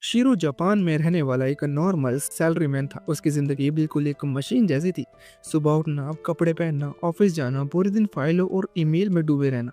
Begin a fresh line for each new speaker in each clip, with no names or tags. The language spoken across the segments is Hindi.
शीरो जापान में रहने वाला एक नॉर्मल सैलरीमैन था। उसकी जिंदगी बिल्कुल एक मशीन जैसी थी। सुबह उठना, कपड़े पहनना, ऑफिस जाना, पूरे दिन फाइलों और ईमेल में डूबे रहना,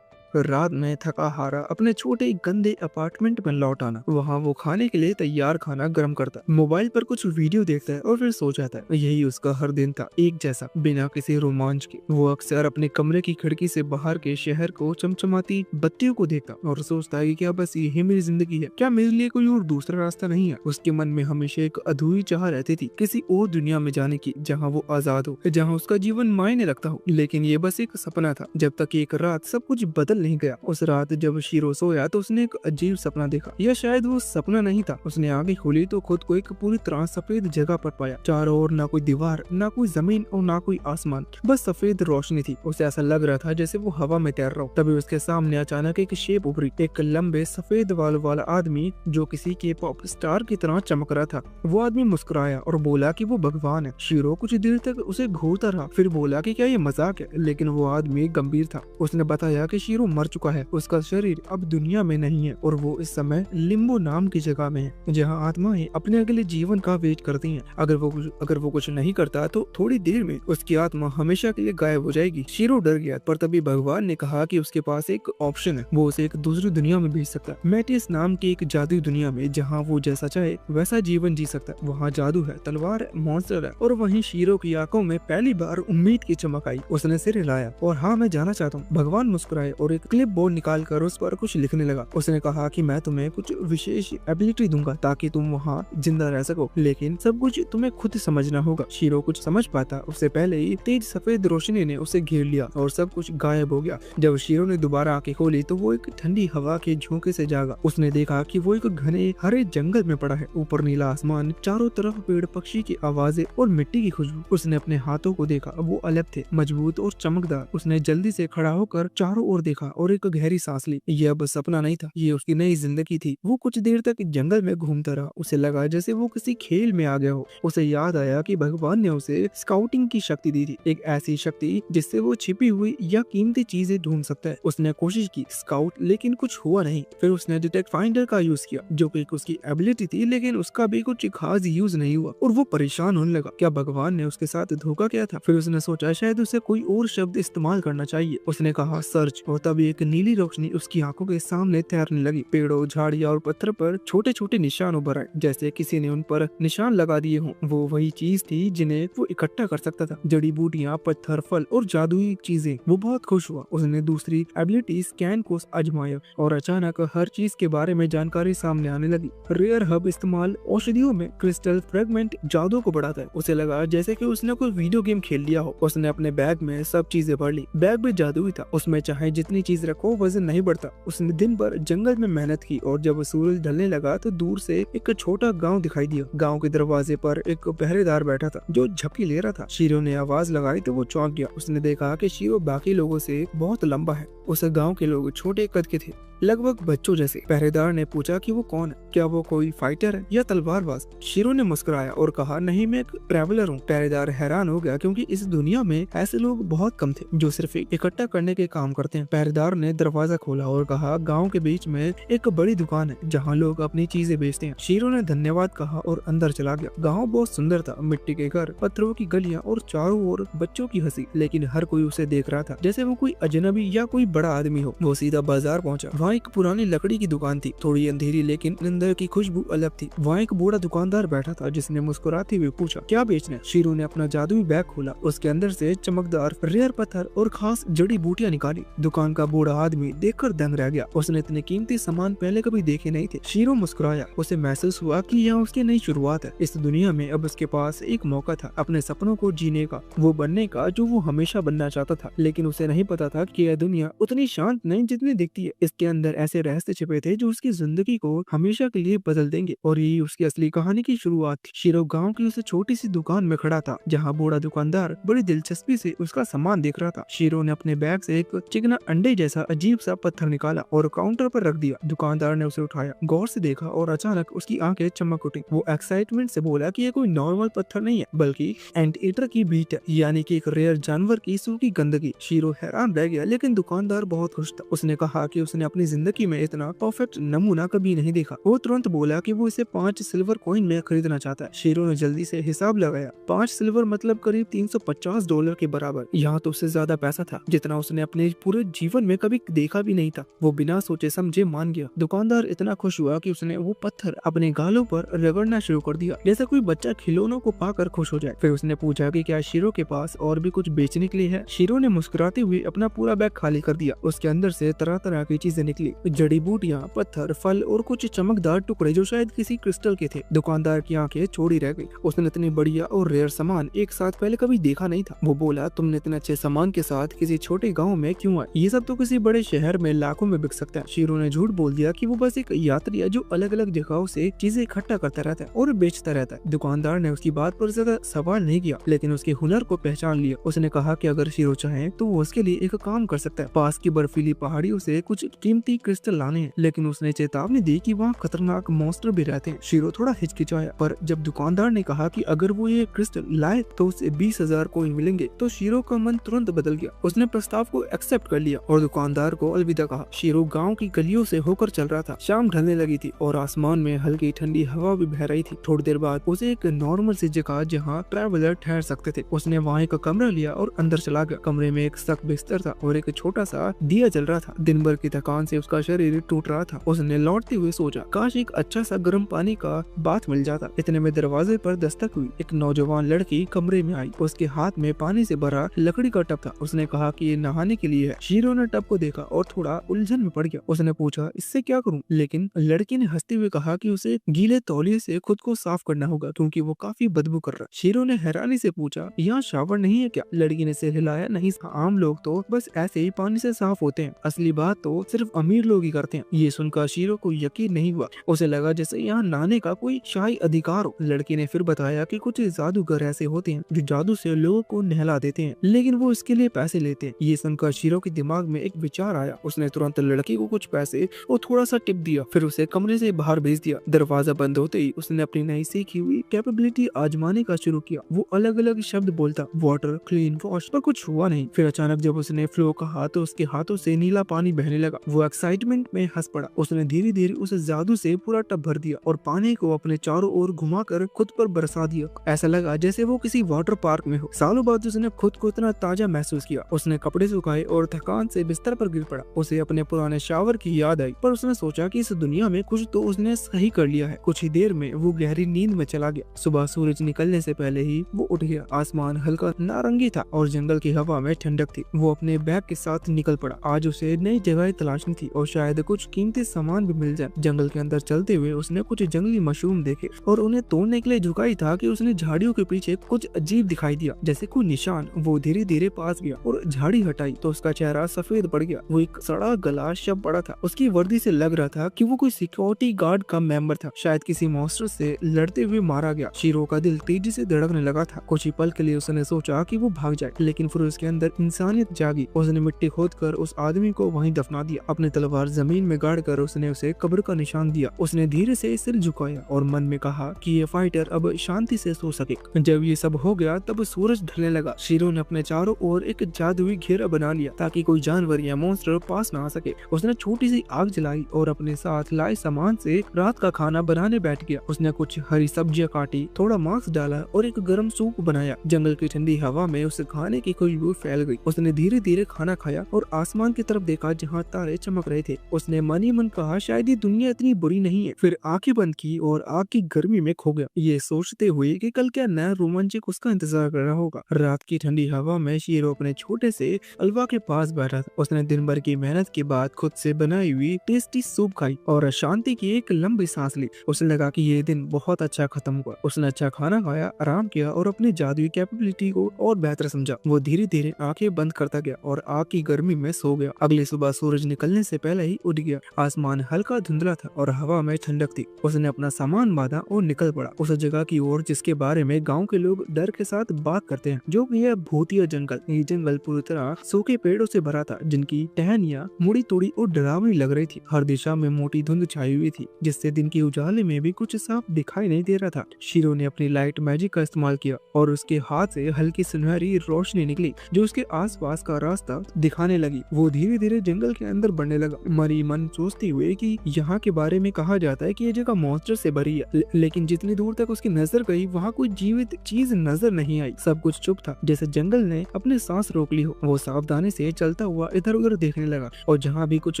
फिर रात में थका हारा अपने छोटे गंदे अपार्टमेंट में लौट आना। वहाँ वो खाने के लिए तैयार खाना गर्म करता, मोबाइल पर कुछ वीडियो देखता है और फिर सो जाता है। यही उसका हर दिन था, एक जैसा, बिना किसी रोमांच के। वो अक्सर अपने कमरे की खिड़की से बाहर के शहर को चमचमाती बत्तियों को देखता और सोचता है कि क्या बस यही मेरी जिंदगी है? क्या मेरे लिए कोई और दूसरा रास्ता नहीं है? उसके मन में हमेशा एक अधूरी चाह रहती थी, किसी और दुनिया में जाने की, जहाँ वो आजाद हो, जहाँ उसका जीवन मायने रखता हो। लेकिन ये बस एक सपना था, जब तक एक रात सब कुछ बदल नहीं गया। उस रात जब शीरो सोया तो उसने एक अजीब सपना देखा, या शायद वो सपना नहीं था। उसने आंखें खोली तो खुद को एक पूरी तरह सफेद जगह पर पाया। चारों ओर ना कोई दीवार, ना कोई जमीन और ना कोई आसमान, बस सफेद रोशनी थी। उसे ऐसा लग रहा था जैसे वो हवा में तैर रहा हो। तभी उसके सामने अचानक एक शेप उभरी, एक लंबे सफेद बालों वाला आदमी जो किसी के पॉप स्टार की तरह चमक रहा था। वो आदमी मुस्कुराया और बोला कि वो भगवान है। शीरो कुछ देर तक उसे घूरता रहा, फिर बोला कि क्या ये मजाक है, लेकिन वो आदमी गंभीर था। उसने बताया कि शीरो मर चुका है, उसका शरीर अब दुनिया में नहीं है और वो इस समय लिम्बो नाम की जगह में है, जहाँ आत्माएं अपने अगले जीवन का वेट करती हैं। अगर वो कुछ नहीं करता तो थोड़ी देर में उसकी आत्मा हमेशा के लिए गायब हो जाएगी। शीरो डर गया, पर तभी भगवान ने कहा कि उसके पास एक ऑप्शन है, वो उसे एक दूसरी दुनिया में भेज सकता है, मेटियस नाम की एक जादुई दुनिया में, जहाँ वो जैसा चाहे वैसा जीवन जी सकता है। वहाँ जादू है, तलवार है, मॉन्स्टर है। और वहीं शीरो की आंखों में पहली बार उम्मीद की चमक आई। उसने सिर हिलाया और हाँ, मैं जाना चाहता हूँ। भगवान मुस्कुराए और एक क्लिप बोर्ड निकाल कर उस पर कुछ लिखने लगा। उसने कहा कि मैं तुम्हें कुछ विशेष एबिलिटी दूंगा ताकि तुम वहाँ जिंदा रह सको, लेकिन सब कुछ तुम्हें खुद समझना होगा। शीरो कुछ समझ पाता उससे पहले ही तेज सफेद रोशनी ने उसे घेर लिया और सब कुछ गायब हो गया। जब शीरो ने दोबारा आंखें खोली तो वो एक ठंडी हवा के झोंके से जागा। उसने देखा कि वो एक घने हरे जंगल में पड़ा है। ऊपर नीला आसमान, चारों तरफ पेड़ पक्षी की आवाजें और मिट्टी की खुशबू। उसने अपने हाथों को देखा, वो अलग थे, मजबूत और चमकदार। उसने जल्दी से खड़ा होकर चारों ओर देखा और एक गहरी सांस ली। ये अब सपना नहीं था, ये उसकी नई जिंदगी थी। वो कुछ देर तक जंगल में घूमता रहा। उसे लगा जैसे वो किसी खेल में आ गया हो। उसे याद आया कि भगवान ने उसे स्काउटिंग की शक्ति दी थी, एक ऐसी शक्ति जिससे वो छिपी हुई या कीमती चीजें ढूंढ सकता है। उसने कोशिश की स्काउट, लेकिन कुछ हुआ नहीं। फिर उसने डिटेक्ट फाइंडर का यूज किया, जो कि उसकी एबिलिटी थी, लेकिन उसका भी कुछ खास यूज नहीं हुआ और वो परेशान होने लगा। क्या भगवान ने उसके साथ धोखा किया था? फिर उसने सोचा शायद उसे कोई और शब्द इस्तेमाल करना चाहिए। उसने कहा सर्च, और तभी एक नीली रोशनी उसकी आंखों के सामने तैरने लगी। पेड़ों, झाड़ियां और पत्थर पर छोटे छोटे निशान उभर आए, जैसे किसी ने उन पर निशान लगा दिए हों। वो वही चीज थी जिन्हें वो इकट्ठा कर सकता था, जड़ी बूटियां, पत्थर, फल और जादुई चीजें। वो बहुत खुश हुआ। उसने दूसरी एबिलिटी स्कैन को आजमाया और अचानक हर चीज के बारे में जानकारी सामने आने लगी। रेयर हब इस्तेमाल, औषधियों में क्रिस्टल फ्रेगमेंट जादू को बढ़ाता है। उसे लगा जैसे कि उसने कोई वीडियो गेम खेल लिया हो। उसने अपने बैग में सब चीजें भर ली। बैग भी जादुई था, उसमें चाहे जितनी चीज रखो वजन नहीं बढ़ता। उसने दिन भर जंगल में मेहनत की और जब सूरज ढलने लगा तो दूर से एक छोटा गांव दिखाई दिया। गांव के दरवाजे पर एक पहरेदार बैठा था जो झपकी ले रहा था। शीरो ने आवाज लगाई तो वो चौंक गया। उसने देखा कि शीरो बाकी लोगों से बहुत लंबा है। उस गांव के लोग छोटे कद के थे, लगभग बच्चों जैसे। पहरेदार ने पूछा कि वो कौन है, क्या वो कोई फाइटर है या तलवारबाज? शीरो ने मुस्कुराया और कहा नहीं, मैं एक ट्रैवलर हूँ। पहरेदार हैरान हो गया क्योंकि इस दुनिया में ऐसे लोग बहुत कम थे जो सिर्फ इकट्ठा करने के काम करते हैं। पहरेदार ने दरवाजा खोला और कहा गांव के बीच में एक बड़ी दुकान है जहाँ लोग अपनी चीजें बेचते हैं। शीरो ने धन्यवाद कहा और अंदर चला गया। गाँव बहुत सुंदर था, मिट्टी के घर, पत्थरों की गलियां और चारों ओर बच्चों की हंसी, लेकिन हर कोई उसे देख रहा था जैसे वो कोई अजनबी या कोई बड़ा आदमी हो। वो सीधा बाजार पहुंचा। वहाँ एक पुरानी लकड़ी की दुकान थी, थोड़ी अंधेरी, लेकिन अंदर की खुशबू अलग थी। वहाँ एक बूढ़ा दुकानदार बैठा था जिसने मुस्कुराते हुए पूछा क्या बेचना है? शीरो ने अपना जादुई बैग खोला, उसके अंदर से चमकदार रेयर पत्थर और खास जड़ी बूटियां निकाली। दुकान का बूढ़ा आदमी देखकर दंग रह गया। उसने इतने कीमती सामान पहले कभी देखे नहीं थे। शीरो मुस्कुराया। उसे महसूस हुआ कि यह उसकी नई शुरुआत है। इस दुनिया में अब उसके पास एक मौका था अपने सपनों को जीने का, वो बनने का जो वो हमेशा बनना चाहता था। लेकिन उसे नहीं पता था कि यह दुनिया उतनी शांत नहीं जितनी दिखती है। इसके अंदर ऐसे रहस्य छिपे थे जो उसकी जिंदगी को हमेशा के लिए बदल देंगे, और यही उसकी असली कहानी की शुरुआत थी। शीरो गांव की उस छोटी सी दुकान में खड़ा था जहां बूढ़ा दुकानदार बड़ी दिलचस्पी से उसका सामान देख रहा था। शीरो ने अपने बैग से एक चिकना अंडे जैसा अजीब सा पत्थर निकाला और काउंटर पर रख दिया। दुकानदार ने उसे उठाया, गौर से देखा और अचानक उसकी आंखें चमक उठी। वो एक्साइटमेंट से बोला कि ये कोई नॉर्मल पत्थर नहीं है, बल्कि एंटीटर की बीट है, यानी कि एक रेयर जानवर की सूखी गंदगी। शीरो हैरान रह गया, लेकिन दुकानदार बहुत खुश था। उसने कहा कि उसने अपनी जिंदगी में इतना परफेक्ट नमूना कभी नहीं देखा। वो तुरंत बोला कि वो इसे 5 सिल्वर कॉइन में खरीदना चाहता है। शीरो ने जल्दी से हिसाब लगाया। 5 सिल्वर मतलब करीब $350 के बराबर। यहाँ तो उससे ज्यादा पैसा था जितना उसने अपने पूरे जीवन में कभी देखा भी नहीं था। वो बिना सोचे समझे मान गया। दुकानदार इतना खुश हुआ कि उसने वो पत्थर अपने गालों पर रगड़ना शुरू कर दिया, जैसे कोई बच्चा खिलौनों को पाकर खुश हो जाए। फिर उसने पूछा कि क्या शीरो के पास और भी कुछ बेचने के लिए है। शीरो ने मुस्कुराते हुए अपना पूरा बैग खाली कर दिया। उसके अंदर से तरह तरह की चीजें निकली, जड़ी बूटियां, पत्थर, फल और कुछ चमकदार टुकड़े जो शायद किसी क्रिस्टल के थे। दुकानदार की आंखें चौड़ी रह गई। उसने इतनी बढ़िया और रेयर सामान एक साथ पहले कभी देखा नहीं था। वो बोला, तुमने इतने अच्छे सामान के साथ किसी छोटे गाँव में क्यों आए? ये सब तो किसी बड़े शहर में लाखों में बिक सकता है। शीरो ने झूठ बोल दिया कि वो बस एक यात्री है जो अलग अलग जगहों से चीजें इकट्ठा करता रहता है और बेचता रहता है। दुकानदार ने उसकी बात पर ज्यादा सवाल नहीं किया, लेकिन उसके हुनर को पहचान लिया। उसने कहा कि अगर शीरो चाहे तो वो उसके लिए एक काम कर सकता है। पास की बर्फीली पहाड़ियों से कुछ कीमती क्रिस्टल लाने हैं, लेकिन उसने चेतावनी दी कि वहाँ खतरनाक मॉन्स्टर भी रहते हैं। शीरो थोड़ा हिचकिचाया, पर जब दुकानदार ने कहा कि अगर वो ये क्रिस्टल लाए तो उसे 20,000 कॉइन मिलेंगे, तो शीरो का मन तुरंत बदल गया। उसने प्रस्ताव को एक्सेप्ट कर लिया और दुकानदार को अलविदा कहा। शीरो गाँव की गलियों से होकर चल रहा था। शाम ढलने लगी थी और आसमान में हल्की ठंडी हवा भी बह रही थी। थोड़ी देर बाद उसे एक नॉर्मल सी जगह जहाँ ट्रैवलर ठहर सकते थे। उसने वहाँ एक कमरा लिया और अंदर चला गया। कमरे में एक सख्त बिस्तर था और एक छोटा सा दिया जल रहा था। दिन भर की थकान से उसका शरीर टूट रहा था। उसने लौटते हुए सोचा, काश एक अच्छा सा गर्म पानी का बाथ मिल जाता। इतने में दरवाजे पर दस्तक हुई। एक नौजवान लड़की कमरे में आई। उसके हाथ में पानी से भरा लकड़ी का टब था। उसने कहा कि ये नहाने के लिए है। शीरो ने टब को देखा और थोड़ा उलझन में पड़ गया। उसने पूछा, इससे क्या करूं? लेकिन लड़की ने हंसते हुए कहा कि उसे गीले तौलिए से खुद को साफ करना होगा क्योंकि वो काफी बदबू कर रहा। शीरो ने हैरानी से पूछा, यहाँ शावर नहीं है क्या? लड़की ने सिर हिलाया, नहीं, आम लोग तो बस ऐसे ही पानी से साफ होते हैं। असली बात तो सिर्फ अमीर लोग ही करते हैं। ये सुनकर शीरो को यकीन नहीं हुआ। उसे लगा जैसे यहाँ नहाने का कोई शाही अधिकार हो। लड़की ने फिर बताया कि कुछ जादूगर ऐसे होते हैं जो जादू से लोगों को नहला देते हैं, लेकिन वो इसके लिए पैसे लेते हैं। ये सुनकर शीरो के दिमाग में एक विचार आया। उसने तुरंत लड़की को कुछ पैसे और थोड़ा सा टिप दिया, फिर उसे कमरे से बाहर भेज दिया। दरवाजा बंद होते ही उसने अपनी नई सीखी हुई कैपेबिलिटी आजमाने का शुरू किया। वो अलग अलग शब्द बोलता, वाटर, क्लीन, वॉश, पर कुछ हुआ नहीं। फिर अचानक जब उसने फ्लो कहा तो उसके हाथों से नीला पानी बहने लगा। वो एक्साइटमेंट में हंस पड़ा। उसने धीरे धीरे उस जादू से पूरा टब भर दिया और पानी को अपने चारों ओर घुमाकर खुद पर बरसा दिया। ऐसा लगा जैसे वो किसी वाटर पार्क में हो। सालों बाद उसने खुद को इतना ताजा महसूस किया। उसने कपड़े सुखाए और थकान से बिस्तर पर गिर पड़ा। उसे अपने पुराने शावर की याद आई, पर उसने सोचा कि इस दुनिया में कुछ तो उसने सही कर लिया है। कुछ ही देर में वो गहरी नींद में चला गया। सुबह सूरज निकलने से पहले ही वो उठ गया। आसमान हल्का नारंगी था और जंगल की हवा में ठंडक थी। वो अपने बैग के साथ निकल पड़ा। आज उसे नई जगह तलाशनी थी और शायद कुछ कीमती सामान भी मिल जाए। जंगल के अंदर चलते हुए उसने कुछ जंगली मशरूम देखे और उन्हें तोड़ने के लिए झुकाई था कि उसने झाड़ियों के पीछे कुछ अजीब दिखाई दिया, जैसे कोई निशान। वो धीरे धीरे पास गया और झाड़ी हटाई तो उसका चेहरा सफेद पड़ गया। वो एक सड़ा गला शव पड़ा था। उसकी वर्दी से लग रहा था कि वो कोई सिक्योरिटी गार्ड का मेंबर था, शायद किसी मॉन्स्टर से लड़ते हुए मारा गया। शीरो का दिल तेजी से धड़कने लगा था। कुछ ही पल के लिए उसने सोचा कि वो भाग जाए, लेकिन फिर उसके अंदर इंसानियत जागी। उसने मिट्टी खोदकर उस आदमी को वहीं दफना दिया। अपनी तलवार जमीन में गाड़कर उसने उसे कब्र का निशान दिया। उसने धीरे से सिर झुकाया और मन में कहा कि ये फाइटर अब शांति से सो सके। जब ये सब हो गया तब सूरज ढलने लगा। शीरो ने अपने चारों ओर एक जादुई घेरा बना लिया ताकि कोई जानवर या मॉन्स्टर पास ना आ सके। उसने छोटी सी आग जलाई और अपने साथ लाए सामान से रात का खाना बनाने बैठ गया। उसने कुछ हरी सब्जियां काटी, थोड़ा मांस डाला और एक गर्म सूप बनाया। जंगल की ठंडी हवा में उस खाने की खुशबू फैल गई। उसने धीरे धीरे खाना खाया और आसमान की तरफ देखा जहाँ तारे चमक रहे थे। उसने मन ही मन कहा, शायद ये दुनिया इतनी बुरी नहीं है। फिर आंखें बंद की और आग की गर्मी में खो गया, ये सोचते हुए कि कल क्या नया रोमांचक उसका इंतजार कर रहा होगा। रात की ठंडी हवा में शीरो अपने छोटे से अलवा के पास बैठा था। उसने दिन भर की मेहनत के बाद खुद से बनाई हुई टेस्टी सूप खाई और शांति की एक लंबी सांस ली। उसे लगा कि ये दिन बहुत अच्छा खत्म हुआ। उसने अच्छा खाना खाया, आराम किया और अपनी जादुई कैपेबिलिटी को और बेहतर समझा। वो धीरे धीरे आंखें बंद करता गया और आग की गर्मी में सो गया। अगली सुबह सूरज निकलने से पहले ही उठ गया। आसमान हल्का धुंधला था और हवा में ठंडक थी। उसने अपना सामान बांधा और निकल पड़ा उस जगह की ओर जिसके बारे में गाँव के लोग डर के साथ बात करते हैं, जो कि है भूतिया जंगल। ये जंगल पूरी तरह सूखे पेड़ों से भरा था जिनकी टहनियां मुड़ी तोड़ी और डरावनी लग रही थी। हर दिशा में मोटी धुंध छाई हुई थी जिससे दिन के उजाले में भी कुछ साफ दिखाई नहीं दे रहा था। शीरो ने अपनी लाइट मैजिक का इस्तेमाल किया और उसके हाथ से हल्की सुनहरी रोशनी निकली जो उसके आसपास का रास्ता दिखाने लगी। वो धीरे धीरे जंगल के अंदर बढ़ने लगा। मरी मन सोचते हुए कि यहाँ के बारे में कहा जाता है कि ये जगह मॉन्स्टर से भरी है, लेकिन जितनी दूर तक उसकी नजर गई वहाँ कोई जीवित चीज नजर नहीं आई। सब कुछ चुप था, जैसे जंगल ने अपनी सांस रोक ली हो। वो सावधानी से चलता हुआ इधर उधर देखने लगा और जहाँ भी कुछ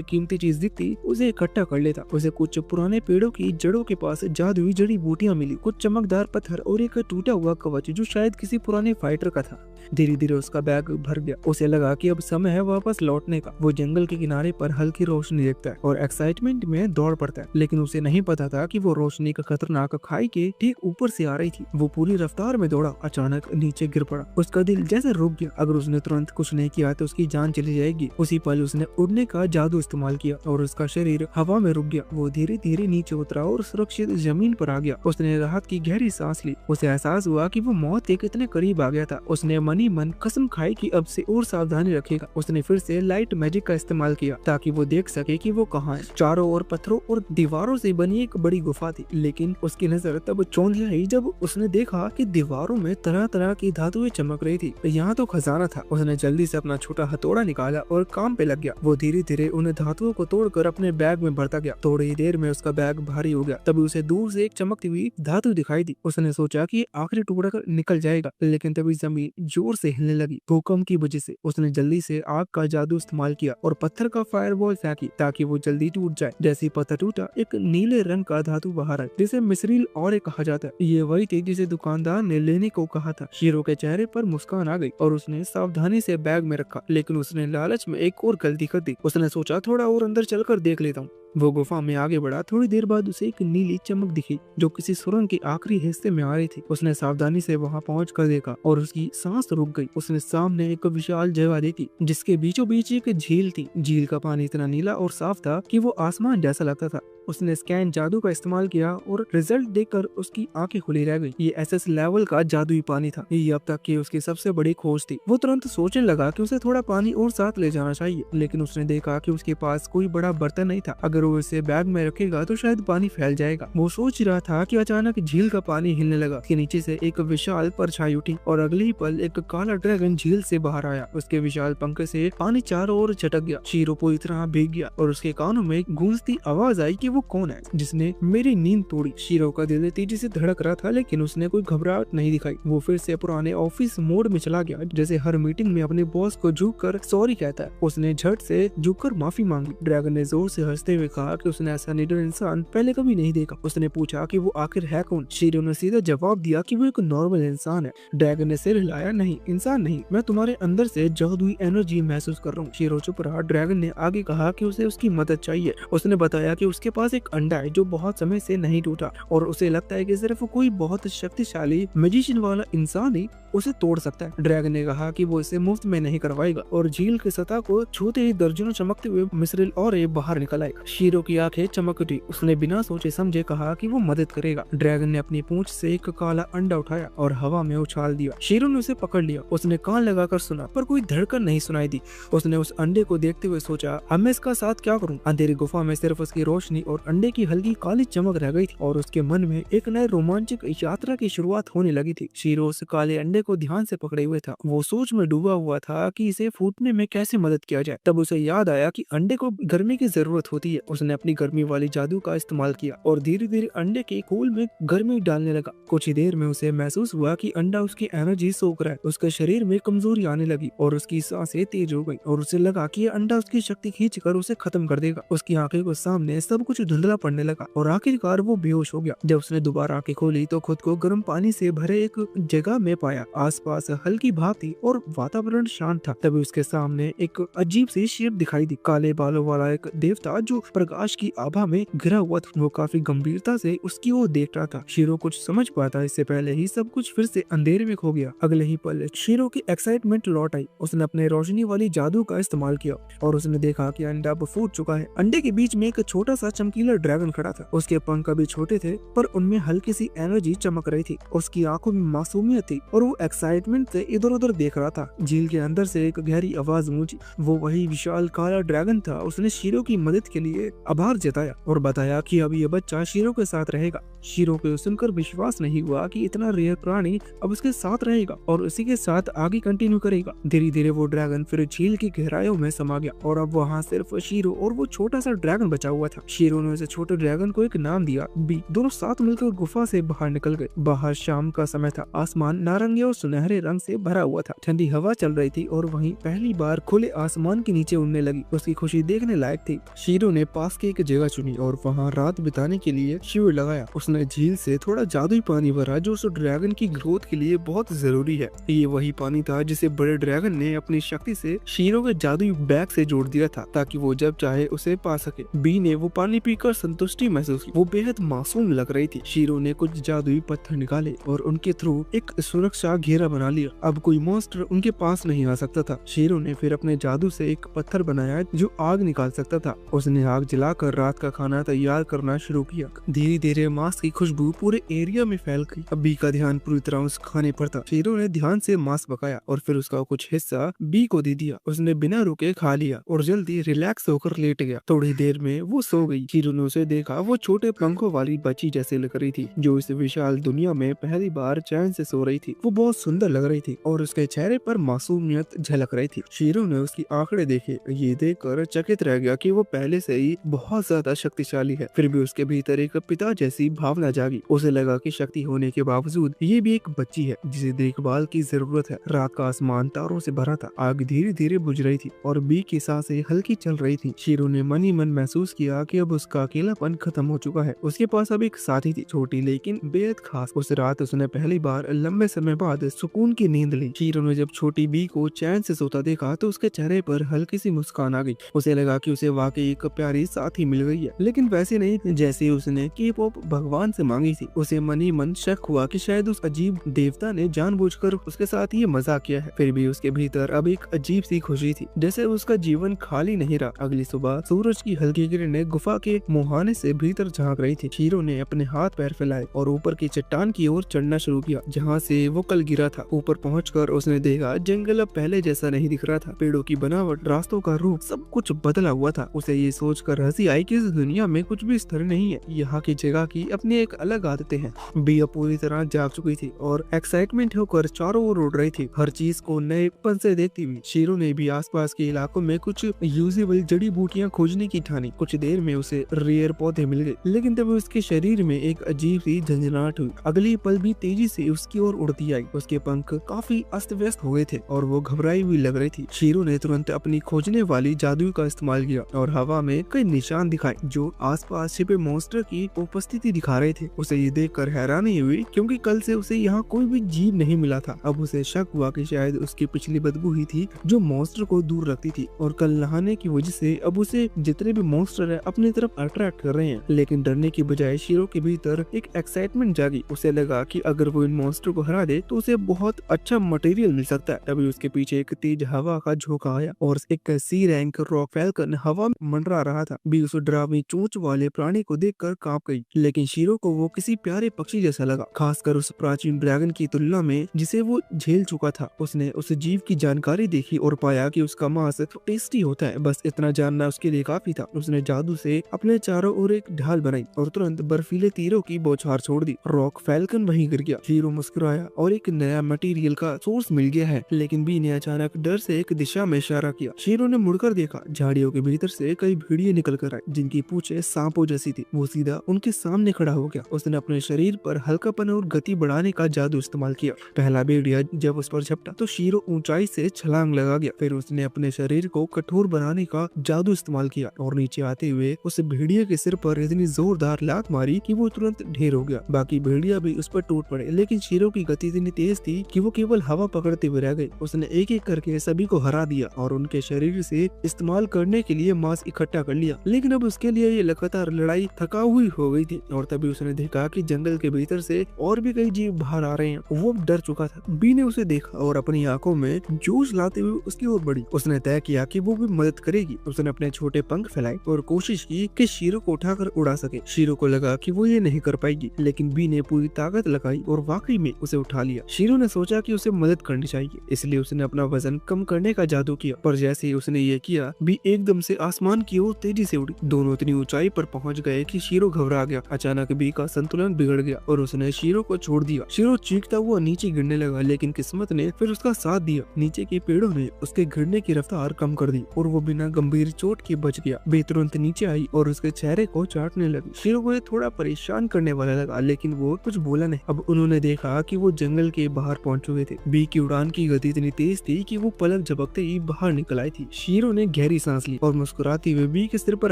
कीमती चीज दिखती उसे इकट्ठा कर लेता। उसे कुछ पुराने पेड़ों की जड़ों के पास जादुई जड़ी बूटियां मिली, कुछ चमकदार पत्थर और एक टूटा हुआ कवच जो शायद किसी पुराने फाइटर का था। धीरे धीरे उसका बैग भर गया। उसे लगा कि अब समय है वापस लौटने का। वो जंगल के किनारे पर हल्की रोशनी देखता है और एक्साइटमेंट में दौड़ पड़ता है, लेकिन उसे नहीं पता था कि वो रोशनी का खतरनाक खाई के ठीक ऊपर से आ रही थी। वो पूरी रफ्तार में दौड़ा, अचानक नीचे गिर पड़ा। उसका दिल जैसे रुक गया। अगर उसने तुरंत कुछ नहीं किया तो उसकी जान चली जाएगी। उसी पल उसने उड़ने का जादू इस्तेमाल किया और उसका शरीर हवा में रुक गया। वो धीरे धीरे नीचे उतरा और सुरक्षित जमीन पर आ गया। उसने राहत की गहरी सांस ली। उसे एहसास हुआ कि वो मौत के कितने करीब आ गया था। उसने मन ही मन कसम खाई कि अब से और सावधानी रखेगा। उसने फिर से लाइट मैजिक का इस्तेमाल किया ताकि वो देख सके कि वो कहाँ है। चारों ओर पत्थरों और दीवारों से बनी एक बड़ी गुफा थी, लेकिन उसकी नजर तब चौंधियाई जब उसने देखा कि दीवारों में तरह तरह की धातुएं चमक रही थी। यहाँ तो खजाना था। उसने जल्दी से अपना छोटा हथौड़ा निकाला और काम पे लग गया। वो धीरे धीरे उन धातुओं को तोड़कर अपने बैग में भरता गया। थोड़ी ही देर में उसका बैग भारी हो गया। तभी उसे दूर से एक चमकती हुई धातु दिखाई दी। उसने सोचा कि आखिरी टुकड़ा निकल जाएगा, लेकिन तभी जमीन जोर से हिलने लगी भूकंप की वजह से। उसने जल्दी से आग का जादू इस्तेमाल किया और पत्थर का फायरबॉल फेंकी ताकि वो जल्दी टूट जाए। जैसे ही पत्थर टूटा, एक नीले रंग का धातु बाहर आया जिसे मिस्रिल और कहा जाता है। ये वही थी जिसे दुकानदार ने लेने को कहा था। शीरो के चेहरे पर मुस्कान आ गई और उसने सावधानी से बैग में रखा, लेकिन उसने लालच में एक और गलती कर दी। उसने सोचा थोड़ा और अंदर चलकर देख लेता हूँ। वो गुफा में आगे बढ़ा। थोड़ी देर बाद उसे एक नीली चमक दिखी जो किसी सुरंग के आखिरी हिस्से में आ रही थी। उसने सावधानी से वहां पहुंच कर देखा और उसकी सांस रुक गई। उसने सामने एक विशाल जगह देखी जिसके बीचों बीच एक झील थी। झील का पानी इतना नीला और साफ था कि वो आसमान जैसा लगता था। उसने स्कैन जादू का इस्तेमाल किया और रिजल्ट देखकर उसकी आंखें खुली रह गई। ये एसएस लेवल का जादुई पानी था। ये अब तक की उसकी सबसे बड़ी खोज थी। वो तुरंत सोचने लगा कि उसे थोड़ा पानी और साथ ले जाना चाहिए, लेकिन उसने देखा कि उसके पास कोई बड़ा बर्तन नहीं था। अगर वो इसे बैग में रखेगा तो शायद पानी फैल जाएगा। वो सोच रहा था कि अचानक झील का पानी हिलने लगा। उसके नीचे से एक विशाल परछाई उठी और अगले ही पल एक काला ड्रैगन झील से बाहर आया। उसके विशाल पंख से पानी चारों ओर झटक गया। शीरो पूरी तरह भीग गया और उसके कानों में गूंजती आवाज आई कि वो कौन है जिसने मेरी नींद तोड़ी। शीरो का दिल तेजी से धड़क रहा था, लेकिन उसने कोई घबराहट नहीं दिखाई। वो फिर से पुराने ऑफिस मोड में चला गया, जैसे हर मीटिंग में अपने बॉस को झुककर सॉरी कहता है। उसने झट से झुककर माफी मांगी। ड्रैगन ने जोर से हंसते हुए कहा कि उसने ऐसा निडर इंसान पहले कभी नहीं देखा। उसने पूछा कि वो आखिर है कौन। शीरो ने सीधा जवाब दिया कि वो एक नॉर्मल इंसान है। ड्रैगन ने सिर हिलाया, नहीं इंसान नहीं, मैं तुम्हारे अंदर से जादुई एनर्जी महसूस कर रहा हूँ। शीरो चुप रहा। ड्रैगन ने आगे कहा कि उसे उसकी मदद चाहिए। उसने बताया कि उसके पास एक अंडा है जो बहुत समय से नहीं टूटा और उसे लगता है कि सिर्फ कोई बहुत शक्तिशाली मैजिशियन वाला इंसान ही उसे तोड़ सकता है। ड्रैगन ने कहा कि वो इसे मुफ्त में नहीं करवाएगा और झील की सतह को छूते ही दर्जनों चमकते हुए मिस्रिल और बाहर निकल आएगा। शीरो की आंखें चमक उठी। उसने बिना सोचे समझे कहा कि वो मदद करेगा। ड्रैगन ने अपनी पूंछ से एक काला अंडा उठाया और हवा में उछाल दिया। शीरो ने उसे पकड़ लिया। उसने कान लगाकर सुना, पर कोई धड़कन नहीं सुनाई दी। उसने उस अंडे को देखते हुए सोचा, अब मैं इसका साथ क्या करूं। अंधेरी गुफा में सिर्फ उसकी रोशनी और अंडे की हल्की काली चमक रह गई थी और उसके मन में एक नए रोमांचक यात्रा की शुरुआत होने लगी थी। शीरो उस काले अंडे को ध्यान से पकड़े हुए था। वो सोच में डूबा हुआ था कि इसे फूटने में कैसे मदद किया जाए। तब उसे याद आया कि अंडे को गर्मी की जरूरत होती है। उसने अपनी गर्मी वाली जादू का इस्तेमाल किया और धीरे धीरे अंडे के खोल में गर्मी डालने लगा। कुछ ही देर में उसे महसूस हुआ कि अंडा उसकी एनर्जी सोख रहा है। उसके शरीर में कमजोरी आने लगी और उसकी सांसें तेज हो गई और उसे लगा कि ये अंडा उसकी शक्ति खींचकर उसे खत्म कर देगा। उसकी आंखें को सामने सब कुछ धुंधला पड़ने लगा और आखिरकार वो बेहोश हो गया। जब उसने दोबारा आंखें खोली तो खुद को गर्म पानी से भरे एक जगह में पाया। आसपास हल्की भाप थी और वातावरण शांत था। तभी उसके सामने एक अजीब सी शेप दिखाई दी। काले बालों वाला एक देवता जो प्रकाश की आभा में घिरा हुआ था। वो काफी गंभीरता से उसकी ओर देख रहा था। शीरो कुछ समझ पाता इससे पहले ही सब कुछ फिर से अंधेरे में खो गया। अगले ही पल शीरो की एक्साइटमेंट लौट आई। उसने अपने रोशनी वाली जादू का इस्तेमाल किया और उसने देखा कि अंडा अब फूट चुका है। अंडे के बीच में एक छोटा सा चमकीला ड्रैगन खड़ा था। उसके पंख अभी छोटे थे पर उनमें हल्की सी एनर्जी चमक रही थी। उसकी आंखों में मासूमियत थी और वो एक्साइटमेंट से इधर उधर देख रहा था। झील के अंदर से एक गहरी आवाज गूंजी। वो वही विशाल काला ड्रैगन था। उसने शीरो की मदद के लिए आभार जताया और बताया कि अब ये बच्चा शीरो के साथ रहेगा। शीरो को सुनकर विश्वास नहीं हुआ कि इतना रेयर प्राणी अब उसके साथ रहेगा और उसी के साथ आगे कंटिन्यू करेगा। धीरे धीरे वो ड्रैगन फिर झील की गहराइयों में समा गया और अब वहाँ सिर्फ शीरो और वो छोटा सा ड्रैगन बचा हुआ था। शीरो ने उसे छोटे ड्रैगन को एक नाम दिया, बी। दोनों साथ मिलकर गुफा से बाहर निकल गए। बाहर शाम का समय था। आसमान नारंगी और सुनहरे रंग से भरा हुआ था। ठंडी हवा चल रही थी और वहीं पहली बार खुले आसमान के नीचे उड़ने लगी। उसकी खुशी देखने लायक थी। शीरो ने पास की एक जगह चुनी और वहाँ रात बिताने के लिए शिविर लगाया। उसने झील से थोड़ा जादुई पानी भरा जो उस ड्रैगन की ग्रोथ के लिए बहुत जरूरी है। ये वही पानी था जिसे बड़े ड्रैगन ने अपनी शक्ति से शीरो के जादुई बैग से जोड़ दिया था ताकि वो जब चाहे उसे पा सके। बी ने वो पानी पीकर संतुष्टि महसूस की। वो बेहद मासूम लग रही थी। शीरो ने कुछ जादुई पत्थर निकाले और उनके थ्रू एक सुरक्षा घेरा बना लिया। अब कोई मॉन्स्टर उनके पास नहीं आ सकता था। शीरो ने फिर अपने जादू से एक पत्थर बनाया जो आग निकाल सकता था। उसने आग जलाकर रात का खाना तैयार करना शुरू किया। धीरे धीरे मांस की खुशबू पूरे एरिया में फैल गई। अब बी का ध्यान पूरी तरह उस खाने पर था। शीरो ने ध्यान से मांस पकाया और फिर उसका कुछ हिस्सा बी को दे दिया। उसने बिना रुके खा लिया और जल्दी रिलैक्स होकर लेट गया। थोड़ी देर में वो सो गई। शीरो ने उसे देखा। वो छोटे पंखों वाली बच्ची जैसे लग रही थी जो इस विशाल दुनिया में पहली बार चैन से सो रही थी। वो बहुत सुंदर लग रही थी और उसके चेहरे पर मासूमियत झलक रही थी। शीरो ने उसकी आंकड़े देखे। ये देखकर चकित रह गया कि वो पहले से ही बहुत ज्यादा शक्तिशाली है। फिर भी उसके भीतर एक पिता जैसी भावना जागी। उसे लगा कि शक्ति होने के बावजूद ये भी एक बच्ची है जिसे देखभाल की जरूरत है। रात का आसमान तारों से भरा था। आग धीरे धीरे बुझ रही थी और बी की सांसें हल्की चल रही थी। शीरो ने मन ही मन महसूस किया कि अब उसका अकेलापन खत्म हो चुका है। उसके पास अब एक साथी थी, छोटी लेकिन बेहद खास। उस रात उसने पहली बार लंबे समय बाद सुकून की नींद ली। शीरो ने जब छोटी बी को चैन से सोता देखा तो उसके चेहरे पर हल्की सी मुस्कान आ गई। उसे लगा कि उसे वाकई एक प्यारी साथी मिल गई है, लेकिन वैसे नहीं जैसे उसने के-पॉप भगवान से मांगी थी। उसे मन ही मन शक हुआ कि शायद उस अजीब देवता ने जानबूझकर उसके साथ ये मजाक किया है। फिर भी उसके भीतर अब एक अजीब सी खुशी थी, जैसे उसका जीवन खाली नहीं रहा। अगली सुबह सूरज की हल्की किरणें गुफा के मुहाने से भीतर झांक रही थी। शीरो ने अपने हाथ पैर फैलाए और ऊपर की चट्टान की ओर चढ़ना शुरू किया जहाँ से वो कल गिरा था। ऊपर पहुंचकर उसने देखा जंगल अब पहले जैसा नहीं दिख रहा था। पेड़ों की बनावट, रास्तों का रूप, सब कुछ बदला हुआ था। उसे ये सोचकर हंसी आई कि इस दुनिया में कुछ भी स्थिर नहीं है। यहाँ की जगह की अपनी एक अलग आदतें हैं। बी अब पूरी तरह जाग चुकी थी और एक्साइटमेंट होकर चारों ओर उड़ रही थी, हर चीज को नएपन से देखती हुई। शीरो ने भी आसपास के इलाकों में कुछ यूजेबल जड़ी बूटियां खोजने की ठानी। कुछ देर में उसे रेयर पौधे मिल गए, लेकिन तब उसके शरीर में एक अजीब सी झंझनाहट हुई। अगली पल भी तेजी से उसकी ओर उड़ती आई। उसके पंख काफी अस्त व्यस्त हो गए थे और वो घबराई हुई लग रही थी। शीरो ने तुरंत अपनी खोजने वाली जादू का इस्तेमाल किया और हवा में कई निशान दिखाए जो आसपास छिपे मॉन्स्टर की उपस्थिति दिखा रहे थे। उसे ये देखकर हैरानी हुई क्योंकि कल से उसे यहाँ कोई भी जीव नहीं मिला था। अब उसे शक हुआ कि शायद उसकी पिछली बदबू ही थी जो मॉन्स्टर को दूर रखती थी और कल नहाने की वजह से अब उसे जितने भी मॉन्स्टर है अपनी तरफ अट्रैक्ट कर रहे हैं। लेकिन डरने की बजाय शीरो के भीतर एक एक्साइटमेंट जागी। उसे लगा कि अगर वो इन मॉन्स्टर को हरा दे तो उसे बहुत अच्छा मटेरियल मिल सकता है। तभी उसके पीछे एक तेज हवा का झोंका आया और एक सी रैंक रॉक फैल्कन हवा में मंडरा रहा था। बी उस डरावनी चोंच वाले प्राणी को देखकर कांप गई, लेकिन शीरो को वो किसी प्यारे पक्षी जैसा लगा, खासकर उस प्राचीन ड्रैगन की तुलना में जिसे वो झेल चुका था। उसने उस जीव की जानकारी देखी और पाया कि उसका मांस टेस्टी होता है। बस इतना जानना उसके लिए काफी था। उसने जादू से अपने चारों ओर एक ढाल बनाई और तुरंत बर्फीले तीरों की बौछार छोड़ दी। रॉक फैल्कन वहीं गिर गया। शीरो मुस्कुराया और एक नया मटेरियल का सोर्स मिल गया है। लेकिन बी ने अचानक डर से एक दिशा में इशारा किया। शीरो ने मुड़कर देखा। झाड़ियों के भीतर से कई भेड़िए निकल कर आए जिनकी पूंछें सांपों जैसी थी। वो सीधा उनके सामने खड़ा हो गया। उसने अपने शरीर पर हल्कापन और गति बढ़ाने का जादू इस्तेमाल किया। पहला भेड़िया जब उस पर झपटा तो शीरो ऊंचाई से छलांग लगा गया। फिर उसने अपने शरीर को कठोर बनाने का जादू इस्तेमाल किया और नीचे आते हुए उस भेड़िया के सिर पर इतनी जोरदार लात मारी कि वो तुरंत ढेर हो गया। बाकी भेड़िया भी उस पर टूट पड़े, लेकिन शीरो की गति इतनी तेज थी कि वो केवल हवा पकड़ते हुए रह गए। उसने एक एक करके सभी को हरा दिया और उनके शरीर से इस्तेमाल करने के लिए मांस इकट्ठा कर लिया। लेकिन अब उसके लिए ये लगातार लड़ाई थका हुई हो गई थी और तभी उसने देखा कि जंगल के भीतर से और भी कई जीव बाहर आ रहे हैं। वो डर चुका था। बी ने उसे देखा और अपनी आंखों में जोश लाते हुए उसकी ओर बढ़ी। उसने तय किया कि वो भी मदद करेगी। उसने अपने छोटे पंख फैलाए और कोशिश की कि शीरो को उठाकर उड़ा सके। शीरो को लगा कि वो ये नहीं कर पाएगी, लेकिन बी ने पूरी ताकत लगाई और वाकई में उसे उठा लिया। शीरो ने सोचा कि उसे मदद करनी चाहिए, इसलिए उसने अपना वजन कम करने का जादू किया, पर जैसे ही उसने ये किया, बी एकदम से आसमान की ओर तेजी से उड़ी। दोनों इतनी ऊंचाई पर पहुंच गए कि शीरो घबरा गया। अचानक बी का संतुलन बिगड़ गया और उसने शीरो को छोड़ दिया। शीरो चीखता हुआ नीचे गिरने लगा, लेकिन किस्मत ने फिर उसका साथ दिया। नीचे के पेड़ों ने उसके गिरने की रफ्तार कम कर दी और वो बिना गंभीर चोट के बच गया। बी तुरंत नीचे आई और उसके चेहरे को चाटने लगी। शीरो को ये थोड़ा परेशान करने वाला लगा, लेकिन वो कुछ बोला नहीं। अब उन्होंने देखा कि वो जंगल के बाहर पहुंच चुके थे। बी की उड़ान की गति इतनी तेज थी कि वो पलक झपकते ही बाहर निकल आई थी। शीरो ने गहरी सांस ली और मुस्कुराते हुए बी के सिर पर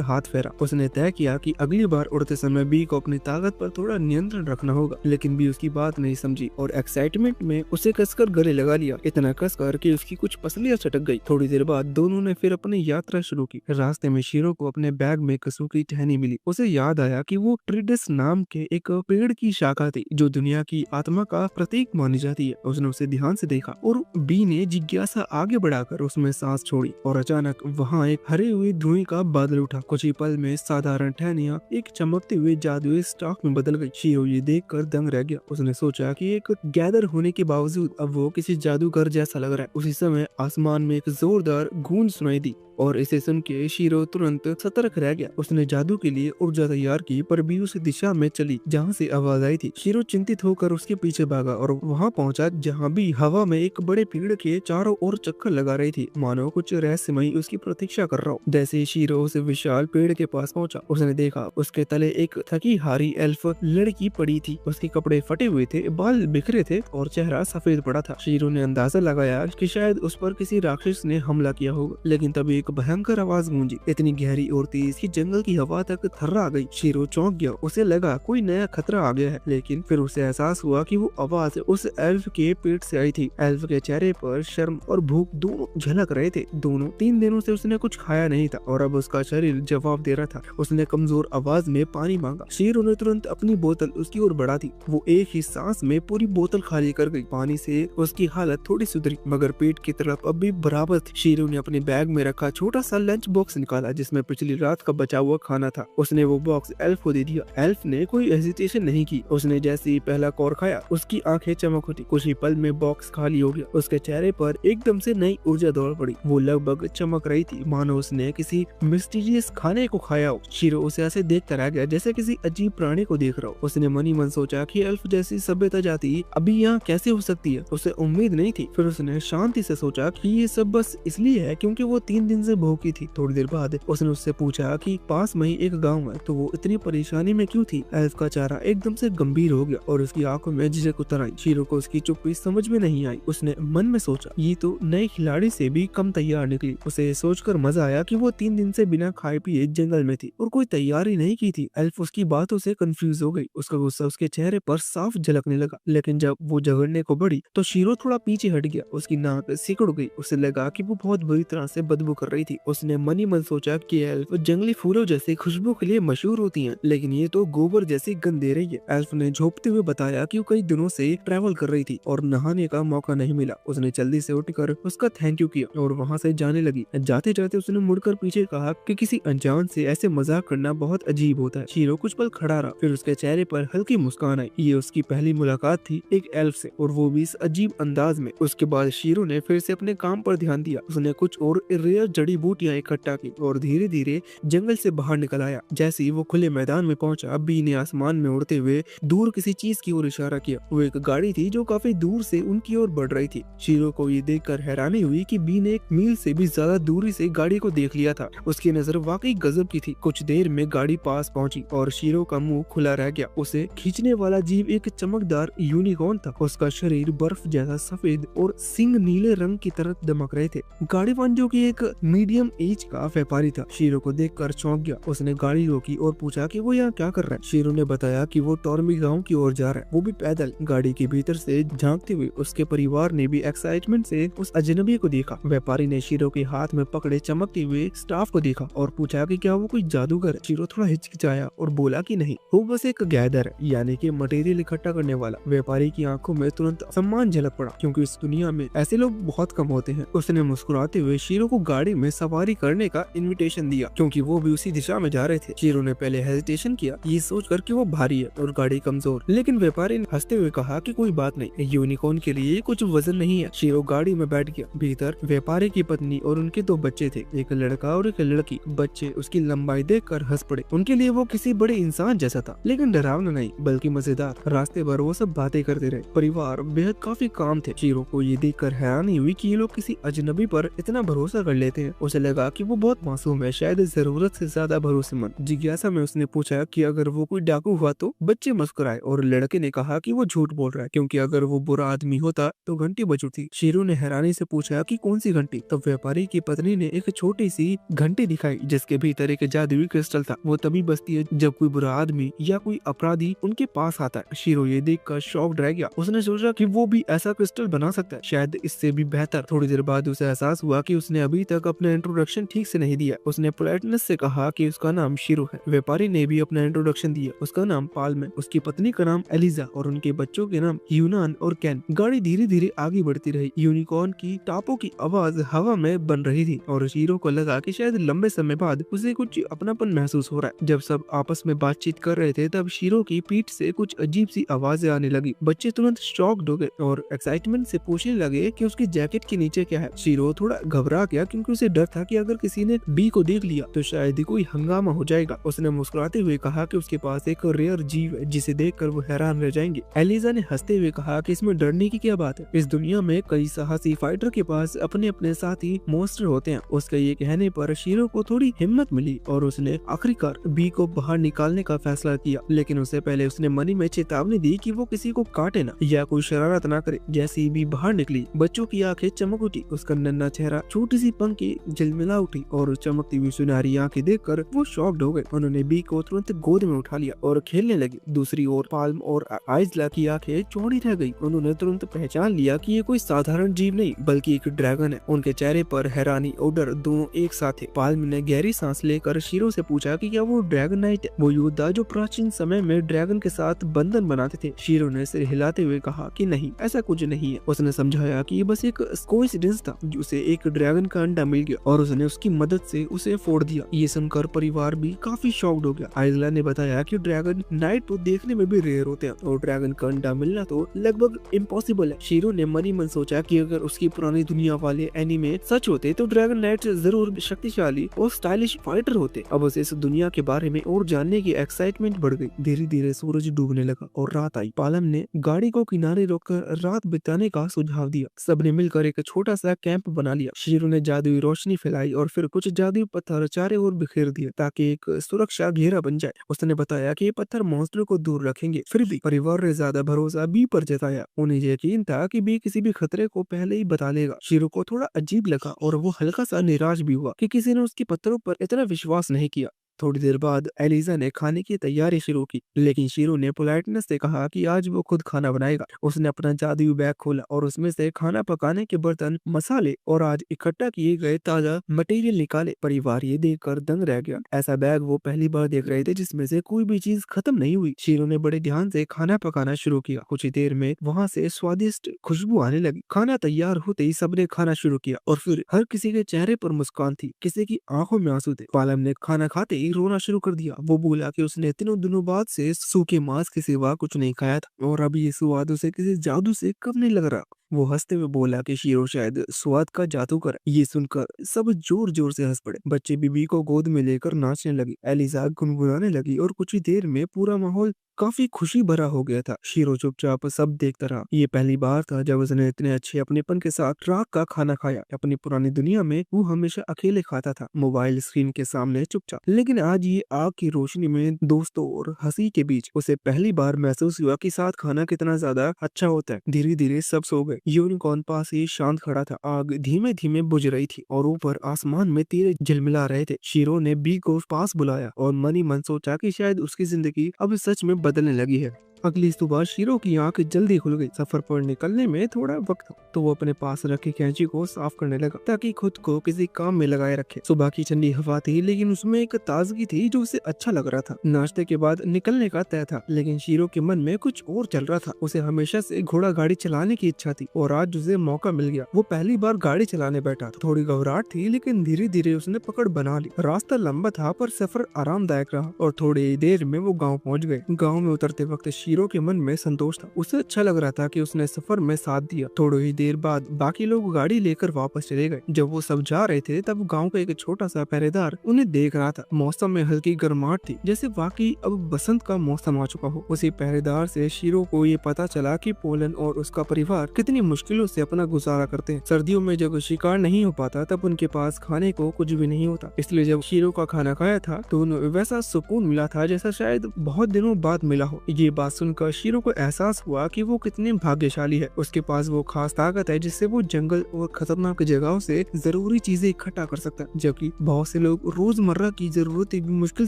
हाथ फेरा। उसने तय किया कि अगली बार उड़ते समय बी को अपनी ताकत पर थोड़ा नियंत्रण रखना होगा, लेकिन बी उसकी बात नहीं समझी और एक्साइटमेंट में उसे कसकर गले लगा लिया, इतना कसकर कि उसकी कुछ पसलियां चटक गई। थोड़ी देर बाद दोनों ने फिर अपनी यात्रा शुरू की। रास्ते में शीरो को अपने बैग में कसूकी टहनी मिली। उसे याद आया कि वो ट्रिडस नाम के एक पेड़ की शाखा थी जो दुनिया की आत्मा का प्रतीक मानी जाती है। उसने उसे ध्यान से देखा और बी ने जिज्ञासा आगे बढ़ाकर उसमें सांस छोड़ी और अचानक वहाँ एक हरे हुए धुएं का बादल उठा। कुछ ही पल में साधारण टहनियां एक चमकते हुए जादुई स्टॉक में बदल गई। शीरो ये देखकर दंग रह गया। उसने सोचा कि एक गैदर होने के बावजूद अब वो किसी जादूगर जैसा लग रहा है। उसी समय आसमान में एक जोरदार गूंज सुनाई दी और इसे सुन के शीरो तुरंत सतर्क रह गया। उसने जादू के लिए ऊर्जा तैयार की, पर बी उस दिशा में चली जहाँ से आवाज आई थी। शीरो चिंतित होकर उसके पीछे भागा और वहाँ पहुंचा जहाँ बी हवा में एक बड़े पेड़ के चारों ओर चक्कर लगा रही थी, मानो कुछ रहस्यमयी उसकी प्रतीक्षा कर रहा हो। जैसे ही शीरो उस विशाल पेड़ के पास पहुंचा, उसने देखा उसके तले एक थकी हारी एल्फ लड़की पड़ी थी। उसके कपड़े फटे हुए थे, बाल बिखरे थे और चेहरा सफेद पड़ा था। शीरो ने अंदाजा लगाया कि शायद उस पर किसी राक्षस ने हमला किया होगा, लेकिन तभी भयंकर आवाज गूंजी, इतनी गहरी और तेज कि जंगल की हवा तक थर्रा गई। शीरो चौंक गया। उसे लगा कोई नया खतरा आ गया है, लेकिन फिर उसे एहसास हुआ कि वो आवाज उस एल्फ के पेट से आई थी। एल्फ के चेहरे पर शर्म और भूख दोनों झलक रहे थे। दोनों 3 दिनों से उसने कुछ खाया नहीं था और अब उसका शरीर जवाब दे रहा था। उसने कमजोर आवाज में पानी मांगा। शीरो ने तुरंत अपनी बोतल उसकी ओर बढ़ा दी। वो एक ही सांस में पूरी बोतल खाली कर गई। पानी से उसकी हालत थोड़ी सुधरी, मगर पेट की तरफ अब भी बराबर थी। शीरो ने अपने बैग में रखा छोटा सा लंच बॉक्स निकाला जिसमें पिछली रात का बचा हुआ खाना था। उसने वो बॉक्स एल्फ को दे दिया। एल्फ ने कोई हेजिटेशन नहीं की। उसने जैसे ही पहला कौर खाया, उसकी आंखें चमक उठी। कुछ ही पल में बॉक्स खाली हो गया। उसके चेहरे पर एकदम से नई ऊर्जा दौड़ पड़ी। वो लगभग चमक रही थी, मानो उसने किसी मिस्टीरियस खाने को खाया हो। शीरो उसे ऐसे देखता रह गया जैसे किसी अजीब प्राणी को देख रहा हो। उसने मन ही मन सोचा कि एल्फ जैसी सभ्यता जाति अभी यहाँ कैसे हो सकती है। उसे उम्मीद नहीं थी। फिर उसने शांति से सोचा कि ये सब बस इसलिए है क्योंकि वो 3 दिन से भूखी थी। थोड़ी देर बाद उसने उससे पूछा कि पास में ही एक गांव है तो वो इतनी परेशानी में क्यों थी। एल्फ का चेहरा एकदम से गंभीर हो गया और उसकी आंखों में झिझक उतर आई। शीरो को उसकी चुप्पी समझ में नहीं आई। उसने मन में सोचा ये तो नए खिलाड़ी से भी कम तैयार निकली। उसे सोचकर मजा आया कि वो 3 दिन से बिना खाए पिए जंगल में थी और कोई तैयारी नहीं की थी। एल्फ उसकी बातों से कंफ्यूज हो गई। उसका गुस्सा उसके चेहरे पर साफ झलकने लगा, लेकिन जब वो झगड़ने को बढ़ी तो शीरो थोड़ा पीछे हट गया। उसकी नाक सिकुड़ गई। उसे लगा कि वो बहुत बुरी तरह से बदबू कर रही थी। उसने मन ही मन सोचा कि एल्फ जंगली फूलों जैसे खुशबू के लिए मशहूर होती हैं, लेकिन ये तो गोबर जैसी गंध दे रही है। एल्फ ने झोंकते हुए बताया कि वो कई दिनों से ट्रैवल कर रही थी और नहाने का मौका नहीं मिला। उसने जल्दी से उठकर उसका थैंक यू किया और वहाँ से जाने लगी। जाते जाते उसने मुड़कर पीछे कहा कि किसी अनजान से ऐसे मजाक करना बहुत अजीब होता है। शीरो कुछ पल खड़ा रहा, फिर उसके चेहरे पर हल्की मुस्कान आई। ये उसकी पहली मुलाकात थी एक एल्फ से, और वो भी इस अजीब अंदाज में। उसके बाद शीरो ने फिर से अपने काम पर ध्यान दिया। उसने कुछ और रेयर जड़ी बूटियां इकट्ठा की और धीरे धीरे जंगल से बाहर निकल आया। जैसे ही वो खुले मैदान में पहुंचा, बी ने आसमान में उड़ते हुए दूर किसी चीज की ओर इशारा किया। वो एक गाड़ी थी जो काफी दूर से उनकी ओर बढ़ रही थी। शीरो को ये देखकर हैरानी हुई कि बी ने 1 मील से भी ज्यादा दूरी से गाड़ी को देख लिया था। उसकी नजर वाकई गजब की थी। कुछ देर में गाड़ी पास पहुंची और शीरो का मुंह खुला रह गया। उसे खींचने वाला जीव एक चमकदार यूनिकॉर्न था। उसका शरीर बर्फ जैसा सफेद और सिंग नीले रंग की तरह दमक रहे थे। गाड़ीवान जो कि एक मीडियम एज का व्यापारी था, शीरो को देखकर चौंक गया। उसने गाड़ी रोकी और पूछा कि वो यहाँ क्या कर रहा है। शीरो ने बताया कि वो टॉर्मी गांव की ओर जा रहा है, वो भी पैदल। गाड़ी के भीतर से झांकते हुए उसके परिवार ने भी एक्साइटमेंट से उस अजनबी को देखा। व्यापारी ने शीरो के हाथ में पकड़े चमकते हुए स्टाफ को देखा और पूछा कि क्या वो कोई जादूगर है। शीरो थोड़ा हिचकिचाया और बोला कि नहीं, वो बस एक गैदर है, यानी कि मटेरियल इकट्ठा करने वाला। व्यापारी की आंखों में तुरंत सम्मान झलक पड़ा, क्योंकि इस दुनिया में ऐसे लोग बहुत कम होते हैं। उसने मुस्कुराते हुए शीरो को गाड़ी में सवारी करने का इनविटेशन दिया क्योंकि वो भी उसी दिशा में जा रहे थे। शीरो ने पहले हेजिटेशन किया, ये सोचकर कि वो भारी है और गाड़ी कमजोर, लेकिन व्यापारी ने हंसते हुए कहा कि कोई बात नहीं, यूनिकॉर्न के लिए कुछ वजन नहीं है। शीरो गाड़ी में बैठ गया। भीतर व्यापारी की पत्नी और उनके 2 बच्चे थे, एक लड़का और एक लड़की। बच्चे उसकी लंबाई देखकर हंस पड़े। उनके लिए वो किसी बड़े इंसान जैसा था, लेकिन डरावना नहीं बल्कि मजेदार। रास्ते भर वो सब बातें करते रहे। परिवार बेहद काफी काम थे। शीरो को ये देखकर हैरानी हुई कि ये लोग किसी अजनबी पर इतना भरोसा कर लेते हैं। उसे लगा कि वो बहुत मासूम है, शायद जरूरत से ज्यादा भरोसेमंद। जिज्ञासा में उसने पूछा कि अगर वो कोई डाकू हुआ तो? बच्चे मुस्कुराए और लड़के ने कहा कि वो झूठ बोल रहा है क्योंकि अगर वो बुरा आदमी होता तो घंटी बज उठती। शीरो ने हैरानी से पूछा कि कौन सी घंटी? तब व्यापारी की पत्नी ने एक छोटी सी घंटी दिखाई जिसके भीतर एक जादुई क्रिस्टल था। वो तभी बजती है जब कोई बुरा आदमी या कोई अपराधी उनके पास आता है। शीरो ये देखकर शॉक्ड रह गया। उसने सोचा कि वो भी ऐसा क्रिस्टल बना सकता है, शायद इससे भी बेहतर। थोड़ी देर बाद उसे एहसास हुआ कि उसने अभी तक अपना इंट्रोडक्शन ठीक से नहीं दिया। उसने पोलाइटनेस से कहा कि उसका नाम शीरो है। व्यापारी ने भी अपना इंट्रोडक्शन दिया। उसका नाम पाल्म है, उसकी पत्नी का नाम एलिजा और उनके बच्चों के नाम यूनान और कैन। गाड़ी धीरे धीरे आगे बढ़ती रही। यूनिकॉर्न की टापों की आवाज हवा में बन रही थी और शीरो को लगा कि शायद लंबे समय बाद उसे कुछ अपनापन महसूस हो रहा है। जब सब आपस में बातचीत कर रहे थे तब शीरो की पीठ से कुछ अजीब सी आवाजें आने लगी। बच्चे तुरंत शॉक्ड हो गए और एक्साइटमेंट से पूछने लगे कि उसकी जैकेट के नीचे क्या है। शीरो थोड़ा घबरा गया क्योंकि उसे डर था कि अगर किसी ने बी को देख लिया तो शायद ही कोई हंगामा हो जाएगा। उसने मुस्कुराते हुए कहा कि उसके पास एक रेयर जीव है जिसे देखकर वो हैरान रह जाएंगे। एलिजा ने हंसते हुए कहा कि इसमें डरने की क्या बात है, इस दुनिया में कई साहसी फाइटर के पास अपने अपने साथी मॉन्स्टर होते हैं। उसके ये कहने पर शीरो को थोड़ी हिम्मत मिली और उसने आखिरकार बी को बाहर निकालने का फैसला किया, लेकिन उससे पहले उसने मनी में चेतावनी दी कि वो किसी को काटे ना या कोई शरारत ना करे। जैसे ही बी बाहर निकली बच्चों की आंखें चमक उठी। उसका नन्हा चेहरा छोटी सी पंखी झिलमिला उठी और चमकती हुई सुनहरी आंखें देखकर वो शॉक्ड हो गए। उन्होंने बी को तुरंत गोद में उठा लिया और खेलने लगे। दूसरी ओर पाल्म और आइजला की आंखें चौड़ी रह गई। उन्होंने तुरंत पहचान लिया कि ये कोई साधारण जीव नहीं बल्कि एक ड्रैगन है। उनके चेहरे पर हैरानी और डर दोनों एक साथ थे। पाल्म ने गहरी सांस लेकर शीरो से पूछा कि क्या वो ड्रैगन नाइट है, वो योद्धा जो प्राचीन समय में ड्रैगन के साथ बंधन बनाते थे। शीरो ने सिर हिलाते हुए कहा कि नहीं, ऐसा कुछ नहीं है। उसने समझाया कि ये बस एक कोइंसिडेंस था, उसे एक ड्रैगन का अंडा मिल गया और उसने उसकी मदद से उसे फोड़ दिया। ये सुनकर परिवार भी काफी शॉक्ड हो गया। आइजला ने बताया कि ड्रैगन नाइट तो देखने में भी रेयर होते हैं और ड्रैगन का अंडा मिलना तो लगभग इम्पॉसिबल है। शीरो ने मनी मन सोचा कि अगर उसकी पुरानी दुनिया वाले एनीमे सच होते तो ड्रैगन नाइट जरूर शक्तिशाली और स्टाइलिश फाइटर होते। अब उसे इस दुनिया के बारे में और जानने की एक्साइटमेंट बढ़ गई। धीरे धीरे सूरज डूबने लगा और रात आई। पालम ने गाड़ी को किनारे रोककर रात बिताने का सुझाव दिया। सबने मिलकर एक छोटा सा कैंप बना लिया। शीरो ने जादुई रोशनी फैलाई और फिर कुछ जादुई पत्थर चारे ओर बिखेर दिए ताकि एक सुरक्षा घेरा बन जाए। उसने बताया कि ये पत्थर मॉन्स्टर को दूर रखेंगे। फिर भी परिवार ने ज्यादा भरोसा बी पर जताया। उन्हें यकीन था कि बी किसी भी खतरे को पहले ही बता लेगा। शीरो को थोड़ा अजीब लगा और वो हल्का सा निराश भी हुआ कि किसी ने उसके पत्थरों पर इतना विश्वास नहीं किया। थोड़ी देर बाद एलिजा ने खाने की तैयारी शुरू की, लेकिन शीरो ने पोलाइटनेस से कहा कि आज वो खुद खाना बनाएगा। उसने अपना जादुई बैग खोला और उसमें से खाना पकाने के बर्तन, मसाले और आज इकट्ठा किए गए ताजा मटेरियल निकाले। परिवार ये देखकर दंग रह गया। ऐसा बैग वो पहली बार देख रहे थे जिसमें से कोई भी चीज खत्म नहीं हुई। शीरो ने बड़े ध्यान से खाना पकाना शुरू किया। कुछ ही देर में वहाँ से स्वादिष्ट खुशबू आने लगी। खाना तैयार होते ही सबने खाना शुरू किया और फिर हर किसी के चेहरे पर मुस्कान थी, किसी की आंखों में आंसू थे। पालम ने खाना खाते ही रोना शुरू कर दिया। वो बोला कि उसने इतनों दिनों बाद से सूखे मांस के सिवा कुछ नहीं खाया था और अब ये स्वाद उसे किसी जादू से कम नहीं लग रहा। वो हंसते हुए बोला कि शीरो शायद स्वाद का जादूगर है। ये सुनकर सब जोर जोर से हंस पड़े। बच्चे बीबी को गोद में लेकर नाचने लगी। एलिजा गुनगुनाने लगी और कुछ ही देर में पूरा माहौल काफी खुशी भरा हो गया था। शीरो चुपचाप सब देखता रहा। ये पहली बार था जब उसने इतने अच्छे अपनेपन के साथ रात का खाना खाया। अपनी पुरानी दुनिया में वो हमेशा अकेले खाता था, मोबाइल स्क्रीन के सामने चुपचाप, लेकिन आज ये आग की रोशनी में दोस्तों और हंसी के बीच उसे पहली बार महसूस हुआ कि साथ खाना कितना ज्यादा अच्छा होता है। धीरे धीरे सब सो गए। यूनिकॉर्न पास ही शांत खड़ा था। आग धीमे धीमे बुझ रही थी और ऊपर आसमान में तीरे झिलमिला रहे थे। शीरो ने बी को पास बुलाया और मनी मन सोचा कि शायद उसकी जिंदगी अब सच में बदलने लगी है। अगली सुबह शीरो की आंख जल्दी खुल गई। सफर पर निकलने में थोड़ा वक्त था, तो वो अपने पास रखी कैंची को साफ करने लगा ताकि खुद को किसी काम में लगाए रखे। सुबह की ठंडी हवा थी, लेकिन उसमें एक ताजगी थी जो उसे अच्छा लग रहा था। नाश्ते के बाद निकलने का तय था, लेकिन शीरो के मन में कुछ और चल रहा था। उसे हमेशा से घोड़ा गाड़ी चलाने की इच्छा थी और आज उसे मौका मिल गया। वो पहली बार गाड़ी चलाने बैठा था। थोड़ी घबराहट थी, लेकिन धीरे धीरे उसने पकड़ बना ली। रास्ता लंबा था पर सफर आरामदायक रहा और थोड़ी देर में वो गाँव पहुँच गए। गाँव में उतरते वक्त शीरो के मन में संतोष था। उसे अच्छा लग रहा था कि उसने सफर में साथ दिया। थोड़ी ही देर बाद बाकी लोग गाड़ी लेकर वापस चले गए। जब वो सब जा रहे थे तब गांव का एक छोटा सा पहरेदार उन्हें देख रहा था। मौसम में हल्की गर्माहट थी, जैसे वाकई अब बसंत का मौसम आ चुका हो। उसी पहरेदार से शीरो को ये पता चला कि पोलन और उसका परिवार कितनी मुश्किलों से अपना गुजारा करते हैं। सर्दियों में जब शिकार नहीं हो पाता तब उनके पास खाने को कुछ भी नहीं होता। इसलिए जब शीरो का खाना खाया था तो उन्हें वैसा सुकून मिला था जैसा शायद बहुत दिनों बाद मिला हो। ये बात सुनकर शीरो को एहसास हुआ कि वो कितने भाग्यशाली है। उसके पास वो खास ताकत है जिससे वो जंगल और खतरनाक जगहों से जरूरी चीजें इकट्ठा कर सकता है, जबकि बहुत से लोग रोजमर्रा की जरूरतें भी मुश्किल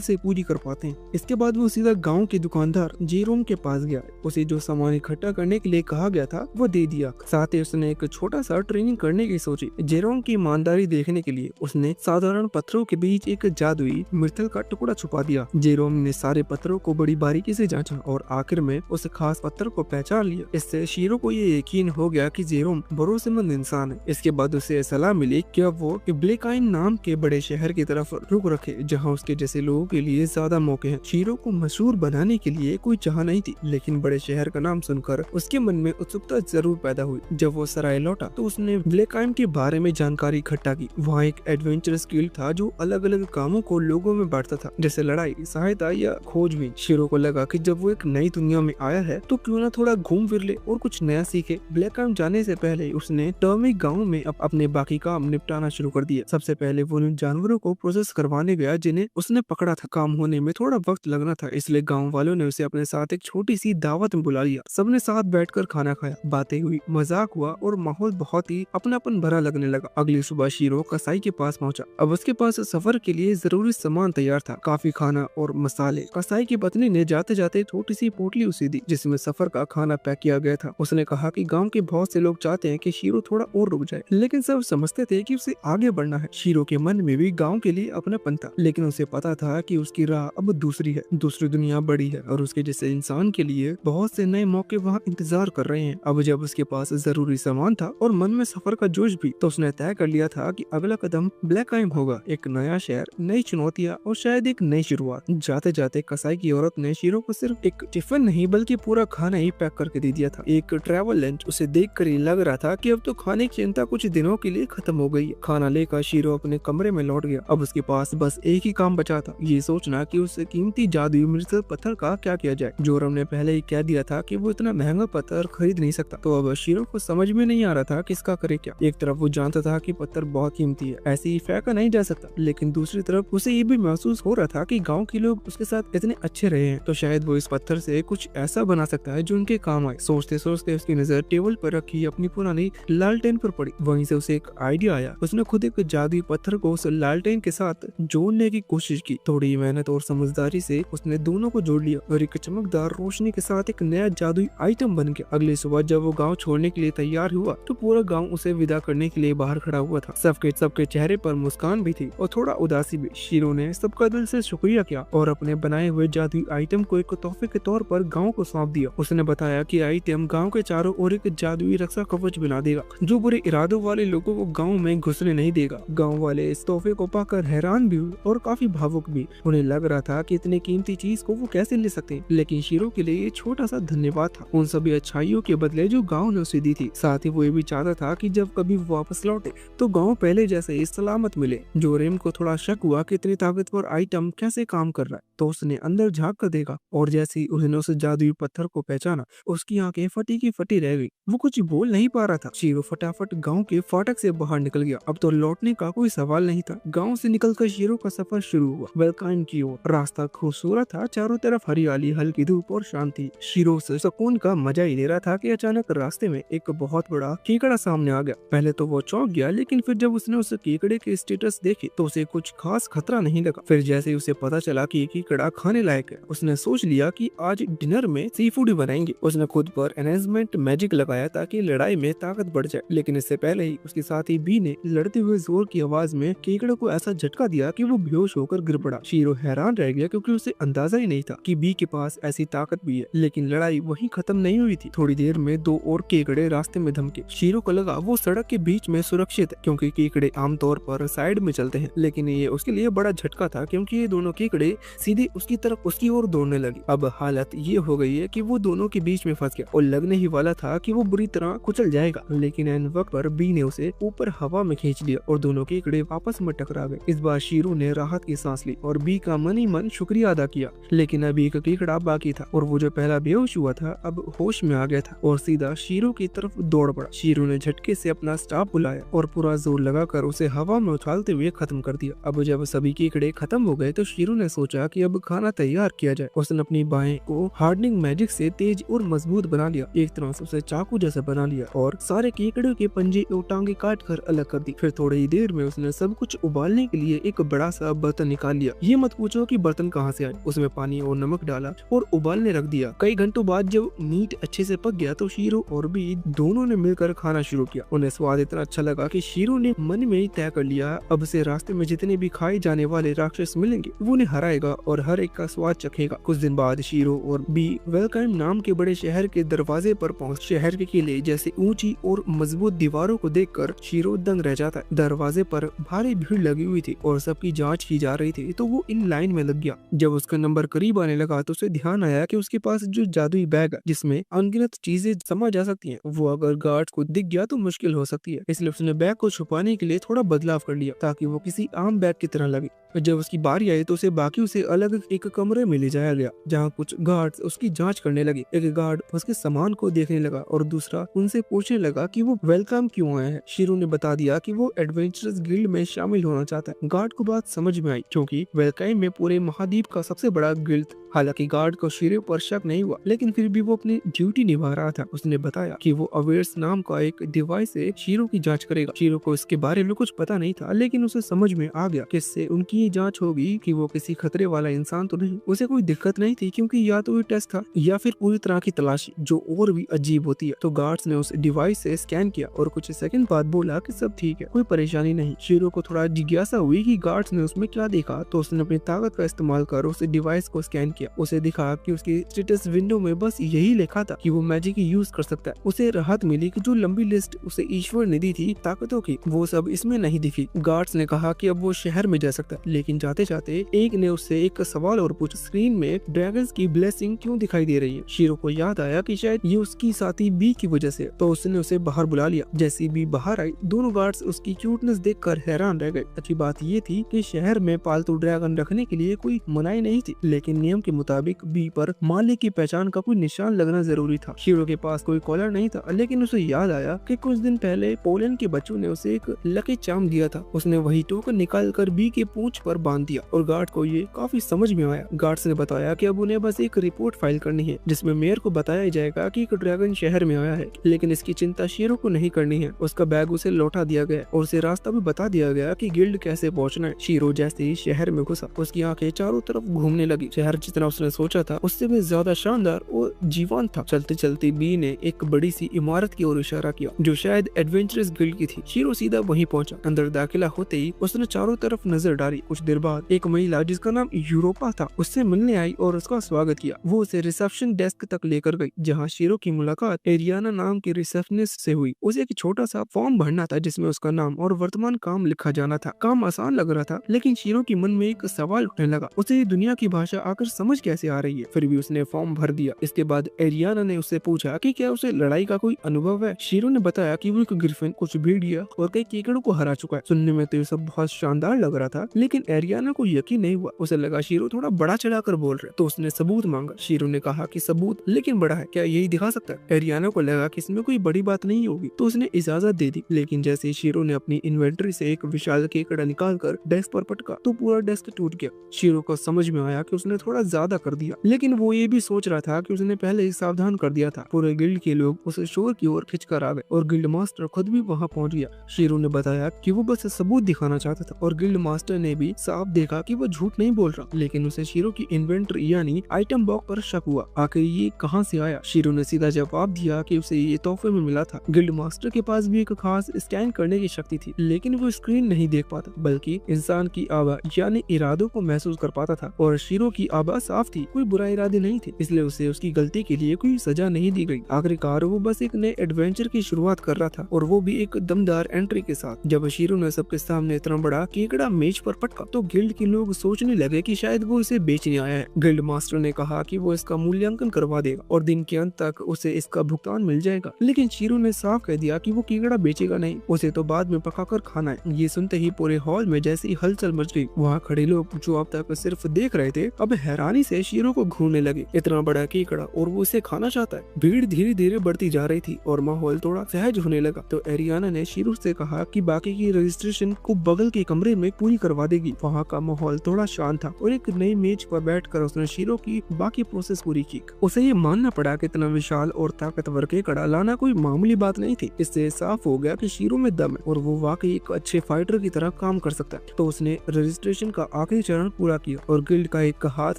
से पूरी कर पाते हैं। इसके बाद वो सीधा गांव के दुकानदार जेरोम के पास गया। उसे जो सामान इकट्ठा करने के लिए कहा गया था वो दे दिया। साथ ही उसने एक छोटा सा ट्रेनिंग करने की सोची। जेरोम की ईमानदारी देखने के लिए उसने साधारण पत्थरों के बीच एक जादुई मिर्तल का टुकड़ा छुपा दिया। जेरोम ने सारे पत्थरों को बड़ी बारीकी से जांचा और आखिर में उस खास पत्थर को पहचान लिया। इससे शीरो को ये यकीन हो गया कि जेरोम भरोसेमंद इंसान है। इसके बाद उसे सलाह मिली कि अब वो ब्लेकाइन नाम के बड़े शहर की तरफ रुख रखे, जहां उसके जैसे लोगों के लिए ज्यादा मौके हैं। शीरो को मशहूर बनाने के लिए कोई चाह नहीं थी, लेकिन बड़े शहर का नाम सुनकर उसके मन में उत्सुकता जरूर पैदा हुई। जब वो सराय लौटा तो उसने ब्लेकाइन के बारे में जानकारी इकट्ठा की। वहाँ एक एडवेंचरस गिल्ड था जो अलग अलग कामों को लोगों में बांटता था, जैसे लड़ाई, सहायता या खोजबीन। शीरो को लगा कि जब वो एक नई दुनिया में आया है तो क्यों ना थोड़ा घूम फिर ले और कुछ नया सीखे। ब्लेकाइन जाने से पहले उसने टर्मी गांव में अपने बाकी काम निपटाना शुरू कर दिया। सबसे पहले वो उन जानवरों को प्रोसेस करवाने गया जिन्हें उसने पकड़ा था। काम होने में थोड़ा वक्त लगना था, इसलिए गांव वालों ने उसे अपने साथ एक छोटी सी दावत में बुला लिया। सबने साथ बैठकर खाना खाया, बातें हुई, मजाक हुआ और माहौल बहुत ही अपनापन भरा लगने लगा। अगली सुबह शीरो कसाई के पास पहुंचा। अब उसके पास सफर के लिए जरूरी सामान तैयार था, काफी खाना और मसाले। कसाई की पत्नी ने जाते जाते छोटी सी पोटली उसे दी जिसमें सफर का खाना पैक किया गया था। उसने कहा कि गांव के बहुत से लोग चाहते हैं कि शीरो थोड़ा और रुक जाए, लेकिन सब समझते थे कि उसे आगे बढ़ना है। शीरो के मन में भी गांव के लिए अपनापन था, लेकिन उसे पता था कि उसकी राह अब दूसरी है। दूसरी दुनिया बड़ी है और उसके जैसे इंसान के लिए बहुत से नए मौके वहाँ इंतजार कर रहे हैं। अब जब उसके पास जरूरी सामान था और मन में सफर का जोश भी, तो उसने तय कर लिया था कि अगला कदम ब्लेकाइन होगा। एक नया शहर, नई चुनौतियाँ और शायद एक नई शुरुआत। जाते जाते कसाई की औरत ने शीरो को सिर्फ एक टिफिन नहीं बल्कि पूरा खाना ही पैक करके दे दिया था। एक ट्रैवल लंच। उसे देखकर ही लग रहा था कि अब तो खाने की चिंता कुछ दिनों के लिए खत्म हो गई है। खाना लेकर शीरो अपने कमरे में लौट गया। अब उसके पास बस एक ही काम बचा था, ये सोचना कि उस कीमती जादुई मिर्तल पत्थर का क्या किया जाए। जोरम ने पहले ही कह दिया था कि वो इतना महंगा पत्थर खरीद नहीं सकता, तो अब शीरो को समझ में नहीं आ रहा था किसका करे क्या। एक तरफ वो जानता था कि पत्थर बहुत कीमती है, ऐसे ही फेंका नहीं जा सकता, लेकिन दूसरी तरफ उसे ये भी महसूस हो रहा था कि गाँव के लोग उसके साथ इतने अच्छे रहे हैं, तो शायद वो इस पत्थर से कुछ ऐसा बना सकता है जो उनके काम आए। सोचते सोचते उसकी नजर टेबल पर रखी अपनी पुरानी लालटेन पर पड़ी। वहीं से उसे एक आइडिया आया। उसने खुद एक जादुई पत्थर को उस लालटेन के साथ जोड़ने की कोशिश की। थोड़ी मेहनत और समझदारी से उसने दोनों को जोड़ लिया और एक चमकदार रोशनी के साथ एक नया जादुई आइटम बन गया। अगली सुबह जब वो गाँव छोड़ने के लिए तैयार हुआ तो पूरा गाँव उसे विदा करने के लिए बाहर खड़ा हुआ था। सबके चेहरे पर मुस्कान भी थी और थोड़ा उदासी भी। शीरो ने सबका दिल से शुक्रिया किया और अपने बनाए हुए जादुई आइटम को एक तोहफे के तौर पर गाँव को सौंप दिया। उसने बताया कि आइटम गाँव के चारों ओर एक जादुई रक्षा कवच बना देगा जो बुरे इरादों वाले लोगों को गाँव में घुसने नहीं देगा। गाँव वाले इस तोहफे को पाकर हैरान भी हुए और काफी भावुक भी। उन्हें लग रहा था कि इतनी कीमती चीज को वो कैसे ले सकते हैं, लेकिन शीरो के लिए ये छोटा सा धन्यवाद था उन सभी अच्छाइयों के बदले जो गाँव ने उसे दी थी। साथ ही वो ये भी चाहता था कि जब कभी वो वापस लौटे तो गाँव पहले जैसे ही सलामत मिले। जोरेम को थोड़ा शक हुआ कि इतनी ताकतवर आइटम कैसे काम कर रहा है, तो उसने अंदर झांक कर देखा और जैसे ही उसने उस जादुई पत्थर को पहचाना उसकी आंखें फटी की फटी रह गई। वो कुछ बोल नहीं पा रहा था। शीरो फटाफट गांव के फाटक से बाहर निकल गया। अब तो लौटने का कोई सवाल नहीं था। गांव से निकलकर शीरो का सफर शुरू हुआ वेलकाइन की ओर। रास्ता खूबसूरत था, चारों तरफ हरियाली, हल्की धूप और शांति। शीरो से सुकून का मजा ही ले रहा था कि अचानक रास्ते में एक बहुत बड़ा कीकड़ा सामने आ गया। पहले तो वो चौंक गया, लेकिन फिर जब उसने उस कीकड़े के स्टेटस देखे तो उसे कुछ खास खतरा नहीं लगा। फिर जैसे उसे पता चला कि कीकड़ा खाने लायक है, उसने सोच लिया कि आज डिनर में सी फूड ही बनाएंगे। उसने खुद पर एनहेंसमेंट मैजिक लगाया ताकि लड़ाई में ताकत बढ़ जाए, लेकिन इससे पहले ही उसके साथी बी ने लड़ते हुए जोर की आवाज में केकड़े को ऐसा झटका दिया कि वो बेहोश होकर गिर पड़ा। शीरो हैरान रह गया क्योंकि उसे अंदाजा ही नहीं था कि बी के पास ऐसी ताकत भी है। लेकिन लड़ाई वहीं खत्म नहीं हुई थी। थोड़ी देर में दो और केकड़े रास्ते में धमके। शीरो को लगा वो सड़क के बीच में सुरक्षित है क्योंकि केकड़े आमतौर पर साइड में चलते हैं, लेकिन ये उसके लिए बड़ा झटका था क्योंकि ये दोनों केकड़े सीधे उसकी ओर दौड़ने लगे। अब हालत ये हो गई है कि वो दोनों के बीच में फंस गया और लगने ही वाला था कि वो बुरी तरह कुचल जाएगा, लेकिन एन वक्त पर बी ने उसे ऊपर हवा में खींच लिया और दोनों केकड़े आपस में टकरा गए। इस बार शीरो ने राहत की सांस ली और बी का मन ही मन शुक्रिया अदा किया, लेकिन अभी एक केकड़ा बाकी था और वो जो पहला बेहोश हुआ था अब होश में आ गया था और सीधा शीरो की तरफ दौड़ पड़ा। शीरो ने झटके से अपना स्टाफ बुलाया और पूरा जोर लगाकर उसे हवा में उछालते हुए खत्म कर दिया। अब जब सभी केकड़े खत्म हो गए तो शीरो ने सोचा कि अब खाना तैयार किया जाए। उसने अपनी बाहें को हार्डनिंग मैजिक से तेज और मजबूत बना लिया, एक तरह से उसे चाकू जैसा बना लिया और सारे केकड़ों के पंजे और टांगे काट कर अलग कर दी। फिर थोड़ी ही देर में उसने सब कुछ उबालने के लिए एक बड़ा सा बर्तन निकाल लिया। ये मत पूछो कि बर्तन कहाँ से आया। उसमें पानी और नमक डाला और उबालने रख दिया। कई घंटों बाद जब मीट अच्छे से पक गया तो शीरो और बी दोनों ने मिलकर खाना शुरू किया। उन्हें स्वाद इतना अच्छा लगा कि शीरो ने मन में ही तय कर लिया अब से रास्ते में जितने भी खाए जाने वाले राक्षस मिलेंगे वो उन्हें हराएगा और हर एक का स्वाद चखेगा। कुछ दिन बाद शीरो और बी वेलकाइम नाम के बड़े शहर के दरवाजे पर पहुंच। शहर के किले जैसे ऊंची और मजबूत दीवारों को देखकर शीरो दंग रह जाता है। दरवाजे पर भारी भीड़ लगी हुई थी और सबकी जांच की जा रही थी तो वो इन लाइन में लग गया। जब उसका नंबर करीब आने लगा तो उसे ध्यान आया कि उसके पास जो जादुई बैग है जिसमें अनगिनत चीजें समा जा सकती हैं, वो अगर गार्ड्स को दिख गया तो मुश्किल हो सकती है। इसलिए उसने बैग को छुपाने के लिए थोड़ा बदलाव कर लिया ताकि वो किसी आम बैग की तरह लगे। जब उसकी बारी आई तो उसे बाकी उसे अलग एक कमरे में ले जाया गया जहाँ कुछ गार्ड्स उसकी जांच करने लगे। एक गार्ड उसके सामान को देखने लगा और दूसरा उनसे पूछने लगा कि वो वेलकम क्यों आया है। शीरो ने बता दिया कि वो एडवेंचरस गिल्ड में शामिल होना चाहता है। गार्ड को बात समझ में आई क्योंकि वेलकाइम में पूरे महाद्वीप का सबसे बड़ा गिल्ड। हालांकि गार्ड को शीरो पर शक नहीं हुआ, लेकिन फिर भी वो अपनी ड्यूटी निभा रहा था। उसने बताया कि वो अवेयर्स नाम का एक डिवाइस से शीरो की जांच करेगा। शीरो को इसके बारे में कुछ पता नहीं था, लेकिन उसे समझ में आ गया कि इससे उनकी जांच होगी कि वो किसी खतरे वाला इंसान तो नहीं। उसे कोई दिक्कत नहीं थी क्योंकि या तो ये टेस्ट था या फिर पूरी तरह की तलाशी जो और भी अजीब होती है। तो गार्ड्स ने उस डिवाइस से स्कैन किया और कुछ सेकंड बाद बोला कि सब ठीक है, कोई परेशानी नहीं। शीरो को थोड़ा जिज्ञासा हुई कि गार्ड्स ने उसमें क्या देखा, तो उसने अपनी ताकत का इस्तेमाल कर उस डिवाइस को स्कैन किया। उसे दिखा कि उसकी स्टेटस विंडो में बस यही लिखा था कि वो मैजिक यूज कर सकता है। उसे राहत मिली कि जो लंबी लिस्ट उसे ईश्वर ने दी थी ताकतों की वो सब इसमें नहीं दिखी। गार्ड्स ने कहा कि अब वो शहर में जा सकता है, लेकिन जाते जाते एक ने उससे एक सवाल और पूछा, स्क्रीन में ड्रैगन्स की ब्लेसिंग क्यों दिखाई दे रही है। शीरो को याद आया कि शायद ये उसकी साथी बी की वजह से, तो उसने उसे बाहर बुला लिया। जैसे बी बाहर आई दोनों गार्ड्स उसकी क्यूटनेस देखकर हैरान रह गए। अच्छी बात ये थी कि शहर में पालतू ड्रैगन रखने के लिए कोई मनाही नहीं थी, लेकिन नियम के मुताबिक बी पर मालिक की पहचान का कोई निशान लगना जरूरी था। शीरो के पास कोई कॉलर नहीं था, लेकिन उसे याद आया कि कुछ दिन पहले पोलैंड के बच्चों ने उसे एक लकी चार्म दिया था। उसने वही टोकन निकाल कर बी के पूंछ पर बांध दिया और गार्ड को ये काफी समझ में आया। गार्ड्स ने बताया कि अब उन्हें बस एक रिपोर्ट फाइल करनी है जिसमें मेयर को बताया जाएगा कि एक ड्रैगन शहर में आया है, लेकिन इसकी चिंता शीरो को नहीं करनी है। उसका बैग उसे लौटा दिया गया और उसे रास्ता भी बता दिया गया कि गिल्ड कैसे पहुंचना है। शीरो जैसे ही शहर में घुसा उसकी आंखें चारों तरफ घूमने लगी। शहर जितना उसने सोचा था उससे भी ज्यादा शानदार और जीवंत था। चलते चलते बी ने एक बड़ी सी इमारत की ओर इशारा किया जो शायद एडवेंचरस गिल्ड की थी। शीरो सीधा वहीं पहुंचा। अंदर दाखिला होते ही उसने चारों तरफ नजर डाली। कुछ देर बाद एक महिला जिसका नाम यूरोपा था उससे मिलने आई और उसका स्वागत किया। वो उसे रिसेप्शन डेस्क तक लेकर गई जहाँ शीरो की मुलाकात एरियाना नाम की रिसेप्शनिस्ट से हुई। उसे एक छोटा सा फॉर्म भरना था जिसमें उसका नाम और वर्तमान काम लिखा जाना था। काम आसान लग रहा था, लेकिन शीरो के मन में एक सवाल उठने लगा, उसे दुनिया की भाषा आकर समझ कैसे आ रही है। फिर भी उसने फॉर्म भर दिया। इसके बाद एरियाना ने उससे पूछा कि क्या उसे लड़ाई का कोई अनुभव है। शीरो ने बताया कि वो एक ग्रिफिन, कुछ भेड़िया और कई केकड़ों को हरा चुका है। सुनने में तो ये सब बहुत शानदार लग रहा था, लेकिन एरियाना को यकीन नहीं हुआ। उसे लगा शीरो थोड़ा बड़ा चढ़ाकर बोल रहे, तो उसने सबूत मांगा। शीरो ने कहा कि सबूत, लेकिन बड़ा है, क्या यही दिखा सकता है। एरियाना को लगा कि इसमें कोई बड़ी बात नहीं होगी, तो उसने इजाजत दे दी। लेकिन जैसे ही शीरो ने अपनी इन्वेंटरी से एक विशाल केकड़ा निकालकर डेस्क पर पटका तो पूरा डेस्क टूट गया। शीरो को समझ में आया कि उसने थोड़ा ज्यादा कर दिया, लेकिन वो ये भी सोच रहा था कि उसने पहले ही सावधान कर दिया था। पूरे गिल्ड के लोग उसे शोर की ओर खिंचकर आ गए और गिल्ड मास्टर खुद भी वहां पहुंच गया। शीरो ने बताया कि वो बस सबूत दिखाना चाहता था और गिल्ड मास्टर ने भी साफ देखा कि वो झूठ नहीं बोल रहा, लेकिन उसे शीरो की इन्वेंटरी यानी आइटम बॉक्स पर शक हुआ। आखिर ये कहां से आया? शीरो ने सीधा जवाब दिया कि उसे ये तोहफे में मिला था। गिल्ड मास्टर के पास भी एक खास स्कैन करने की शक्ति थी, लेकिन वो स्क्रीन नहीं देख पाता बल्कि इंसान की आवाज यानी इरादों को महसूस कर पाता था। और शीरो की आवाज साफ थी, कोई बुरा इरादे नहीं थे, इसलिए उसे उसकी गलती के लिए कोई सजा नहीं दी गई। आखिरकार वो बस एक नए एडवेंचर की शुरुआत कर रहा था, और वो भी एक दमदार एंट्री के साथ। जब शीरो ने सबके सामने इतना बड़ा केकड़ा मेज पर पटका तो गिल्ड के लोग सोचने लगे कि शायद वो इसे बेचने आया है। गिल्ड मास्टर ने कहा कि वो इसका मूल्यांकन करवा देगा और दिन के अंत तक उसे इसका भुगतान मिल जाएगा, लेकिन शीरो ने साफ कह दिया कि वो केकड़ा बेचेगा नहीं, उसे तो बाद में पकाकर खाना है। ये सुनते ही पूरे हॉल में जैसी हलचल मच गई। वहाँ खड़े लोग जो अब तक सिर्फ देख रहे थे अब हैरानी से शीरो को घूरने लगे। इतना बड़ा केकड़ा और वो उसे खाना चाहता है। भीड़ धीरे धीरे बढ़ती जा रही थी और माहौल थोड़ा सहज होने लगा। तो एरियाना ने शीरो से कहा कि बाकी की रजिस्ट्रेशन को बगल के कमरे में पूरी करवा देगी। वहाँ का माहौल थोड़ा शांत था और एक नई मेज पर बैठकर उसने शीरो की बाकी प्रोसेस पूरी की। उसे ये मानना पड़ा कि इतना विशाल और ताकतवर केकड़ा लाना कोई मामूली बात नहीं थी। इससे साफ हो गया कि शीरो में दम है और वो वाकई एक अच्छे फाइटर की तरह काम कर सकता है। तो उसने रजिस्ट्रेशन का आखिरी चरण पूरा किया और गिल्ड का एक हाथ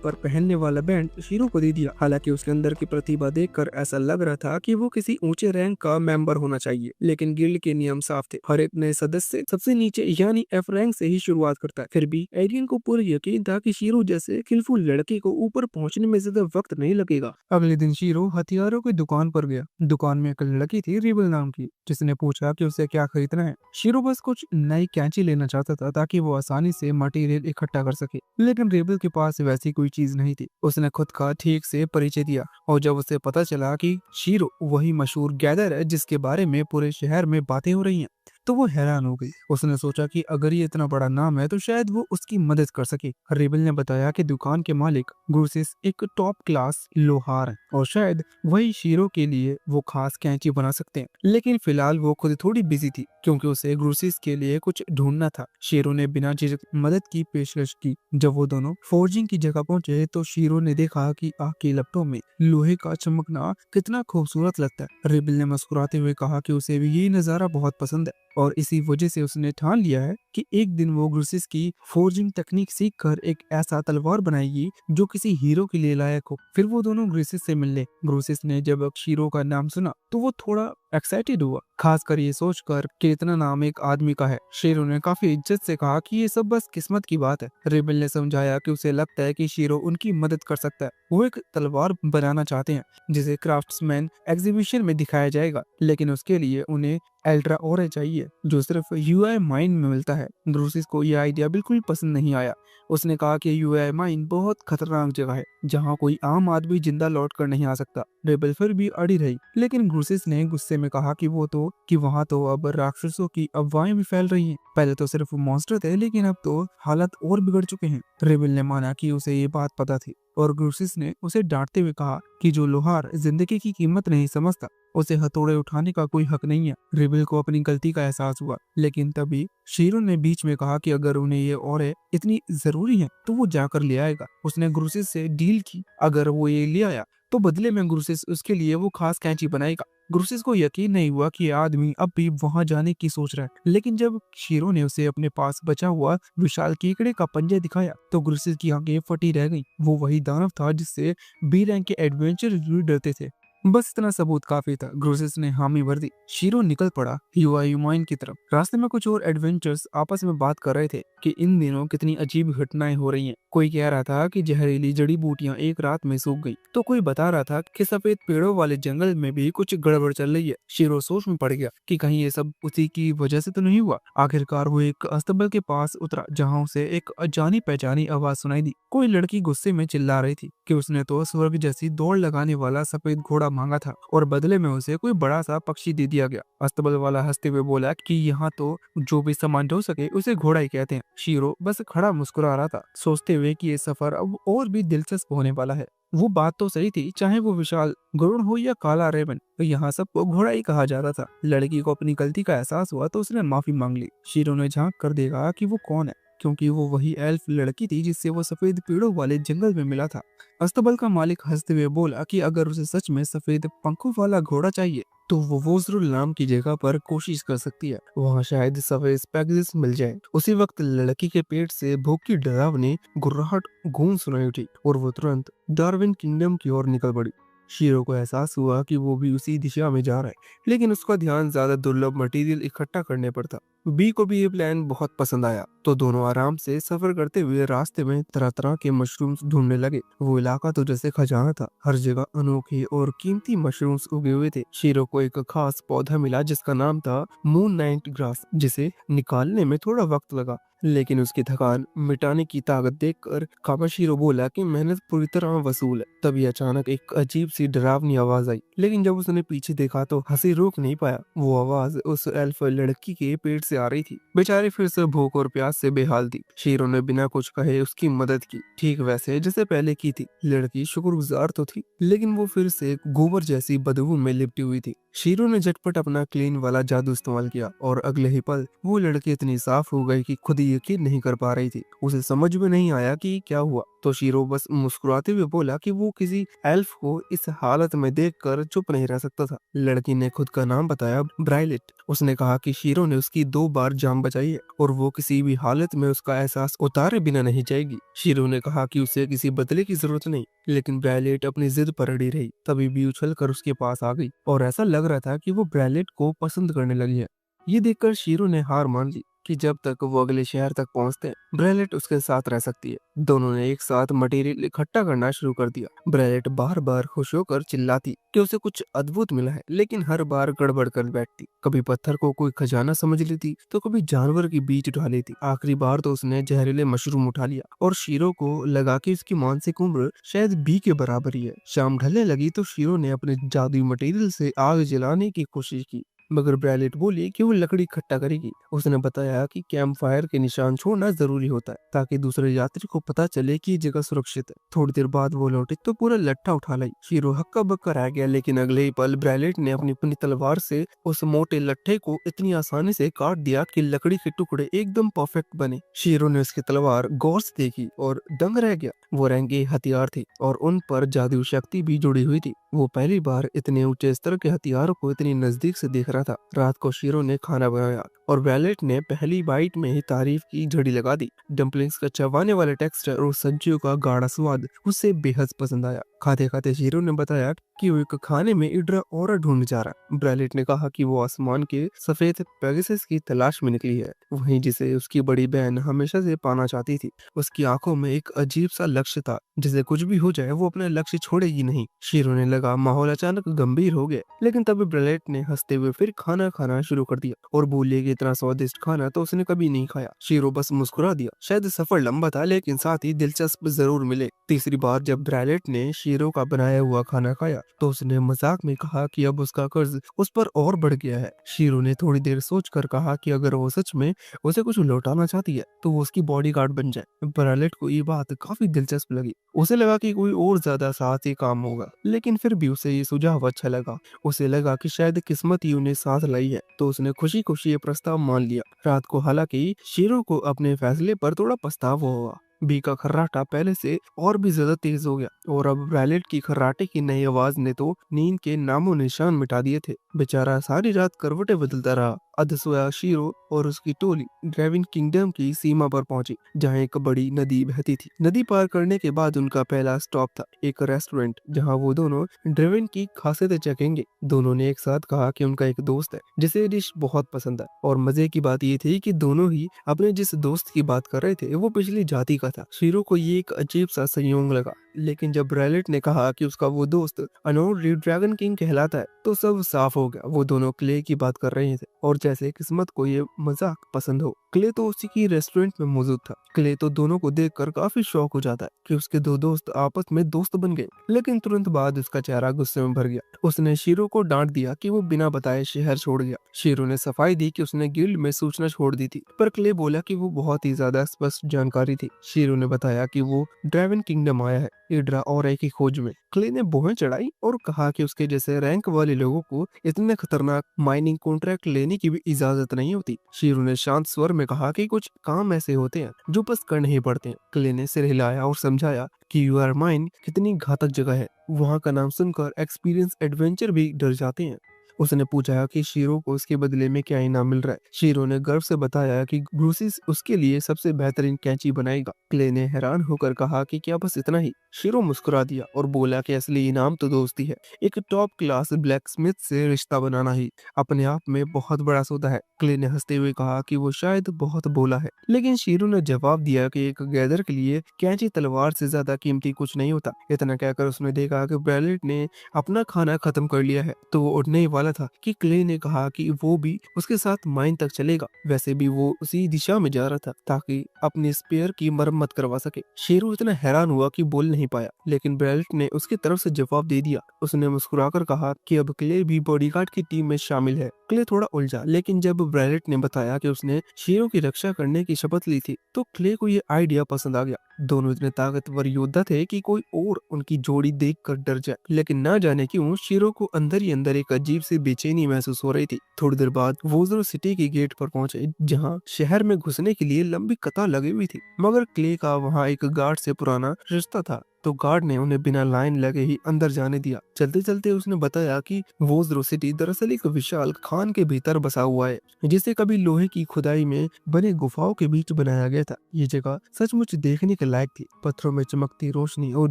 पर पहनने वाला बैंड शीरो को दे दिया। हालांकि उसके अंदर की प्रतिभा देखकर ऐसा लग रहा था कि वो किसी ऊंचे रैंक का मेंबर होना चाहिए, लेकिन गिल्ड के नियम साफ थे। हर एक नए सदस्य सबसे नीचे यानी एफ रैंक से ही शुरुआत करता है। फिर भी एरियन को पूरा यकीन था कि शीरो जैसे स्किलफुल लड़के को ऊपर पहुंचने में ज्यादा वक्त नहीं लगेगा। अगले दिन शीरो हथियारों की दुकान पर गया। दुकान में एक लड़की थी रिबल नाम की, जिसने पूछा कि उसे क्या खरीदना है। शीरो बस कुछ नई कैंची लेना चाहता था ताकि वो आसानी से मटेरियल इकट्ठा कर सके, लेकिन रेबल के पास वैसी कोई चीज नहीं थी। उसने खुद का ठीक से परिचय दिया और जब उसे पता चला कि शीरो वही मशहूर गैदर है जिसके बारे में पूरे शहर में बातें हो रही हैं, तो वो हैरान हो गई। उसने सोचा कि अगर ये इतना बड़ा नाम है तो शायद वो उसकी मदद कर सके। रेबल ने बताया कि दुकान के मालिक ग्रूसिस एक टॉप क्लास लोहार है और शायद वही शीरो के लिए वो खास कैंची बना सकते हैं, लेकिन फिलहाल वो खुद थोड़ी बिजी थी क्योंकि उसे ग्रूसिस के लिए कुछ ढूंढना था। शीरो ने बिना झिझक मदद की पेशकश की। जब वो दोनों फोर्जिंग की जगह पहुंचे तो शीरो ने देखा कि आग की लपटों में लोहे का चमकना कितना खूबसूरत लगता है। रेबल ने मुस्कुराते हुए कहा कि उसे भी ये नजारा बहुत पसंद है और इसी वजह से उसने ठान लिया है कि एक दिन वो ग्रूसिस की फोर्जिंग टेक्निक सीखकर एक ऐसा तलवार बनाएगी जो किसी हीरो के लिए लायक हो। फिर वो दोनों ग्रूसिस से मिलने। ग्रूसिस ने जब शीरो का नाम सुना तो वो थोड़ा एक्साइटेड हुआ, खासकर ये सोचकर कि इतना नाम एक आदमी का है। शीरो ने काफी इज्जत से कहा कि ये सब बस किस्मत की बात है। रेबल ने समझाया कि उसे लगता है कि शीरो उनकी मदद कर सकता है। वो एक तलवार बनाना चाहते हैं जिसे क्राफ्ट्समैन एग्जीबिशन में दिखाया जाएगा, लेकिन उसके लिए उन्हें अल्ट्रा ओरे चाहिए जो सिर्फ यूआई माइन में मिलता है। ग्रूसिस को यह आइडिया बिल्कुल पसंद नहीं आया। उसने कहा कि यूआई माइन बहुत खतरनाक जगह है जहां कोई आम आदमी जिंदा लौट कर नहीं आ सकता। रेबल फिर भी अड़ी रही, लेकिन ग्रूसिस ने गुस्से में कहा कि वहां तो अब राक्षसों की अफवाहें भी फैल रही हैं। पहले तो सिर्फ मॉन्स्टर थे, लेकिन अब तो हालत और बिगड़ चुके हैं। रेबल ने माना कि उसे ये बात पता थी और ग्रूसिस ने उसे डांटते हुए कहा कि जो लोहार जिंदगी की कीमत नहीं समझता उसे हथौड़े उठाने का कोई हक नहीं है। रेबल को अपनी गलती का एहसास हुआ, लेकिन तभी शीरो ने बीच में कहा कि अगर उन्हें ये और इतनी जरूरी है तो वो जाकर ले आएगा। उसने ग्रूसिस से डील की, अगर वो ये ले आया तो बदले में ग्रूसिस उसके लिए वो खास कैंची बनाएगा। ग्रूसिस को यकीन नहीं हुआ कि आदमी अब भी वहां जाने की सोच रहा है, लेकिन जब शीरो ने उसे अपने पास बचा हुआ विशाल केकड़े का पंजा दिखाया तो ग्रूसिस की आंखें फटी रह गईं। वो वही दानव था जिससे बी रैंक के एडवेंचर डरते थे। बस इतना सबूत काफी था। ग्रूसिस ने हामी भर दी। शीरो निकल पड़ा यूमाइन की तरफ। रास्ते में कुछ और एडवेंचर्स आपस में बात कर रहे थे कि इन दिनों कितनी अजीब घटनाएं हो रही हैं। कोई कह रहा था कि जहरीली जड़ी बूटियां एक रात में सूख गई, तो कोई बता रहा था कि सफेद पेड़ों वाले जंगल में भी कुछ गड़बड़ चल रही है। शीरो सोच में पड़ गया कि कहीं ये सब उसी की वजह से तो नहीं हुआ। आखिरकार वो एक अस्तबल के पास उतरा जहाँ उसे एक अजानी पहचानी आवाज सुनाई दी। कोई लड़की गुस्से में चिल्ला रही थी कि उसने तो स्वर्ग जैसी दौड़ लगाने वाला सफेद घोड़ा मांगा था और बदले में उसे कोई बड़ा सा पक्षी दे दिया गया। अस्तबल वाला हंसते हुए बोला कि यहाँ तो जो भी सामान ढो सके उसे घोड़ा ही कहते हैं। शीरो बस खड़ा मुस्कुरा रहा था, सोचते हुए कि ये सफर अब और भी दिलचस्प होने वाला है। वो बात तो सही थी, चाहे वो विशाल गरुड़ हो या काला रेबन, तो यहाँ सबको घोड़ा ही कहा जाता था। लड़की को अपनी गलती का एहसास हुआ तो उसने माफी मांग ली। शीरो ने झांक कर देखा कि वो कौन है। क्योंकि वो वही एल्फ लड़की थी जिससे वो सफेद पेड़ों वाले जंगल में मिला था। अस्तबल का मालिक हंसते हुए बोला कि अगर उसे सच में सफेद पंखों वाला घोड़ा चाहिए तो वो वोजरुल नाम की जगह पर कोशिश कर सकती है। वहाँ शायद सफेद पैगजिस मिल जाए। उसी वक्त लड़की के पेट से भूख की डरावनी गुर्राहट गूंज सुनाई उठी और वो तुरंत डार्विन किंगडम की ओर निकल पड़ी। शीरो को एहसास हुआ कि वो भी उसी दिशा में जा रहा है, लेकिन उसका ध्यान ज्यादा दुर्लभ मटेरियल इकट्ठा करने पर था। बी को भी ये प्लान बहुत पसंद आया, तो दोनों आराम से सफर करते हुए रास्ते में तरह तरह के मशरूम्स ढूंढने लगे। वो इलाका तो जैसे खजाना था, हर जगह अनोखे और कीमती मशरूम्स उगे हुए थे। शीरो को एक खास पौधा मिला जिसका नाम था मून नाइट ग्रास, जिसे निकालने में थोड़ा वक्त लगा, लेकिन उसकी थकान मिटाने की ताकत देखकर कामाशीरो बोला कि मेहनत पूरी तरह वसूल है। तभी अचानक एक अजीब सी डरावनी आवाज आई, लेकिन जब उसने पीछे देखा तो हंसी रोक नहीं पाया। वो आवाज उस एल्फ लड़की के पेट से आ रही थी। बेचारी फिर से भूख और प्यास से बेहाल थी। शीरो ने बिना कुछ कहे उसकी मदद की, ठीक वैसे जैसे पहले की थी। लड़की शुक्रगुजार तो थी, लेकिन वो फिर से गोबर जैसी बदबू में लिपटी हुई थी। शीरो ने झटपट अपना क्लीन वाला जादू इस्तेमाल किया और अगले ही पल वो लड़की इतनी साफ हो गई कि खुद ही यकीन नहीं कर पा रही थी। उसे समझ में नहीं आया कि क्या हुआ, तो शीरो बस मुस्कुराते हुए बोला कि वो किसी एल्फ को इस हालत में देखकर चुप नहीं रह सकता था। लड़की ने खुद का नाम बताया, ब्राइलेट। उसने कहा कि शीरो ने उसकी 2 बार जान बचाई है और वो किसी भी हालत में उसका एहसास उतारे बिना नहीं जाएगी। शीरो ने कहा कि उसे किसी बदले की जरूरत नहीं, लेकिन ब्राइलेट अपनी जिद पर अड़ी रही। तभी भी उछल कर उसके पास आ गई और ऐसा लग रहा था कि वो ब्राइलेट को पसंद करने लगी है। ये देखकर शीरो ने हार मान ली कि जब तक वो अगले शहर तक पहुंचते हैं, ब्रेलेट उसके साथ रह सकती है। दोनों ने एक साथ मटेरियल इकट्ठा करना शुरू कर दिया। ब्रेलेट बार बार खुश होकर चिल्लाती कि उसे कुछ अद्भुत मिला है, लेकिन हर बार गड़बड़ कर बैठती। कभी पत्थर को कोई खजाना समझ लेती तो कभी जानवर की बीज उठा लेती। आखिरी बार तो उसने जहरीले मशरूम उठा लिया और शीरो को लगा कि उसकी मानसिक उम्र शायद बी के बराबर ही है। शाम ढलने लगी तो शीरो ने अपने जादुई मटेरियल से आग जलाने की कोशिश की, मगर ब्रैलेट बोली कि वो लकड़ी इकट्ठा करेगी। उसने बताया कि कैंप फायर के निशान छोड़ना जरूरी होता है ताकि दूसरे यात्री को पता चले कि ये जगह सुरक्षित है। थोड़ी देर बाद वो लौटी तो पूरा लट्ठा उठा लाई। शीरो हक्का बक्का रह गया, लेकिन अगले ही पल ब्रैलेट ने अपनी अपनी तलवार से उस मोटे लट्ठे को इतनी आसानी से काट दिया कि लकड़ी के टुकड़े एकदम परफेक्ट बने। शीरो ने उसकी तलवार गौर से देखी और दंग रह गया। वो रंगे हथियार थे और उन पर जादुई शक्ति भी जुड़ी हुई थी। वो पहली बार इतने ऊंचे स्तर के हथियारों को इतनी नजदीक से देख रहा था। रात को शीरो ने खाना बनाया और वैलेट ने पहली बाइट में ही तारीफ की झड़ी लगा दी। डम्पलिंग्स का चबाने वाले टेक्सचर और सब्जियों का गाढ़ा स्वाद उसे बेहद पसंद आया। खाते खाते शीरो ने बताया कि वो एक खाने में इड्रा और ढूंढ जा रहा। ब्रैलेट ने कहा कि वो आसमान के सफेद पेगासस की तलाश में निकली है, वहीं जिसे उसकी बड़ी बहन हमेशा से पाना चाहती थी। उसकी आंखों में एक अजीब सा लक्ष्य था, जिसे कुछ भी हो जाए वो अपना लक्ष्य छोड़ेगी नहीं। शीरो ने लगा माहौल अचानक गंभीर हो गया, लेकिन तभी ब्रैलेट ने हंसते हुए फिर खाना खाना शुरू कर दिया और बोली कि इतना स्वादिष्ट खाना तो उसने कभी नहीं खाया। शीरो बस मुस्कुरा दिया। शायद सफर लंबा था, लेकिन साथ ही दिलचस्प जरूर मिले। तीसरी बार जब ब्रैलेट ने शीरो का बनाया हुआ खाना खाया तो उसने मजाक में कहा कि अब उसका कर्ज उस पर और बढ़ गया है। शीरो ने थोड़ी देर सोचकर कहा कि अगर वो सच में उसे कुछ लौटाना चाहती है तो वो उसकी बॉडीगार्ड बन जाए। ब्रैलेट को ये बात काफी दिलचस्प लगी। उसे लगा कि कोई और ज्यादा साहसी काम होगा, लेकिन फिर भी उसे ये सुझाव अच्छा लगा। उसे लगा कि शायद किस्मत ही उन्हें साथ लाई है, तो उसने खुशी खुशी ये प्रस्ताव मान लिया। रात को हालांकि शीरो को अपने फैसले पर थोड़ा पछतावा हुआ। बी का खर्राटा पहले से और भी ज्यादा तेज हो गया और अब ब्रैलेट की खर्राटे की नई आवाज ने तो नींद के नामो निशान मिटा दिए थे। बेचारा सारी रात करवटें बदलता रहा। अध सोया शीरो और उसकी टोली ड्रेविन किंगडम की सीमा पर पहुंची, जहां एक बड़ी नदी बहती थी। नदी पार करने के बाद उनका पहला स्टॉप था एक रेस्टोरेंट, जहां वो दोनों ड्रेविन की खासियतें चखेंगे। दोनों ने एक साथ कहा कि उनका एक दोस्त है जिसे डिश बहुत पसंद है, और मजे की बात ये थी कि दोनों ही अपने जिस दोस्त की बात कर रहे थे वो पिछली जाति का था। शीरो को ये एक अजीब सा संयोग लगा, लेकिन जब ब्रैलेट ने कहा कि उसका वो दोस्त अनोन रीड ड्रैगन किंग कहलाता है तो सब साफ हो गया। वो दोनों क्ले की बात कर रहे थे और जैसे किस्मत को ये मजाक पसंद हो। क्ले तो उसी की रेस्टोरेंट में मौजूद था। क्ले तो दोनों को देखकर काफी शौक हो जाता है कि उसके दो दोस्त आपस में दोस्त बन गए, लेकिन तुरंत बाद उसका चेहरा गुस्से में भर गया। उसने शीरो को डांट दिया कि वो बिना बताए शहर छोड़ गया। शीरो ने सफाई दी कि उसने गिल्ड में सूचना छोड़ दी थी, पर क्ले बोला कि वो बहुत ही ज्यादा स्पष्ट जानकारी थी। शीरो ने बताया कि वो ड्रैगन किंगडम आया है इड्रा और की खोज में क्ले ने बोहें चढ़ाई और कहा कि उसके जैसे रैंक वाले लोगों को इतने खतरनाक माइनिंग कॉन्ट्रैक्ट लेने की भी इजाजत नहीं होती। शीरू ने शांत स्वर में कहा कि कुछ काम ऐसे होते हैं जो बस करने ही पड़ते हैं। क्ले ने सिर हिलाया और समझाया कि यूआर माइन कितनी घातक जगह है। वहाँ का नाम सुनकर एक्सपीरियंस एडवेंचर भी डर जाते हैं। उसने पूछा कि शीरो को उसके बदले में क्या इनाम मिल रहा है। शीरो ने गर्व से बताया कि ब्रूसिस उसके लिए सबसे बेहतरीन कैंची बनाएगा। क्ले ने हैरान होकर कहा कि क्या बस इतना ही। शीरो मुस्कुरा दिया और बोला कि असली इनाम तो दोस्ती है। एक टॉप क्लास ब्लैक स्मिथ से रिश्ता बनाना ही अपने आप में बहुत बड़ा सौदा है। क्ले ने हंसते हुए कहा कि वो शायद बहुत बोला है, लेकिन शीरो ने जवाब दिया कि एक गैदर के लिए कैंची तलवार से ज्यादा कीमती कुछ नहीं होता। इतना कहकर उसने देखा कि ब्रैलेट ने अपना खाना खत्म कर लिया है, तो वो उठने ही वाला था कि क्ले ने कहा कि वो भी उसके साथ माइन तक चलेगा। वैसे भी वो उसी दिशा में जा रहा था ताकि अपनी स्पेयर की मरम्मत करवा सके। शेरू इतना हैरान हुआ कि बोल नहीं पाया, लेकिन ब्रैलेट ने उसकी तरफ से जवाब दे दिया। उसने मुस्कुराकर कहा कि अब क्ले भी बॉडीगार्ड की टीम में शामिल है। क्ले थोड़ा उलझा, लेकिन जब ब्रैलेट ने बताया कि उसने शेरों की रक्षा करने की शपथ ली थी, तो क्ले को ये आइडिया पसंद आ गया। दोनों इतने ताकतवर योद्धा थे कि कोई और उनकी जोड़ी देखकर डर जाए, लेकिन ना जाने क्यों शीरो को अंदर ही अंदर एक अजीब सी बेचैनी महसूस हो रही थी। थोड़ी देर बाद वोजरो सिटी के गेट पर पहुंचे, जहां शहर में घुसने के लिए लंबी कतार लगी हुई थी, मगर क्ले का वहां एक गार्ड से पुराना रिश्ता था, तो गार्ड ने उन्हें बिना लाइन लगे ही अंदर जाने दिया। चलते चलते उसने बताया कि वोजरो सिटी दरअसल एक विशाल खान के भीतर बसा हुआ है, जिसे कभी लोहे की खुदाई में बने गुफाओं के बीच बनाया गया था। ये जगह सचमुच देखने के लायक थी। पत्थरों में चमकती रोशनी और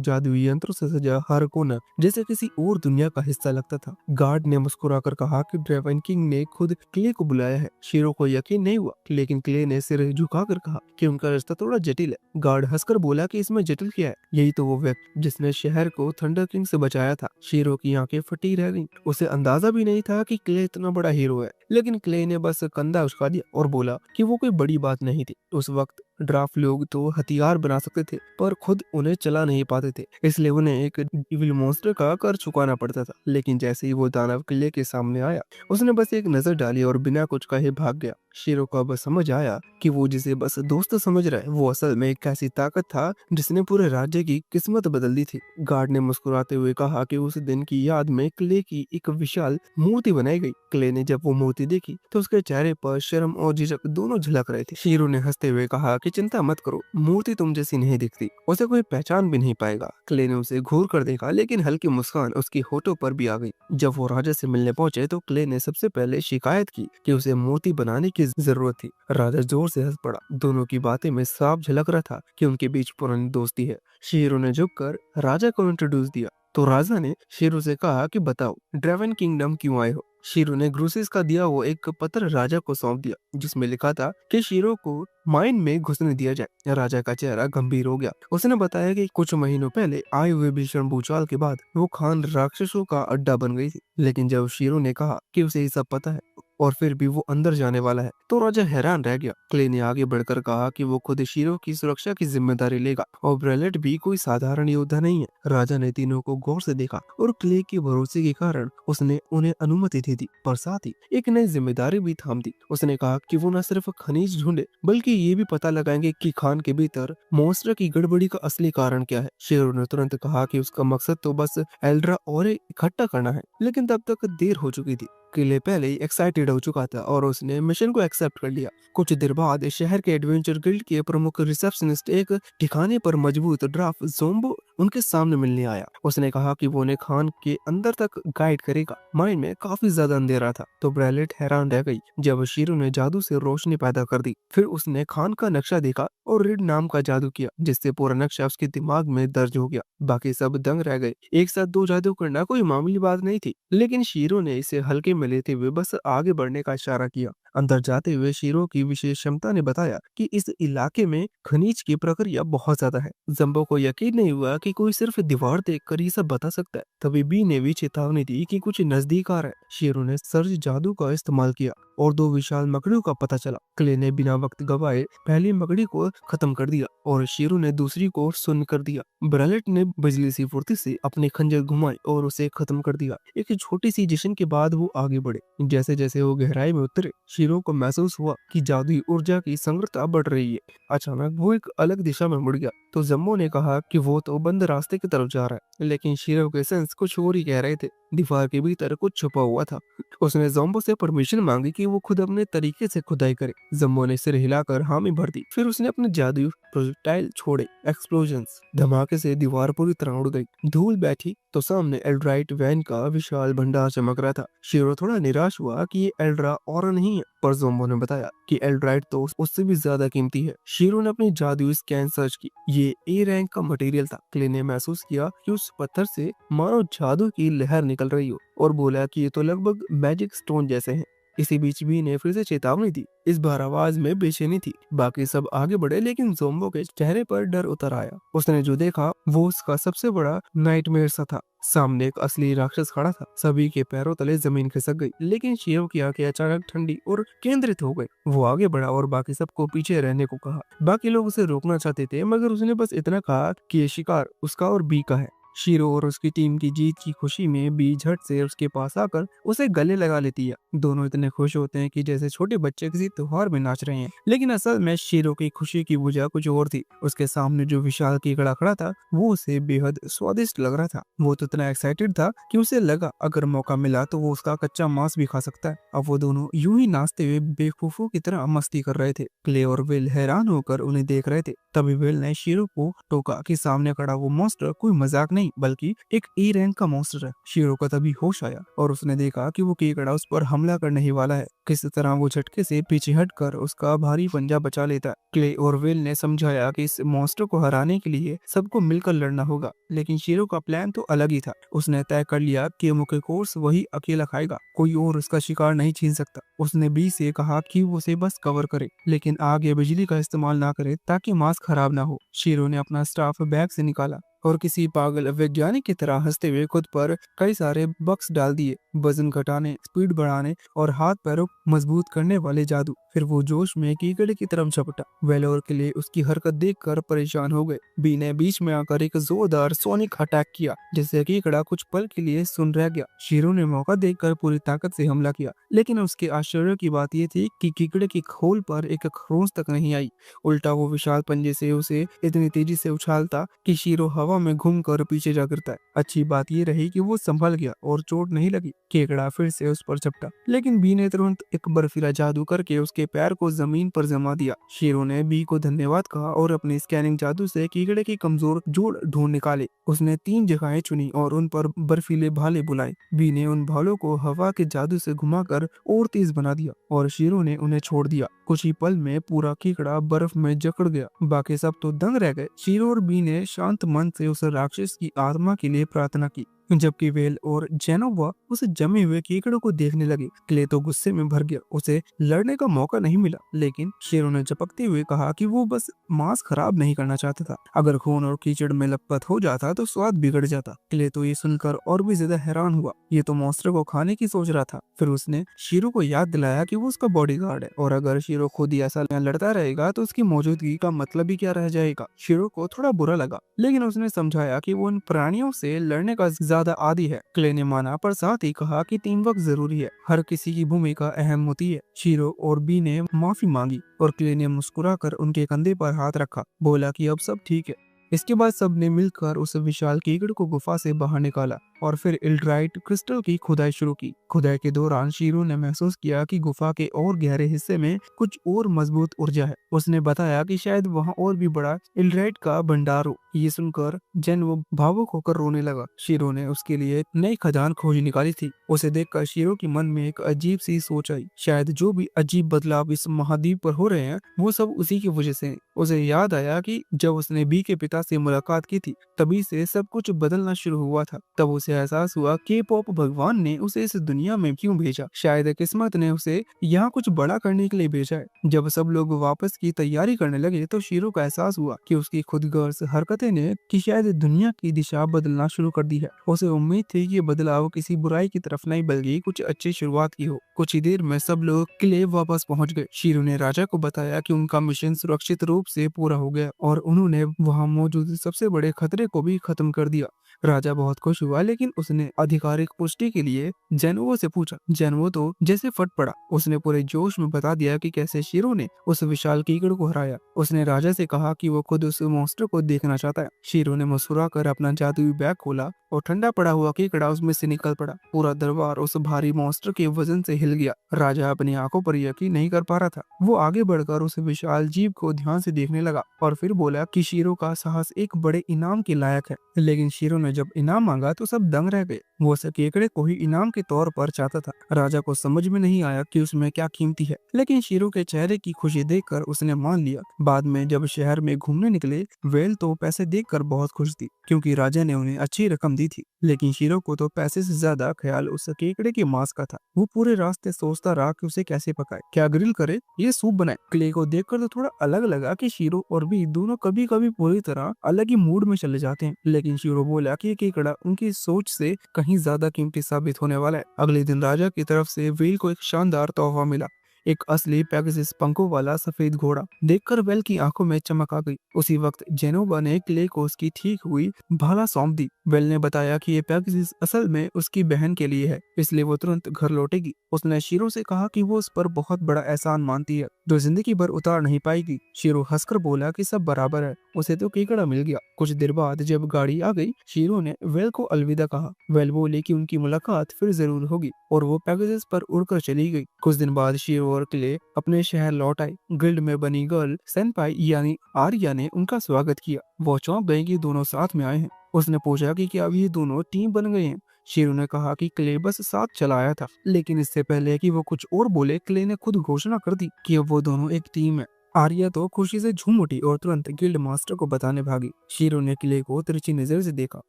जादुई यंत्रों से सजा हर कोना जैसे किसी और दुनिया का हिस्सा लगता था। गार्ड ने मुस्कुराकर कहा कि ड्रैगन किंग ने खुद क्ले को बुलाया है। शीरो को यकीन नहीं हुआ, लेकिन क्ले ने सिर झुकाकर कहा कि उनका रिश्ता थोड़ा जटिल है। गार्ड हंसकर बोला कि इसमें जटिल क्या है, यही तो वो व्यक्ति जिसने शहर को थंडर किंग से बचाया था। शीरो की आंखें फटी रह गईं। उसे अंदाजा भी नहीं था कि क्ले इतना बड़ा हीरो है, लेकिन क्ले ने बस कंधा उचका दिया और बोला कि वो कोई बड़ी बात नहीं थी। उस वक्त ड्राफ्ट लोग तो हथियार बना सकते थे, पर खुद उन्हें चला नहीं पाते थे, इसलिए उन्हें एक डिविल मॉन्स्टर का कर चुकाना पड़ता था। लेकिन जैसे ही वो दानव किले के सामने आया, उसने बस एक नजर डाली और बिना कुछ कहे भाग गया। शीरो को अब समझ आया कि वो जिसे बस दोस्त समझ रहा है, वो असल में एक ऐसी ताकत था जिसने पूरे राज्य की किस्मत बदल दी थी। गार्ड ने मुस्कुराते हुए कहा कि उस दिन की याद में क्ले की एक विशाल मूर्ति बनाई गई। क्ले ने जब वो मूर्ति देखी तो उसके चेहरे पर शर्म और झिझक दोनों झलक रहे थे। शीरो ने हंसते हुए कहा कि चिंता मत करो, मूर्ति तुम जैसी नहीं दिखती, उसे कोई पहचान भी नहीं पाएगा। क्ले ने उसे घूर कर देखा, लेकिन हल्की मुस्कान उसकी होठों पर भी आ गई। जब वो राजा से मिलने पहुंचे तो क्ले ने सबसे पहले शिकायत की कि उसे मूर्ति बनाने की जरूरत थी। राजा जोर से हंस पड़ा। दोनों की बातें में साफ झलक रहा था कि उनके बीच पुरानी दोस्ती है। शीरो ने झुककर राजा को इंट्रोड्यूस दिया, तो राजा ने शीरो से कहा कि बताओ ड्रैगन किंगडम क्यों आए हो। शीरो ने ग्रूसिस का दिया वो एक पत्र राजा को सौंप दिया, जिसमें लिखा था कि शीरो को माइन में घुसने दिया जाए। राजा का चेहरा गंभीर हो गया। उसने बताया कि कुछ महीनों पहले आए हुए भीषण भूचाल के बाद वो खान राक्षसों का अड्डा बन गई थी। लेकिन जब शीरो ने कहा कि उसे ये सब पता है और फिर भी वो अंदर जाने वाला है, तो राजा हैरान रह गया। क्ले ने आगे बढ़कर कहा कि वो खुद शीरो की सुरक्षा की जिम्मेदारी लेगा और ब्रेलेट भी कोई साधारण योद्धा नहीं है। राजा ने तीनों को गौर से देखा और क्ले के भरोसे के कारण उसने उन्हें अनुमति दे दी, पर साथ ही एक नई जिम्मेदारी भी थाम दी। उसने कहा कि वो न सिर्फ खनिज ढूंढे, बल्कि ये भी पता लगाएंगे कि खान के भीतर मॉन्स्टर की गड़बड़ी का असली कारण क्या है। शेरो ने तुरंत कहा कि उसका मकसद तो बस एल्ड्रा और इकट्ठा करना है, लेकिन तब तक देर हो चुकी थी। किले पहले ही एक्साइटेड हो चुका था और उसने मिशन को एक्सेप्ट कर लिया। कुछ देर बाद शहर के एडवेंचर गिल्ड के प्रमुख रिसेप्शनिस्ट एक ठिकाने पर मजबूत ड्राफ्ट जोम्बो उनके सामने मिलने आया। उसने कहा कि वो उन्हें खान के अंदर तक गाइड करेगा। माइन में काफी ज्यादा अंधेरा था, तो ब्रैलेट हैरान रह गई जब शीरो ने जादू से रोशनी पैदा कर दी। फिर उसने खान का नक्शा देखा और रिड नाम का जादू किया, जिससे पूरा नक्शा उसके दिमाग में दर्ज हो गया। बाकी सब दंग रह गए। एक साथ दो जादू करना कोई मामूली बात नहीं थी, लेकिन शीरो ने इसे हल्के में लेते हुए बस आगे बढ़ने का इशारा किया। अंदर जाते हुए शीरो की विशेष क्षमता ने बताया कि इस इलाके में खनिज की प्रक्रिया बहुत ज्यादा है। जंबो को यकीन नहीं हुआ कि कोई सिर्फ दीवार देखकर ये सब बता सकता है। तभी बी ने भी चेतावनी दी कि कुछ नजदीक आ रहा है। शीरो ने सर्ज जादू का इस्तेमाल किया और दो विशाल मकड़ियों का पता चला। क्ले ने बिना वक्त गवाए पहली मकड़ी को खत्म कर दिया और शीरो ने दूसरी को सुन्न कर दिया। ब्रैलेट ने बिजली सी फुर्ती से अपने खंजर घुमाए और उसे खत्म कर दिया। एक छोटी सी जश्न के बाद वो आगे बढ़े। जैसे जैसे वो गहराई में उतरे, शीरो को महसूस हुआ कि जादुई ऊर्जा की संग्रता बढ़ रही है। अचानक वो एक अलग दिशा में मुड़ गया, तो जम्बो ने कहा कि वो तो बंद बंद रास्ते की तरफ जा रहा है, लेकिन शीरो के सेंस कुछ और ही कह रहे थे। दीवार के भीतर कुछ छुपा हुआ था। उसने ज़ोंबो से परमिशन मांगी कि वो खुद अपने तरीके से खुदाई करे। ज़ोंबो ने सिर हिलाकर हामी भर दी। फिर उसने अपने जादुई प्रोजेक्टाइल छोड़े। एक्सप्लोजन्स, धमाके से दीवार पूरी तरह उड़ गई। धूल बैठी तो सामने एल्ड्राइट वैन का विशाल भंडार चमक रहा था। शीरो थोड़ा निराश हुआ कि ये एल्ड्रा और नहीं है, पर ज़ोंबो ने बताया कि एल्ड्राइट तो उससे भी ज्यादा कीमती है। शीरो ने अपनी जादुई स्कैन सर्च की। ये ए रैंक का मटेरियल था। क्ले ने महसूस किया कि उस पत्थर से मानो जादू की लहर निकल रही हो, और बोला कि ये तो लगभग मैजिक स्टोन जैसे हैं। इसी बीच बी ने फिर से चेतावनी दी। इस बार आवाज में बेचैनी थी। बाकी सब आगे बढ़े, लेकिन ज़ोंबो के चेहरे पर डर उतर आया। उसने जो देखा वो उसका सबसे बड़ा नाइटमेयर सा था। सामने एक असली राक्षस खड़ा था। सभी के पैरों तले जमीन खिसक गई, लेकिन शीरो की आंखें अचानक ठंडी और केंद्रित हो गई। वो आगे बढ़ा और बाकी सबको पीछे रहने को कहा। बाकी लोग उसे रोकना चाहते थे, मगर उसने बस इतना कहा कि ये शिकार उसका और बी का है। शीरो और उसकी टीम की जीत की खुशी में बी झट से उसके पास आकर उसे गले लगा लेती है। दोनों इतने खुश होते हैं कि जैसे छोटे बच्चे किसी त्योहार में नाच रहे हैं, लेकिन असल में शीरो की खुशी की वजह कुछ और थी। उसके सामने जो विशाल कीकड़ा खड़ा था वो उसे बेहद स्वादिष्ट लग रहा था। वो तो इतना एक्साइटेड था कि उसे लगा अगर मौका मिला तो वो उसका कच्चा मांस भी खा सकता है। अब वो दोनों यूं ही नाचते हुए बेवकूफों की तरह मस्ती कर रहे थे। क्ले और विल हैरान होकर उन्हें देख रहे थे। तभी विल ने शीरो को टोका कि सामने खड़ा वो मॉन्स्टर कोई मजाक नहीं बल्कि एक ए रैंक का मॉन्स्टर है। शीरो का तभी होश आया और उसने देखा कि वो कीकड़ा उस पर हमला करने ही वाला है। किसी तरह वो झटके से पीछे हटकर उसका भारी पंजा बचा लेता है। क्ले और विल ने समझाया कि इस मॉन्स्टर को हराने के लिए सबको मिलकर लड़ना होगा, लेकिन शीरो का प्लान तो अलग ही था। उसने तय कर लिया कि मुख्य कोर्स वही अकेला खाएगा, कोई और उसका शिकार नहीं छीन सकता। उसने बी से कहा कि वो उसे बस कवर करे, लेकिन आग या बिजली का इस्तेमाल ना करे ताकि मास्क खराब ना हो। शीरो ने अपना स्टाफ बैग से निकाला और किसी पागल वैज्ञानिक की तरह हंसते हुए खुद पर कई सारे बक्स डाल दिए। वजन घटाने, स्पीड बढ़ाने और हाथ पैरों को मजबूत करने वाले जादू। फिर वो जोश में कीकड़े की तरफ झपटा। वेलोर के लिए उसकी हरकत देखकर परेशान हो गए। बी ने बीच में आकर एक जोरदार सोनिक अटैक किया, जिससे कीकड़ा कुछ पल के लिए सुन रह गया। शीरो ने मौका देखकर पूरी ताकत से हमला किया, लेकिन उसके आश्चर्य की बात यह थी कि कीकड़े की खोल पर एक खरोंच तक नहीं आई। उल्टा वो विशाल पंजे से उसे इतनी तेजी से उछालता कि शीरो हवा में घूमकर पीछे जा गिरता है। अच्छी बात ये रही कि वो संभल गया और चोट नहीं लगी। केकड़ा फिर से उस पर झपटा, लेकिन बी ने तुरंत एक बर्फीला जादू करके उसके पैर को जमीन पर जमा दिया। शीरो ने बी को धन्यवाद कहा और अपने स्कैनिंग जादू से कीकड़े की कमजोर जोड़ ढूंढ निकाले। उसने 3 जगहें चुनी और उन पर बर्फीले भाले बुलाए। बी ने उन भालों को हवा के जादू से घुमाकर और तेज बना दिया और शीरो ने उन्हें छोड़ दिया। कुछ ही पल में पूरा कीकड़ा बर्फ में जकड़ गया। बाकी सब तो दंग रह गए। शीरो और बी ने शांत मन से उस राक्षस की आत्मा के लिए प्रार्थना की, जबकि वेल और जेनोवा उसे जमे हुए कीकड़ों को देखने लगे। क्ले तो गुस्से में भर गया। उसे लड़ने का मौका नहीं मिला, लेकिन शीरो ने झपकते हुए कहा कि वो बस मांस खराब नहीं करना चाहता था। अगर खून और कीचड़ में लथपथ हो जाता तो स्वाद बिगड़ जाता। क्ले तो ये सुनकर और भी ज्यादा हैरान हुआ। ये तो मॉन्स्टर को खाने की सोच रहा था। फिर उसने शीरो को याद दिलाया कि वो उसका बॉडीगार्ड है, और अगर शीरो खुद ही ऐसा लड़ता रहेगा तो उसकी मौजूदगी का मतलब ही क्या रह जाएगा। शीरो को थोड़ा बुरा लगा, लेकिन उसने समझाया कि वो उन प्राणियों से लड़ने का ज्यादा आदी है। क्ले ने माना, पर साथ ही कहा कि टीम वर्क जरूरी है, हर किसी की भूमिका अहम होती है। शीरो और बी ने माफी मांगी और क्ले ने मुस्कुराकर उनके कंधे पर हाथ रखा, बोला कि अब सब ठीक है। इसके बाद सबने मिलकर उस विशाल कीकड़ को गुफा से बाहर निकाला और फिर इल्ड्राइट क्रिस्टल की खुदाई शुरू की। खुदाई के दौरान शीरो ने महसूस किया कि गुफा के और गहरे हिस्से में कुछ और मजबूत ऊर्जा है। उसने बताया कि शायद वहां और भी बड़ा इल्ड्राइट का भंडार हो। ये सुनकर जेन वो भावुक होकर रोने लगा। शीरो ने उसके लिए एक नई खदान खोज निकाली थी। उसे देखकर शीरो के मन में एक अजीब सी सोच आई। शायद जो भी अजीब बदलाव इस महाद्वीप पर हो रहे हैं वो सब उसी की वजह से हैं। उसे याद आया कि जब उसने बी के पिता से मुलाकात की थी तभी से सब कुछ बदलना शुरू हुआ था। तब उसे एहसास हुआ कि पॉप भगवान ने उसे इस दुनिया में क्यों भेजा। शायद किस्मत ने उसे यहाँ कुछ बड़ा करने के लिए भेजा है। जब सब लोग वापस की तैयारी करने लगे तो शीरो को एहसास हुआ कि उसकी खुदगर्ज हरकतें ने कि शायद दुनिया की दिशा बदलना शुरू कर दी है। उसे उम्मीद थी कि बदलाव किसी बुराई की तरफ नहीं बल्कि कुछ अच्छी शुरुआत की हो। कुछ ही देर में सब लोग किले वापस पहुंच गए। शीरो ने राजा को बताया कि उनका मिशन सुरक्षित रूप से पूरा हो गया और उन्होंने वहां मौजूद सबसे बड़े खतरे को भी खत्म कर दिया। राजा बहुत खुश हुआ, लेकिन उसने आधिकारिक पुष्टि के लिए जेनुओ से पूछा। जेनुओ तो जैसे फट पड़ा। उसने पूरे जोश में बता दिया कि कैसे शीरो ने उस विशाल कीकड़ को हराया। उसने राजा से कहा कि वो खुद उस मॉन्स्टर को देखना चाहता है। शीरो ने मुस्कुराकर अपना जादुई बैग खोला और ठंडा पड़ा हुआ कीकड़ा उसमें से निकल पड़ा। पूरा दरबार उस भारी मॉन्स्टर के वजन से हिल गया। राजा अपनी आंखों पर यकीन नहीं कर पा रहा था। वो आगे बढ़कर उस विशाल जीव को ध्यान से देखने लगा और फिर बोला कि शीरो का साहस एक बड़े इनाम के लायक है। लेकिन शीरो ने जब इनाम मांगा तो सब दंग रह गए। वो उस केकड़े को ही इनाम के तौर पर चाहता था। राजा को समझ में नहीं आया कि उसमें क्या कीमती है, लेकिन शीरो के चेहरे की खुशी देखकर उसने मान लिया। बाद में जब शहर में घूमने निकले, वेल तो पैसे देखकर बहुत खुश थी, क्योंकि राजा ने उन्हें अच्छी रकम दी थी। लेकिन शीरो को तो पैसे से ज्यादा ख्याल उस केकड़े के मांस का था। वो पूरे रास्ते सोचता रहा कि उसे कैसे पकाए, क्या ग्रिल करे, ये सूप बनाए। क्ले को देखकर तो थोड़ा अलग लगा कि शीरो और बी दोनों कभी कभी पूरी तरह अलग ही मूड में चले जाते हैं। लेकिन शीरो बोला कि ये केकड़ा उनकी सोच से कहीं ज्यादा कीमती साबित होने वाला है। अगले दिन राजा की तरफ से वेल को एक शानदार तोहफा मिला, एक असली पेगासस पंखों वाला सफेद घोड़ा। देखकर वेल की आंखों में चमक आ गई। उसी वक्त जेनोबा ने क्ले को उसकी ठीक हुई भाला सौंप दी। वेल ने बताया कि ये पेगासस असल में उसकी बहन के लिए है, इसलिए वो तुरंत घर लौटेगी। उसने शीरो से कहा कि वो उस पर बहुत बड़ा एहसान मानती है, जो जिंदगी भर उतार नहीं पाएगी। शीरो हंसकर बोला कि सब बराबर है, उसे तो केकड़ा मिल गया। कुछ देर बाद जब गाड़ी आ गई, शीरो ने वेल को अलविदा कहा। वेल बोली कि उनकी मुलाकात फिर जरूर होगी, और वो पेगासस पर उड़कर चली गई। कुछ दिन बाद शीरो और क्ले अपने शहर लौट आए। गिल्ड में बनी गर्ल सेनपाई यानी आर्या ने उनका स्वागत किया। वो चौंक गई कि दोनों साथ में आए हैं। उसने पूछा कि क्या अभी ये दोनों टीम बन गए हैं। शीरो ने कहा कि क्ले बस साथ चला आया था, लेकिन इससे पहले कि वो कुछ और बोले, क्ले ने खुद घोषणा कर दी कि अब वो दोनों एक टीम है। आर्या तो खुशी से झूम उठी और तुरंत गिल्ड मास्टर को बताने भागी। शीरो ने क्ले को तिरछी नजर से देखा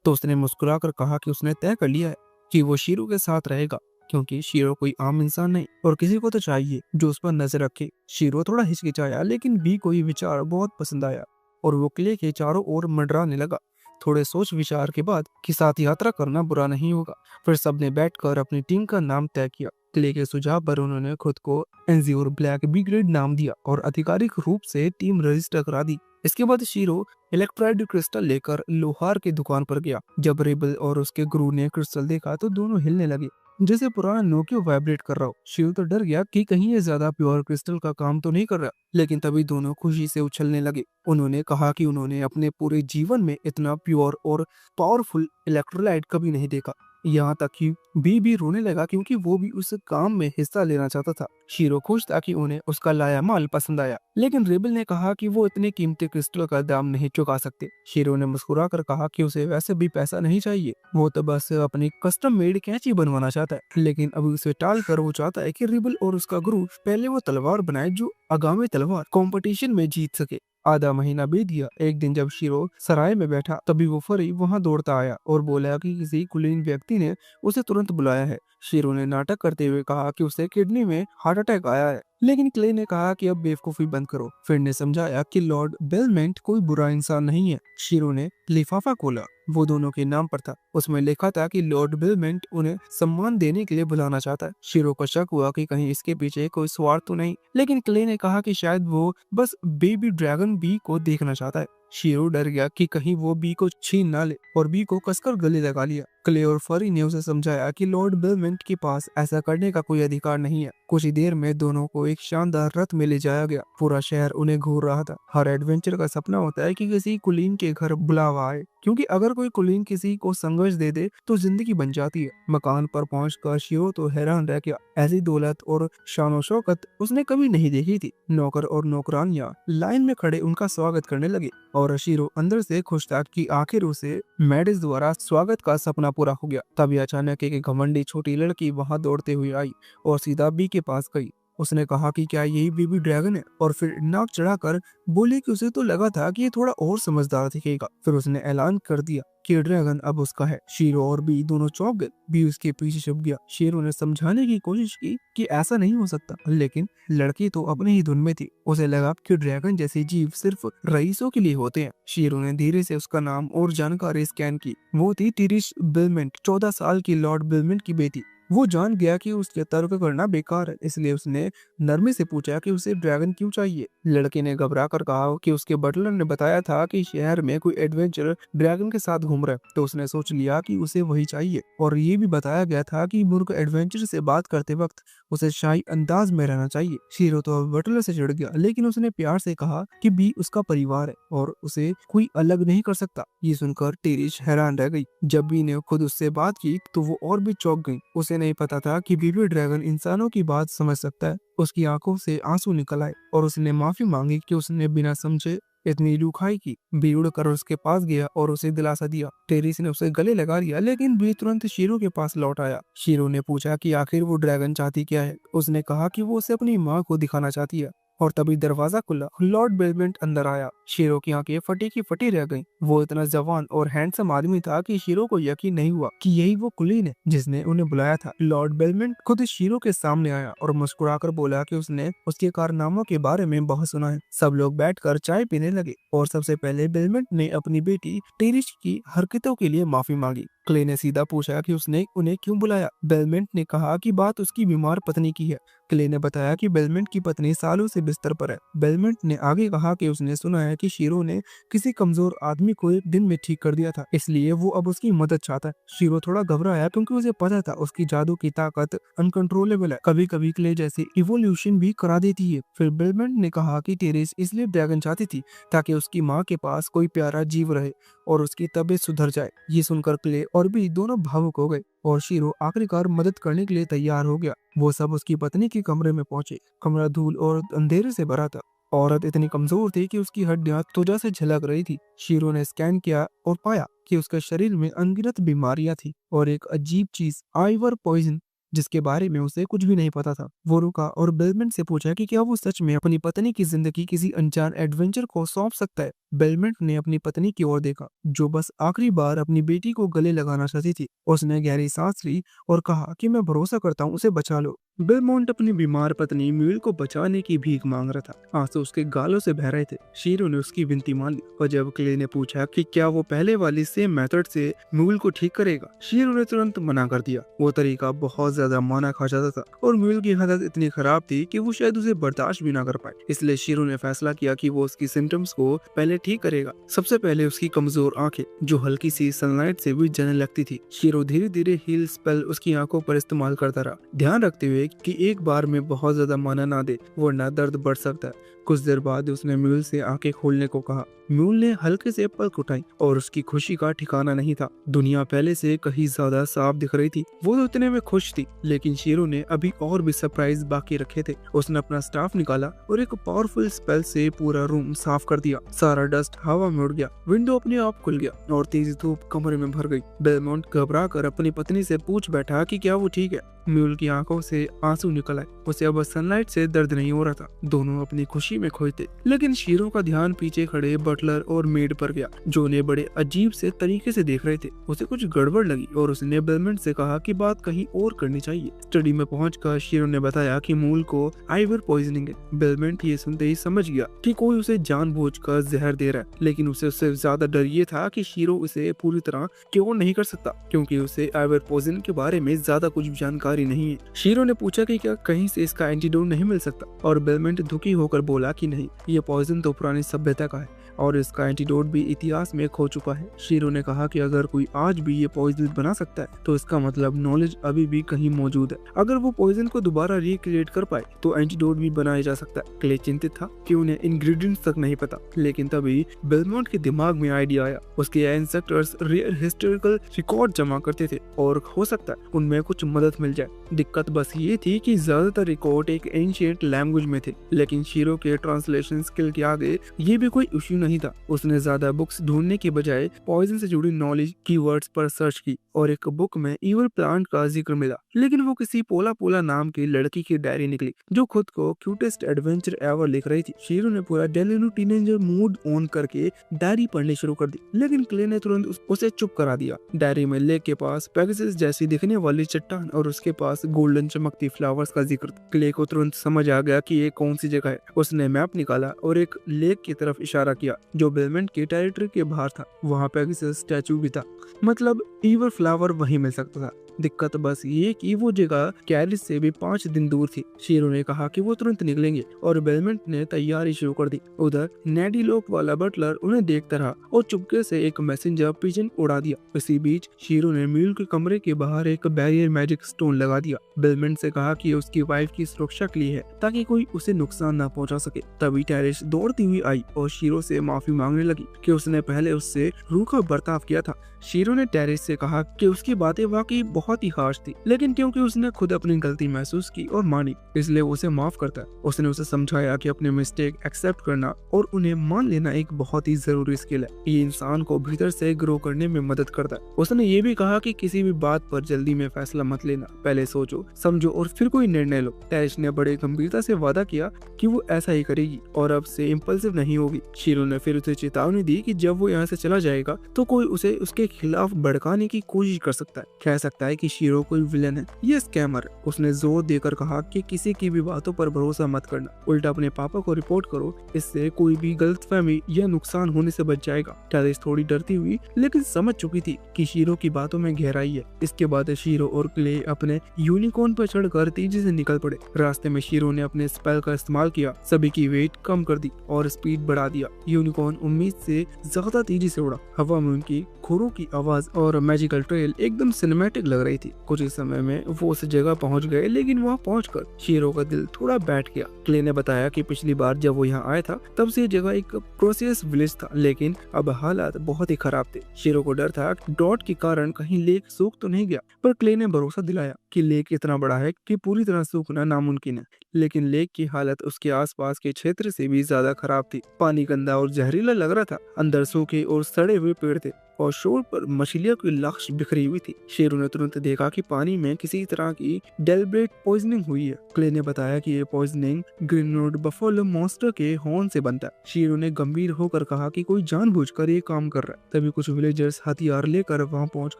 तो उसने मुस्कुराकर कहा कि उसने तय कर लिया है कि वो शीरो के साथ रहेगा, क्योंकि शीरो कोई आम इंसान नहीं और किसी को तो चाहिए जो उस पर नजर रखे। शीरो थोड़ा हिचकिचाया, लेकिन बी को ये विचार बहुत पसंद आया और वो किले के चारों ओर मंडराने लगा। थोड़े सोच विचार के बाद कि साथ यात्रा करना बुरा नहीं होगा। फिर सबने बैठकर अपनी टीम का नाम तय किया। क्ले के सुझाव पर उन्होंने खुद को एंजियोर ब्लैक बी ग्रेड नाम दिया और आधिकारिक रूप से टीम रजिस्टर करा दी। इसके बाद शीरो इलेक्ट्राइड क्रिस्टल लेकर लोहार की दुकान पर गया। जब रेबल और उसके गुरु ने क्रिस्टल देखा तो दोनों हिलने लगे, जैसे पुराना नोकियो वाइब्रेट कर रहा हो। शिव तो डर गया कि कहीं ये ज्यादा प्योर क्रिस्टल का काम तो नहीं कर रहा, लेकिन तभी दोनों खुशी से उछलने लगे। उन्होंने कहा कि उन्होंने अपने पूरे जीवन में इतना प्योर और पावरफुल इलेक्ट्रोलाइट कभी नहीं देखा। यहाँ तक कि बी भी रोने लगा, क्योंकि वो भी उस काम में हिस्सा लेना चाहता था। शीरो खुश था कि उन्हें उसका लाया माल पसंद आया, लेकिन रेबल ने कहा कि वो इतने कीमती क्रिस्टल का दाम नहीं चुका सकते। शीरो ने मुस्कुराकर कहा कि उसे वैसे भी पैसा नहीं चाहिए, वो तो बस अपनी कस्टम मेड कैंची बनवाना चाहता है। लेकिन अभी उसे टाल कर वो चाहता है कि रेबल और उसका गुरु पहले वो तलवार बनाए जो आगामी तलवार कंपटीशन में जीत सके। आधा महीना बीत गया। एक दिन जब शीरो सराय में बैठा, तभी वो फरी वहां दौड़ता आया और बोला कि किसी कुलीन व्यक्ति ने उसे तुरंत बुलाया है। शीरो ने नाटक करते हुए कहा कि उसे किडनी में हार्ट अटैक आया है, लेकिन क्ले ने कहा कि अब बेवकूफी बंद करो। फिर ने समझाया कि लॉर्ड बेलमेंट कोई बुरा इंसान नहीं है। शीरो ने लिफाफा खोला, वो दोनों के नाम पर था। उसमें लिखा था कि लॉर्ड बेलमेंट उन्हें सम्मान देने के लिए बुलाना चाहता है। शीरो को शक हुआ कि कहीं इसके पीछे कोई स्वार्थ तो नहीं, लेकिन क्ले ने कहा कि शायद वो बस बेबी ड्रैगन बी को देखना चाहता है। शीरो डर गया कि कहीं वो बी को छीन ना ले और बी को कसकर गले लगा लिया। क्ले और फरी ने उसे समझाया कि लॉर्ड बेलमेंट के पास ऐसा करने का कोई अधिकार नहीं है। कुछ ही देर में दोनों को एक शानदार रथ में ले जाया गया। पूरा शहर उन्हें घूर रहा था। हर एडवेंचर का सपना होता है कि किसी कुलीन के घर बुलावा आए, क्योंकि अगर कोई कुलीन किसी को संघर्ष दे दे तो जिंदगी बन जाती है। मकान पर पहुंचकर शीरो तो हैरान रह गया। ऐसी दौलत और शानो शौकत उसने कभी नहीं देखी थी। नौकर और नौकरानियां लाइन में खड़े उनका स्वागत करने लगे और शीरो अंदर से खुश था कि आखिर उसे मैडिस द्वारा स्वागत का सपना पूरा हो गया। तभी अचानक एक घमंडी छोटी लड़की वहां दौड़ते हुए आई और सीधा बी के पास गई। उसने कहा कि क्या यही बेबी ड्रैगन है, और फिर नाक चढ़ाकर बोली कि उसे तो लगा था कि ये थोड़ा और समझदार दिखेगा। फिर उसने ऐलान कर दिया कि ड्रैगन अब उसका है। शीरो और बी दोनों चौंक गए। बी उसके पीछे छुप गया। शीरो ने समझाने की कोशिश की कि ऐसा नहीं हो सकता, लेकिन लड़की तो अपने ही धुन में थी। उसे लगा कि ड्रैगन जैसे जीव सिर्फ रईसों के लिए होते हैं। शीरो ने धीरे से उसका नाम और जानकारी स्कैन की। वो थी टिरिश बेलमेंट, 14 साल की लॉर्ड बेलमेंट की बेटी। वो जान गया कि उसके तर्क करना बेकार है, इसलिए उसने नरमी से पूछा कि उसे ड्रैगन क्यों चाहिए। लड़के ने घबरा कर कहा कि उसके बटलर ने बताया था कि शहर में कोई एडवेंचर ड्रैगन के साथ घूम रहा है, तो उसने सोच लिया कि उसे वही चाहिए। और ये भी बताया गया था कि मुर्ग एडवेंचर से बात करते वक्त उसे शाही अंदाज में रहना चाहिए। शीरो तो अब बटलर से चिढ़ गया, लेकिन उसने प्यार से कहा कि बी उसका परिवार है और उसे कोई अलग नहीं कर सकता। ये सुनकर टेरिश हैरान रह गई। जब बी ने खुद उससे बात की तो वो और भी चौंक गई। उसे नहीं पता था कि बेबी ड्रैगन इंसानों की बात समझ सकता है। उसकी आंखों से आंसू निकल आए और उसने माफी मांगी कि उसने बिना समझे इतनी रुखाई की। बी उड़ कर उसके पास गया और उसे दिलासा दिया। टेरिस ने उसे गले लगा लिया, लेकिन बी तुरंत शीरो के पास लौट आया। शीरो ने पूछा कि आखिर वो ड्रैगन चाहती क्या है। उसने कहा कि वो उसे अपनी माँ को दिखाना चाहती है। और तभी दरवाजा खुला, लॉर्ड बेलमेंट अंदर आया। शीरो की आंखें फटी की फटी रह गईं। वो इतना जवान और हैंडसम आदमी था कि शीरो को यकीन नहीं हुआ कि यही वो कुलीन है जिसने उन्हें बुलाया था। लॉर्ड बेलमेंट खुद शीरो के सामने आया और मुस्कुराकर बोला कि उसने उसके कारनामों के बारे में बहुत सुना है। सब लोग बैठकर चाय पीने लगे और सबसे पहले बेलमेंट ने अपनी बेटी टेरिश की हरकतों के लिए माफी मांगी। क्ले ने सीधा पूछा कि उसने उन्हें क्यों बुलाया। बेलमेंट ने कहा कि बात उसकी बीमार पत्नी की है। क्ले ने बताया कि बेलमेंट की पत्नी सालों से बिस्तर पर है। बेलमेंट ने आगे कहा कि उसने सुना है कि शीरो ने किसी कमजोर आदमी को एक दिन में ठीक कर दिया था, इसलिए वो अब उसकी मदद चाहता है। शीरो थोड़ा घबराया क्योंकि उसे पता था उसकी जादू की ताकत अनकंट्रोलेबल है, कभी कभी क्ले जैसे इवोल्यूशन भी करा देती है। फिर बेलमेंट ने कहा कि टेरेस इसलिए ड्रैगन चाहती थी ताकि उसकी माँ के पास कोई प्यारा जीव रहे और उसकी तबीयत सुधर जाए। ये सुनकर क्ले और भी दोनों भावुक हो गए और शीरो आखिरकार मदद करने के लिए तैयार हो गया। वो सब उसकी पत्नी के कमरे में पहुंचे। कमरा धूल और अंधेरे से भरा था। औरत इतनी कमजोर थी कि उसकी हड्डियां त्वचा से झलक रही थी। शीरो ने स्कैन किया और पाया कि उसके शरीर में अनगिनत बीमारियां थी और एक अजीब चीज, आइवर पॉइजन, जिसके बारे में उसे कुछ भी नहीं पता था। वो रुका और बेलमेंट से पूछा कि क्या वो सच में अपनी पत्नी की जिंदगी किसी अनजान एडवेंचर को सौंप सकता है। बेलमेंट ने अपनी पत्नी की ओर देखा, जो बस आखिरी बार अपनी बेटी को गले लगाना चाहती थी। उसने गहरी सांस ली और कहा कि मैं भरोसा करता हूँ, उसे बचा लो। बेलमोंट अपनी बीमार पत्नी म्यूल को बचाने की भीख मांग रहा था। आंसू उसके गालों से बह रहे थे। शीरो ने उसकी विनती मान ली और जब क्ले ने पूछा कि क्या वो पहले वाली सेम मेथड से म्यूल को ठीक करेगा, शीरो ने तुरंत मना कर दिया। वो तरीका बहुत ज्यादा माना खा जाता था और म्यूल की हालत इतनी खराब थी कि वो शायद उसे बर्दाश्त भी ना कर पाए। इसलिए शीरो ने फैसला किया कि वो उसकी सिम्टम्स को पहले ठीक करेगा। सबसे पहले उसकी कमजोर आंखें, जो हल्की सी सनलाइट से भी जलने लगती थी। शीरो धीरे धीरे हील स्पेल उसकी आंखों पर इस्तेमाल करता रहा, ध्यान रखते हुए कि एक बार में बहुत ज्यादा माना ना दे, वरना दर्द बढ़ सकता है। कुछ देर बाद उसने म्यूल से आंखें खोलने को कहा। म्यूल ने हल्के से पलक उठाई और उसकी खुशी का ठिकाना नहीं था। दुनिया पहले से कहीं ज्यादा साफ दिख रही थी। वो तो इतने में खुश थी, लेकिन शीरो ने अभी और भी सरप्राइज बाकी रखे थे। उसने अपना स्टाफ निकाला और एक पावरफुल स्पेल से पूरा रूम साफ कर दिया। सारा डस्ट हवा में उड़ गया, विंडो अपने आप खुल गया और तेज धूप कमरे में भर गई। बेलमोंट घबरा कर अपनी पत्नी से पूछ बैठा कि क्या वो ठीक है। म्यूल की आंखों से आंसू निकल आए। उसे अब सनलाइट से दर्द नहीं हो रहा था। दोनों अपनी खुशी में खोए थे, लेकिन शीरो का ध्यान पीछे खड़े बटलर और मेड पर गया, जो उन्हें बड़े अजीब से तरीके से देख रहे थे। उसे कुछ गड़बड़ लगी और उसने बेलमेंट से कहा कि बात कहीं और करनी चाहिए। स्टडी में पहुंचकर शीरो ने बताया कि मूल को आइवर पॉइजनिंग है। बेलमेंट ये सुनते ही समझ गया कि कोई उसे जानबूझकर जहर दे रहा है, लेकिन उसे उससे ज्यादा डर ये था कि शीरो उसे पूरी तरह क्योर नहीं कर सकता, क्योंकि उसे आइवर पॉइजन के बारे में ज्यादा कुछ जानकारी नहीं है। शीरो ने पूछा कि क्या कहीं से इसका एंटीडोट नहीं मिल सकता, और बेलमेंट दुखी होकर बोला कि नहीं, ये पॉइजन तो पुरानी सभ्यता का है और इसका एंटीडोट भी इतिहास में खो चुका है। शीरो ने कहा कि अगर कोई आज भी ये पॉइजन बना सकता है तो इसका मतलब नॉलेज अभी भी कहीं मौजूद है। अगर वो पॉइजन को दोबारा रिक्रिएट कर पाए तो एंटीडोट भी बनाया जा सकता है। क्ले चिंतित था कि उन्हें इंग्रेडिएंट्स तक नहीं पता, लेकिन तभी बेलमोंट के दिमाग में आइडिया आया। उसके एंसेस्टर्स रियल हिस्टोरिकल रिकॉर्ड जमा करते थे और हो सकता है उनमें कुछ मदद मिल जाए। दिक्कत बस ये थी कि ज्यादातर रिकॉर्ड एक एंशिएंट लैंग्वेज में थे, लेकिन शीरो के ट्रांसलेशन स्किल के आगे ये भी कोई इश्यू नहीं था। उसने ज्यादा बुक्स ढूंढने के बजाय पॉइजन से जुड़ी नॉलेज कीवर्ड्स पर सर्च की और एक बुक में ईवल प्लांट का जिक्र मिला, लेकिन वो किसी पोला पोला नाम की लड़की की डायरी निकली जो खुद को क्यूटेस्ट एडवेंचर एवर लिख रही थी। शीरो ने पूरा डेलिनो टीनेजर मूड ऑन करके डायरी पढ़नी शुरू कर दी, लेकिन क्ले ने तुरंत उसे चुप करा दिया। डायरी में लेक के पास पेगासस जैसी दिखने वाली चट्टान और उसके पास गोल्डन चमकती फ्लावर्स का जिक्र। क्ले को तुरंत समझ आ गया कि ये कौन सी जगह है। उसने मैप निकाला और एक लेक की तरफ इशारा किया जो बेलमेंट के टेरिटरी के बाहर था। वहाँ पेगासस स्टैचू भी था, मतलब ईवर फ्लावर वहीं मिल सकता था। दिक्कत बस ये कि वो जगह कैरिज से भी 5 दिन दूर थी। शीरो ने कहा कि वो तुरंत निकलेंगे और बेलमेंट ने तैयारी शुरू कर दी। उधर नेडी लोक वाला बटलर उन्हें देखता रहा और चुपके से एक मैसेंजर पिजन उड़ा दिया। इसी बीच शीरो ने मील के कमरे के बाहर एक बैरियर मैजिक स्टोन लगा दिया। बेलमेंट से कहा कि उसकी वाइफ की सुरक्षा के लिए है ताकि कोई उसे नुकसान न पहुंचा सके। तभी टेरिस दौड़ती हुई आई और शीरो से माफी मांगने लगी कि उसने पहले उससे रूखा बर्ताव किया था। शीरो ने टेरिस से कहा कि उसकी बातें वाकई बहुत ही हार्श थी, लेकिन क्योंकि उसने खुद अपनी गलती महसूस की और मानी, इसलिए उसे माफ करता है। उसने उसे समझाया कि अपने मिस्टेक एक्सेप्ट करना और उन्हें मान लेना एक बहुत ही जरूरी स्किल है। ये इंसान को भीतर से ग्रो करने में मदद करता है। उसने ये भी कहा कि किसी भी बात पर जल्दी में फैसला मत लेना, पहले सोचो समझो और फिर कोई निर्णय लो। टेरिस ने बड़े गंभीरता से वादा किया कि वो ऐसा ही करेगी और अब से इम्पल्सिव नहीं होगी। शीरो ने फिर उसे चेतावनी दी कि जब वो यहाँ से चला जाएगा तो कोई उसे उसके खिलाफ भड़काने की कोशिश कर सकता है, कह सकता है कि शीरो कोई विलन है, ये स्कैमर है। उसने जोर देकर कहा कि किसी की भी बातों पर भरोसा मत करना, उल्टा अपने पापा को रिपोर्ट करो, इससे कोई भी गलतफहमी या नुकसान होने से बच जाएगा। टेरिस थोड़ी डरती हुई लेकिन समझ चुकी थी कि शीरो की बातों में गहराई है। इसके बाद शीरो और क्ले अपने यूनिकॉर्न पर चढ़कर तेजी से निकल पड़े। रास्ते में शीरो ने अपने स्पेल का इस्तेमाल किया, सभी की वेट कम कर दी और स्पीड बढ़ा दिया। यूनिकॉर्न उम्मीद से ज्यादा तेजी से उड़ा। हवा में उनकी खुरों की आवाज और मैजिकल ट्रेल एकदम सिनेमैटिक लग रही थी। कुछ ही समय में वो उस जगह पहुंच गए, लेकिन वहां पहुंचकर शीरो का दिल थोड़ा बैठ गया। क्ले ने बताया कि पिछली बार जब वो यहाँ आया था तब से ये जगह एक प्रोसेस विलेज था, लेकिन अब हालात बहुत ही खराब थे। शीरो को डर था कि ड्रॉट के कारण कहीं लेक सूख तो नहीं गया, पर क्ले ने भरोसा दिलाया कि लेक इतना बड़ा है कि पूरी तरह सूखना नामुमकिन है। लेकिन लेक की हालत उसके आसपास के क्षेत्र से भी ज्यादा खराब थी। पानी गंदा और जहरीला लग रहा था, अंदर सूखे और सड़े हुए पेड़ थे और शोर पर मछलियों की लाश बिखरी हुई थी। शेरू ने तुरंत देखा कि पानी में किसी तरह की डेलिब्रेट पॉइजनिंग हुई है। क्ले ने बताया कि ये पॉइजनिंग ग्रीनवुड बफेलो मॉन्स्टर के हॉर्न से बनता है। शेरू ने गंभीर होकर कहा कि कोई जानबूझकर ये काम कर रहा है। तभी कुछ विलेजर्स हथियार लेकर वहां पहुंच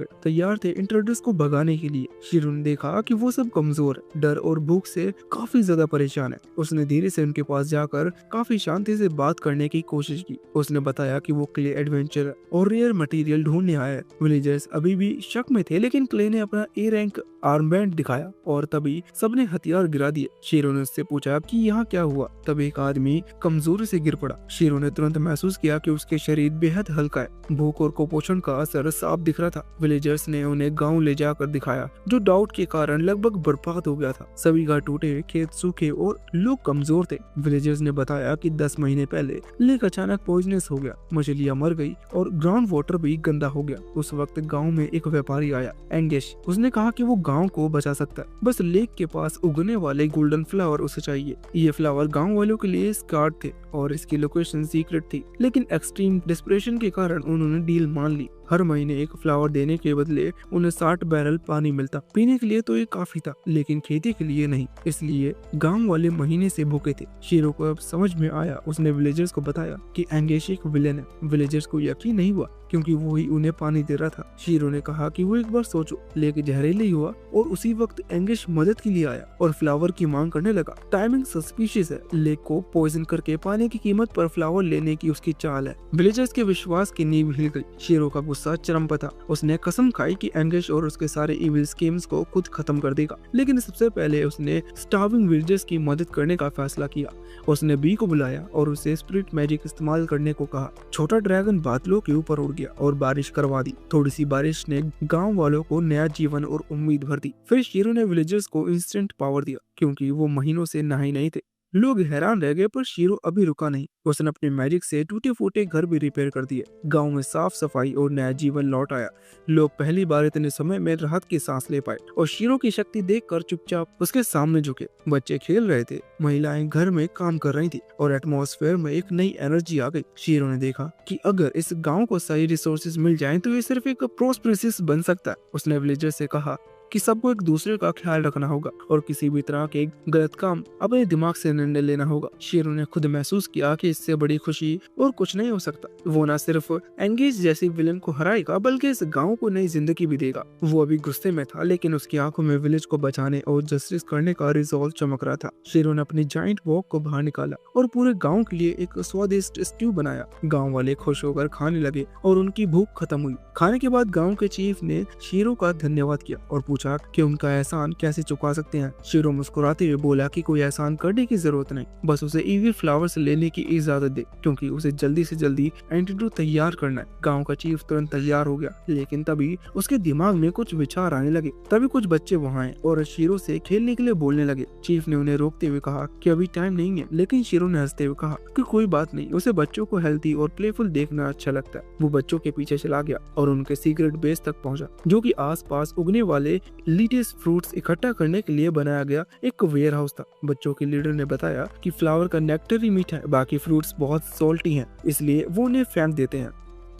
गए, तैयार थे इंट्रोड्यूस को भगाने के लिए। शेरू ने देखा कि वो सब कमजोर है, डर और भूख से काफी ज्यादा परेशान है। उसने धीरे से उनके पास जाकर काफी शांति से बात करने की कोशिश की। उसने बताया कि वो क्ले एडवेंचर और रेयर मटेरियल ढूंढने आया है। विलेजर्स अभी भी शक में थे, लेकिन क्ले ने अपना ए रैंक आर्मबैंड दिखाया और तभी सबने हथियार गिरा दिए। शेरों ने उससे पूछा कि यहाँ क्या हुआ। तब एक आदमी कमजोरी से गिर पड़ा। शेरों ने तुरंत महसूस किया कि उसके शरीर बेहद हल्का है। भूख और कुपोषण का असर साफ दिख रहा था। विलेजर्स ने उन्हें गांव ले जाकर दिखाया, जो डाउट के कारण लगभग बर्बाद हो गया था। सभी घर टूटे, खेत सूखे और लोग कमजोर थे। विलेजर्स ने बताया कि 10 महीने पहले लेक अचानक पॉइजनस हो गया, मछलियां मर गई और ग्राउंड वाटर भी गंदा हो गया। उस वक्त गांव में एक व्यापारी आया, एंगेश। उसने कहा कि वो गांव को बचा सकता है, बस लेक के पास उगने वाले गोल्डन फ्लावर उसे चाहिए। ये फ्लावर गांव वालों के लिए स्कार्ड थे और इसकी लोकेशन सीक्रेट थी, लेकिन एक्सट्रीम डिस्परेशन के कारण उन्होंने डील मान ली। हर महीने एक फ्लावर देने के बदले उन्हें 60 बैरल पानी मिलता। पीने के लिए तो ये काफी था, लेकिन खेती के लिए नहीं, इसलिए गांव वाले महीने से भूखे थे। शेरों को अब समझ में आया। उसने विलेजर्स को बताया कि एंगेश एक विलेन है। विलेजर्स को यकीन नहीं हुआ क्योंकि वो ही उन्हें पानी दे रहा था। शेरों ने कहा कि वो एक बार सोचो, लेक जहरीली हुआ और उसी वक्त एंगेश मदद के लिए आया और फ्लावर की मांग करने लगा। टाइमिंग सस्पिशियस है। लेक को पॉइजन करके पानी की कीमत पर फ्लावर लेने की उसकी चाल है। विलेजर्स के विश्वास की नींव हिल गई। शेरों का गुस्सा चरम पर था। उसने कसम खाई कि एंगेश और उसके सारे इविल स्कीम्स को खुद खत्म कर देगा, लेकिन सबसे पहले उसने स्टार्विंग विलेजर्स की मदद करने का फैसला किया। उसने बी को बुलाया और उसे स्पिरिट मैजिक इस्तेमाल करने को कहा। छोटा ड्रैगन बादलों के ऊपर उड़ गया और बारिश करवा दी। थोड़ी सी बारिश ने गांव वालों को नया जीवन और उम्मीद भर दी। फिर शेरों ने विलेजर्स को इंस्टेंट पावर दिया क्योंकि वो महीनों से नहाए नहीं थे। लोग हैरान रह गए, पर शेरो अभी रुका नहीं। उसने अपने मैजिक से टूटे फूटे घर भी रिपेयर कर दिए। गांव में साफ सफाई और नया जीवन लौट आया। लोग पहली बार इतने समय में राहत की सांस ले पाए और शेरो की शक्ति देखकर चुपचाप उसके सामने झुके। बच्चे खेल रहे थे, महिलाएं घर में काम कर रही थी और एटमॉस्फेयर में एक नई एनर्जी आ गई। शेरो ने देखा कि अगर इस गाँव को सही रिसोर्सेज मिल जाए तो ये सिर्फ एक प्रोस्पेरिस बन सकता है। उसने विलेजर से कहा कि सबको एक दूसरे का ख्याल रखना होगा और किसी भी तरह के गलत काम अपने दिमाग से निर्णय लेना होगा। शेरों ने खुद महसूस किया कि इससे बड़ी खुशी और कुछ नहीं हो सकता। वो न सिर्फ एंगेज जैसी विलन को हराएगा, बल्कि इस गांव को नई जिंदगी भी देगा। वो अभी गुस्से में था, लेकिन उसकी आंखों में विलेज को बचाने और जस्टिस करने का रिजॉल्व चमक रहा था। शेरों ने अपनी जाइंट वॉक को बाहर निकाला और पूरे गाँव के लिए एक स्वादिष्ट स्ट्यू बनाया। गाँव वाले खुश होकर खाने लगे और उनकी भूख खत्म हुई। खाने के बाद गाँव के चीफ ने शेरों का धन्यवाद किया और पूछा पूछा कि उनका एहसान कैसे चुका सकते हैं। शीरो मुस्कुराते हुए बोला कि कोई एहसान करने की जरूरत नहीं, बस उसे ईवी फ्लावर्स लेने की इजाजत दे, क्योंकि उसे जल्दी से जल्दी एंटीडोट तैयार करना है। गांव का चीफ तुरंत तैयार हो गया, लेकिन तभी उसके दिमाग में कुछ विचार आने लगे। तभी कुछ बच्चे वहाँ आए और शीरो से खेलने के लिए बोलने लगे। चीफ ने उन्हें रोकते हुए कहा कि अभी टाइम नहीं है, लेकिन शीरो ने हंसते हुए कहा कि कोई बात नहीं, उसे बच्चों को हेल्थी और प्लेफुल देखना अच्छा लगता है। वो बच्चों के पीछे चला गया और उनके सीक्रेट बेस तक पहुंचा, जो कि आसपास उगने वाले लीटेस्ट फ्रूट्स इकट्ठा करने के लिए बनाया गया एक वेयर हाउस था। बच्चों के लीडर ने बताया कि फ्लावर का नेक्टर ही मीठा है, बाकी फ्रूट्स बहुत सॉल्टी हैं, इसलिए वो उन्हें फेंक देते हैं।